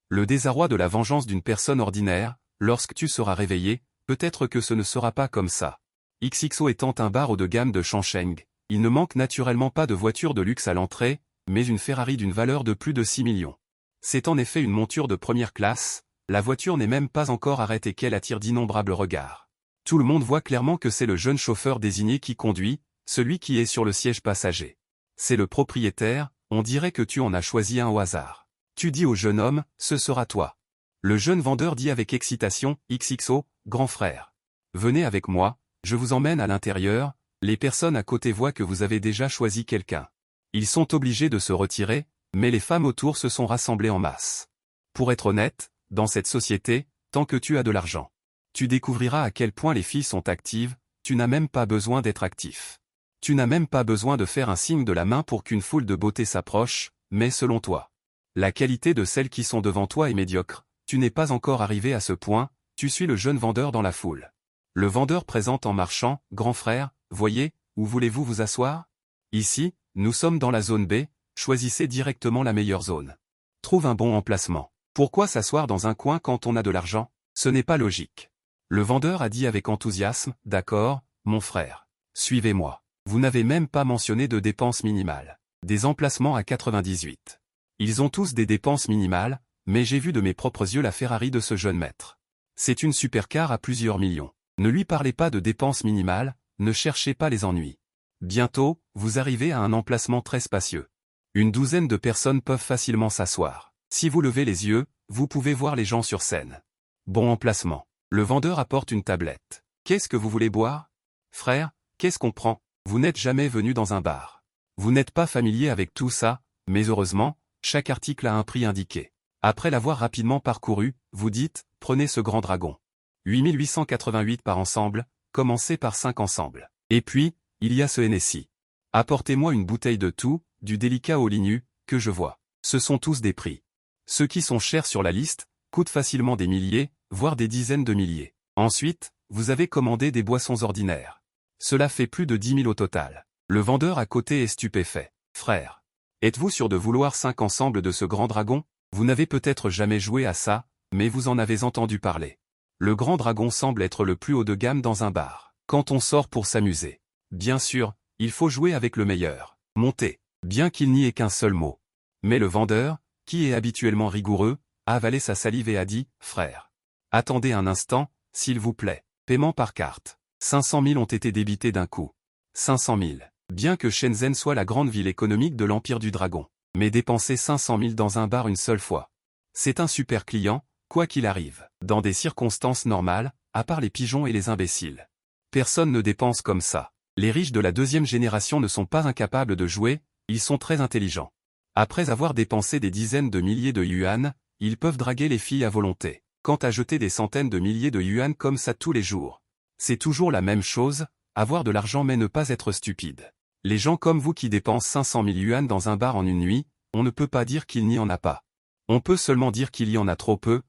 Speaker 1: le désarroi de la vengeance d'une personne ordinaire, lorsque tu seras réveillé, peut-être que ce ne sera pas comme ça. XXO étant un bar haut de gamme de Chongqing, il ne manque naturellement pas de voiture de luxe à l'entrée, mais une Ferrari d'une valeur de plus de 6 millions. C'est en effet une monture de première classe, la voiture n'est même pas encore arrêtée qu'elle attire d'innombrables regards. Tout le monde voit clairement que c'est le jeune chauffeur désigné qui conduit, celui qui est sur le siège passager. C'est le propriétaire, on dirait que tu en as choisi un au hasard. Tu dis au jeune homme, ce sera toi. Le jeune vendeur dit avec excitation, XXO, grand frère. Venez avec moi, je vous emmène à l'intérieur, les personnes à côté voient que vous avez déjà choisi quelqu'un. Ils sont obligés de se retirer, mais les femmes autour se sont rassemblées en masse. Pour être honnête, dans cette société, tant que tu as de l'argent, tu découvriras à quel point les filles sont actives, tu n'as même pas besoin d'être actif. Tu n'as même pas besoin de faire un signe de la main pour qu'une foule de beauté s'approche, mais selon toi, la qualité de celles qui sont devant toi est médiocre, tu n'es pas encore arrivé à ce point, tu suis le jeune vendeur dans la foule. Le vendeur présente en marchant, « Grand frère, voyez, où voulez-vous vous asseoir? Ici, nous sommes dans la zone B, choisissez directement la meilleure zone. Trouve un bon emplacement. Pourquoi s'asseoir dans un coin quand on a de l'argent? Ce n'est pas logique. » Le vendeur a dit avec enthousiasme, « D'accord, mon frère. Suivez-moi. Vous n'avez même pas mentionné de dépenses minimales. Des emplacements à 98. Ils ont tous des dépenses minimales, mais j'ai vu de mes propres yeux la Ferrari de ce jeune maître. C'est une supercar à plusieurs millions. Ne lui parlez pas de dépenses minimales, ne cherchez pas les ennuis. Bientôt, vous arrivez à un emplacement très spacieux. Une douzaine de personnes peuvent facilement s'asseoir. Si vous levez les yeux, vous pouvez voir les gens sur scène. Bon emplacement. Le vendeur apporte une tablette. Qu'est-ce que vous voulez boire? Frère, qu'est-ce qu'on prend? Vous n'êtes jamais venu dans un bar. Vous n'êtes pas familier avec tout ça, mais heureusement, chaque article a un prix indiqué. Après l'avoir rapidement parcouru, vous dites, prenez ce grand dragon. 8888 par ensemble, commencez par 5 ensembles. Et puis, il y a ce NSI. Apportez-moi une bouteille de tout, du délicat au lignu, que je vois. Ce sont tous des prix. Ceux qui sont chers sur la liste, coûtent facilement des milliers, voire des dizaines de milliers. Ensuite, vous avez commandé des boissons ordinaires. Cela fait plus de 10 000 au total. Le vendeur à côté est stupéfait. Frère, êtes-vous sûr de vouloir 5 ensembles de ce grand dragon? Vous n'avez peut-être jamais joué à ça, mais vous en avez entendu parler. Le grand dragon semble être le plus haut de gamme dans un bar. Quand on sort pour s'amuser. Bien sûr, il faut jouer avec le meilleur. Montez. Bien qu'il n'y ait qu'un seul mot. Mais le vendeur, qui est habituellement rigoureux, a avalé sa salive et a dit, « Frère. Attendez un instant, s'il vous plaît. Paiement par carte. 500 000 ont été débités d'un coup. 500 000. Bien que Shenzhen soit la grande ville économique de l'Empire du Dragon. Mais dépenser 500 000 dans un bar une seule fois. C'est un super client, quoi qu'il arrive. Dans des circonstances normales, à part les pigeons et les imbéciles. Personne ne dépense comme ça. Les riches de la deuxième génération ne sont pas incapables de jouer, ils sont très intelligents. Après avoir dépensé des dizaines de milliers de yuan, ils peuvent draguer les filles à volonté. Quant à jeter des centaines de milliers de yuan comme ça tous les jours, c'est toujours la même chose, avoir de l'argent mais ne pas être stupide. Les gens comme vous qui dépensent 500 000 yuan dans un bar en une nuit, on ne peut pas dire qu'il n'y en a pas. On peut seulement dire qu'il y en a trop peu,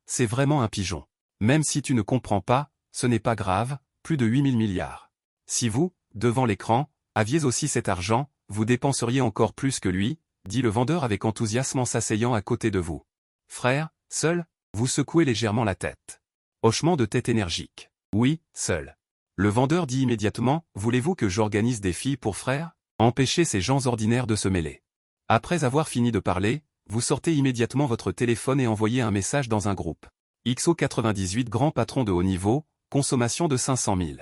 Speaker 1: c'est vraiment un pigeon. Même si tu ne comprends pas, ce n'est pas grave, plus de 8 000 milliards. Si vous, devant l'écran, aviez aussi cet argent, vous dépenseriez encore plus que lui, dit le vendeur avec enthousiasme en s'asseyant à côté de vous. Frère, seul? Vous secouez légèrement la tête. Hochement de tête énergique. Oui, seul. Le vendeur dit immédiatement, voulez-vous que j'organise des filles pour frère? Empêchez ces gens ordinaires de se mêler. Après avoir fini de parler, vous sortez immédiatement votre téléphone et envoyez un message dans un groupe. XO98 grand patron de haut niveau, consommation de 500 000.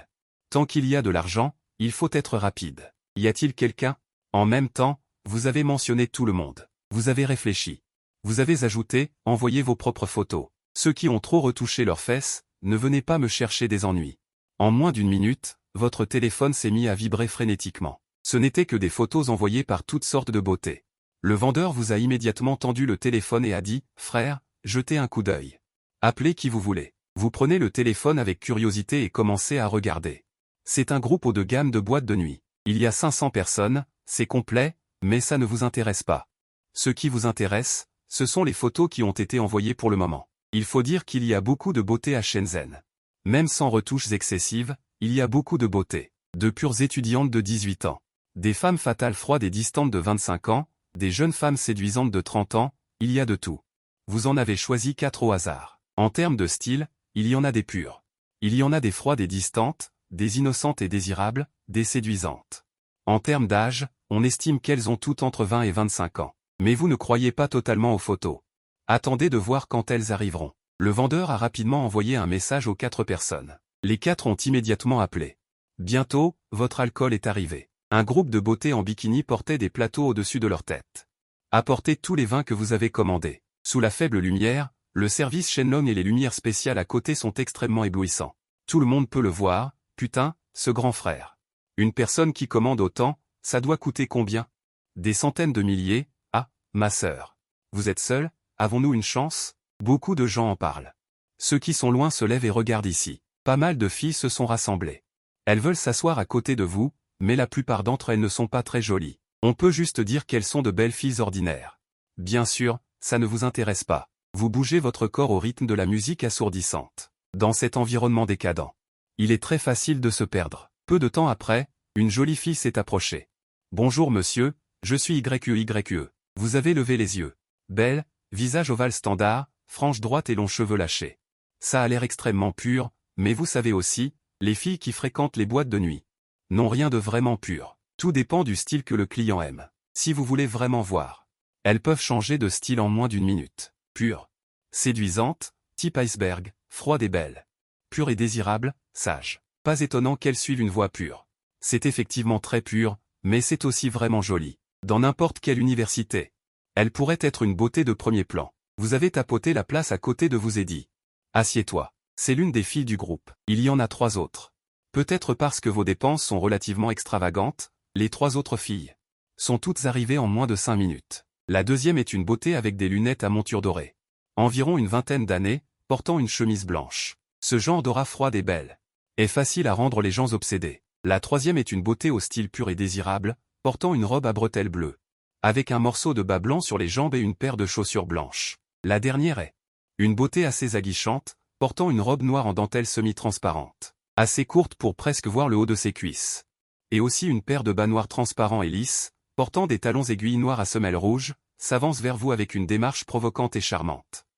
Speaker 1: Tant qu'il y a de l'argent, il faut être rapide. Y a-t-il quelqu'un? En même temps, vous avez mentionné tout le monde. Vous avez réfléchi. Vous avez ajouté, envoyez vos propres photos. Ceux qui ont trop retouché leurs fesses, ne venez pas me chercher des ennuis. En moins d'une minute, votre téléphone s'est mis à vibrer frénétiquement. Ce n'étaient que des photos envoyées par toutes sortes de beautés. Le vendeur vous a immédiatement tendu le téléphone et a dit, « Frère, jetez un coup d'œil. Appelez qui vous voulez. » Vous prenez le téléphone avec curiosité et commencez à regarder. C'est un groupe haut de gamme de boîtes de nuit. Il y a 500 personnes, c'est complet, mais ça ne vous intéresse pas. Ce qui vous intéresse, ce sont les photos qui ont été envoyées pour le moment. Il faut dire qu'il y a beaucoup de beauté à Shenzhen. Même sans retouches excessives, il y a beaucoup de beauté. De pures étudiantes de 18 ans. Des femmes fatales froides et distantes de 25 ans, des jeunes femmes séduisantes de 30 ans, il y a de tout. Vous en avez choisi 4 au hasard. En termes de style, il y en a des pures. Il y en a des froides et distantes, des innocentes et désirables, des séduisantes. En termes d'âge, on estime qu'elles ont toutes entre 20 et 25 ans. Mais vous ne croyez pas totalement aux photos. Attendez de voir quand elles arriveront. Le vendeur a rapidement envoyé un message aux 4 personnes. Les 4 ont immédiatement appelé. Bientôt, votre alcool est arrivé. Un groupe de beauté en bikini portait des plateaux au-dessus de leur tête. Apportez tous les vins que vous avez commandés. Sous la faible lumière, le service Shenlong et les lumières spéciales à côté sont extrêmement éblouissants. Tout le monde peut le voir, putain, ce grand frère. Une personne qui commande autant, ça doit coûter combien? Des centaines de milliers. Ah, ma sœur. Vous êtes seule? Avons-nous une chance? Beaucoup de gens en parlent. Ceux qui sont loin se lèvent et regardent ici. Pas mal de filles se sont rassemblées. Elles veulent s'asseoir à côté de vous, mais la plupart d'entre elles ne sont pas très jolies. On peut juste dire qu'elles sont de belles filles ordinaires. Bien sûr, ça ne vous intéresse pas. Vous bougez votre corps au rythme de la musique assourdissante. Dans cet environnement décadent, il est très facile de se perdre. Peu de temps après, une jolie fille s'est approchée. « Bonjour monsieur, je suis YQYE. Vous avez levé les yeux. Belle, visage ovale standard, frange droite et longs cheveux lâchés. Ça a l'air extrêmement pur, mais vous savez aussi, les filles qui fréquentent les boîtes de nuit n'ont rien de vraiment pur. Tout dépend du style que le client aime. Si vous voulez vraiment voir, elles peuvent changer de style en moins d'une minute. Pure, séduisante, type iceberg, froide et belle. Pure et désirable, sage. Pas étonnant qu'elles suivent une voie pure. C'est effectivement très pur, mais c'est aussi vraiment joli. Dans n'importe quelle université, elle pourrait être une beauté de premier plan. Vous avez tapoté la place à côté de vous et dit « Assieds-toi ». C'est l'une des filles du groupe. Il y en a 3 autres. Peut-être parce que vos dépenses sont relativement extravagantes, les 3 autres filles sont toutes arrivées en moins de 5 minutes. La deuxième est une beauté avec des lunettes à monture dorée. Environ une vingtaine d'années, portant une chemise blanche. Ce genre d'aura froide et belle est facile à rendre les gens obsédés. La troisième est une beauté au style pur et désirable, portant une robe à bretelles bleues, avec un morceau de bas blanc sur les jambes et une paire de chaussures blanches. La dernière est une beauté assez aguichante, portant une robe noire en dentelle semi-transparente, assez courte pour presque voir le haut de ses cuisses. Et aussi une paire de bas noirs transparents et lisses, portant des talons aiguilles noirs à semelles rouges, s'avance vers vous avec une démarche provocante et charmante.